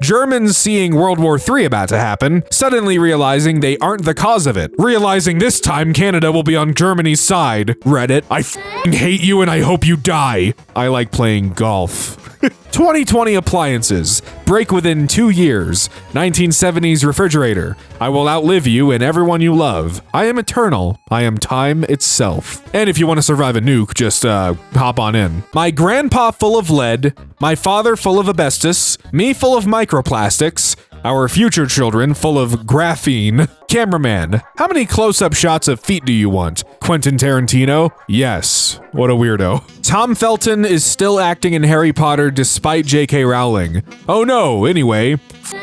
Germans seeing World War III about to happen, suddenly realizing they aren't the cause of it. Realizing this time Canada will be on Germany's side. Reddit, I f***ing hate you and I hope you die. I like playing golf. 2020 appliances. Break within 2 years. 1970s refrigerator. I will outlive you and everyone you love. I am eternal. I am time itself. And if you want to survive a nuke, just hop on in. My grandpa full of lead. My father full of asbestos. Me full of microplastics. Our future children full of graphene. Cameraman, how many close-up shots of feet do you want? Quentin Tarantino? Yes. What a weirdo. Tom Felton is still acting in Harry Potter despite J.K. Rowling. Oh no, anyway,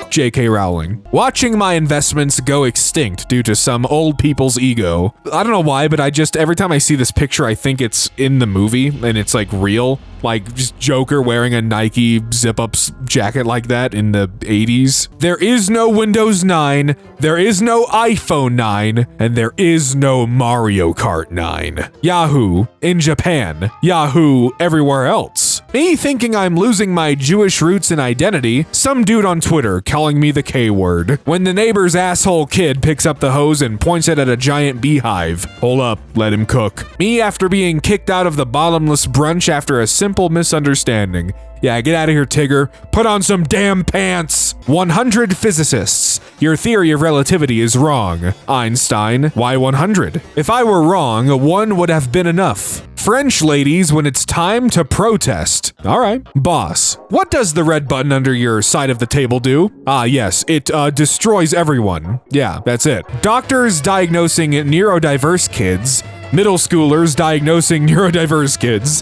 J.K. Rowling. Watching my investments go extinct due to some old people's ego. I don't know why, but every time I see this picture, I think it's in the movie and it's like real. Like just Joker wearing a Nike zip-up jacket like that in the 80s. There is no Windows 9, there is no iPhone 9, and there is no Mario Kart 9. Yahoo in Japan. Yahoo everywhere else. Me thinking I'm losing my Jewish roots and identity, some dude on Twitter calling me the K-word. When the neighbor's asshole kid picks up the hose and points it at a giant beehive. Hold up, let him cook. Me after being kicked out of the bottomless brunch after a simple misunderstanding. Yeah, get out of here, Tigger. Put on some damn pants. 100 physicists. Your theory of relativity is wrong. Einstein, why 100? If I were wrong, 1 would have been enough. French ladies when it's time to protest. All right. Boss, what does the red button under your side of the table do? Ah, yes, it destroys everyone. Yeah, that's it. Doctors diagnosing neurodiverse kids. Middle schoolers diagnosing neurodiverse kids.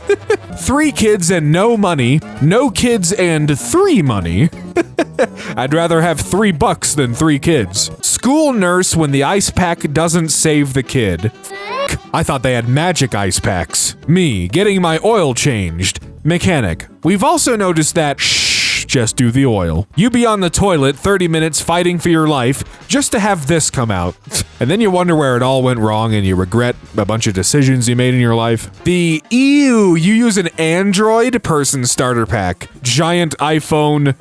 3 kids and no money. No kids and 3 money. I'd rather have $3 than 3 kids. School nurse when the ice pack doesn't save the kid. I thought they had magic ice packs. Me, getting my oil changed. Mechanic. We've also noticed that just do the oil. You be on the toilet 30 minutes fighting for your life just to have this come out. And then you wonder where it all went wrong and you regret a bunch of decisions you made in your life. The you use an Android person starter pack. Giant iPhone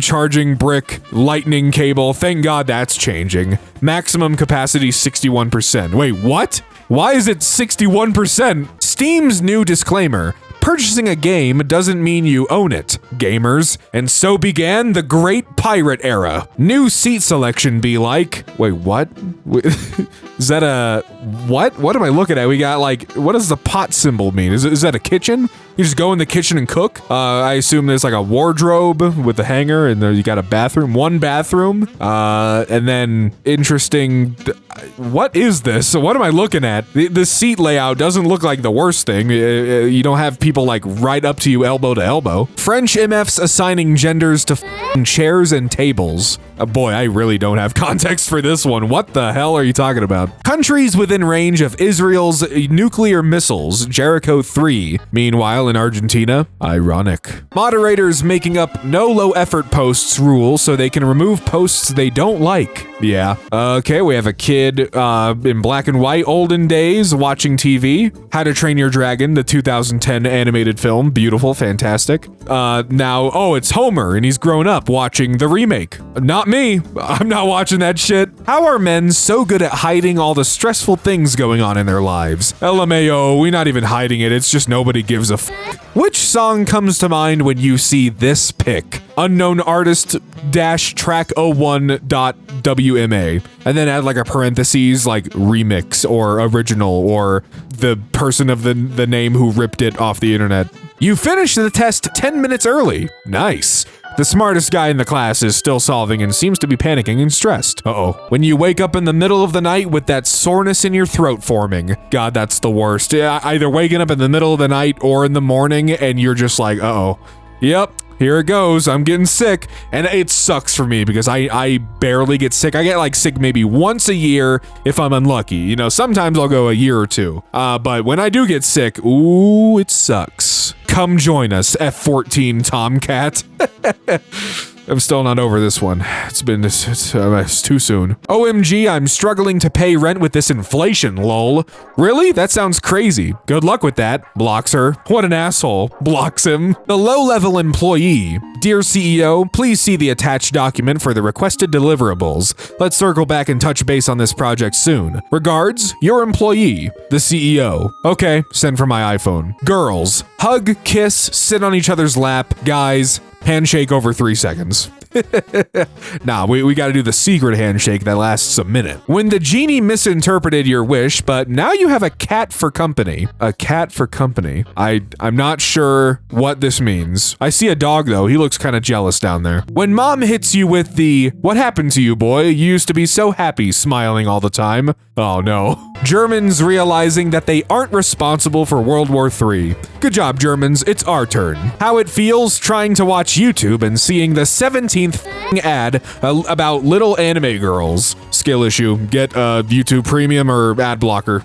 charging brick, lightning cable. Thank God that's changing. Maximum capacity 61%. Wait, what? Why is it 61%? Steam's new disclaimer. Purchasing a game doesn't mean you own it, gamers. And so began the Great Pirate Era. New seat selection be like... Wait, what? Is that a... What? What am I looking at? We got like... What does the pot symbol mean? Is that a kitchen? You just go in the kitchen and cook? I assume there's like a wardrobe with a hanger and there you got a bathroom. 1 bathroom. And then interesting... What is this? So what am I looking at? The seat layout doesn't look like the worst thing. You don't have people like right up to you elbow to elbow. French MFs assigning genders to chairs and tables. Boy, I really don't have context for this one. What the hell are you talking about? Countries within range of Israel's nuclear missiles, Jericho 3. Meanwhile, in Argentina, ironic. Moderators making up no low effort posts rule so they can remove posts they don't like. Yeah. Okay, we have a kid in black and white olden days watching TV. How to Train Your Dragon, the 2010 animated film. Beautiful, fantastic. Now, oh, it's Homer and he's grown up watching the remake. Not me. I'm not watching that shit. How are men so good at hiding all the stressful things going on in their lives? LMAO, we're not even hiding it. It's just nobody gives a f. Which song comes to mind when you see this pic? Unknown artist -track 01.wma. And then add like a parentheses like remix or original or the person of the name who ripped it off the internet. You finished the test 10 minutes early. Nice. The smartest guy in the class is still solving and seems to be panicking and stressed. Uh-oh. When you wake up in the middle of the night with that soreness in your throat forming. God, that's the worst. Either waking up in the middle of the night or in the morning and you're just like, uh-oh. Yep. Here it goes. I'm getting sick. And it sucks for me because I barely get sick. I get like sick maybe once a year if I'm unlucky. You know, sometimes I'll go a year or 2. But when I do get sick, ooh, it sucks. Come join us, F-14 Tomcat. I'm still not over this one. It's too soon. OMG, I'm struggling to pay rent with this inflation, lol. Really? That sounds crazy. Good luck with that. Blocks her. What an asshole. Blocks him. The low-level employee. Dear CEO, please see the attached document for the requested deliverables. Let's circle back and touch base on this project soon. Regards, your employee. The CEO. Okay, send from my iPhone. Girls. Hug, kiss, sit on each other's lap. Guys. Handshake over 3 seconds. Nah, we gotta do the secret handshake that lasts a minute. When the genie misinterpreted your wish, but now you have a cat for company. A cat for company. I'm not sure what this means. I see a dog though, he looks kind of jealous down there. When mom hits you with the, what happened to you, boy? You used to be so happy, smiling all the time. Oh no. Germans realizing that they aren't responsible for World War III. Good job, Germans, it's our turn. How it feels trying to watch YouTube and seeing the 17th ad about little anime girls. Skill issue. Get YouTube Premium or ad blocker.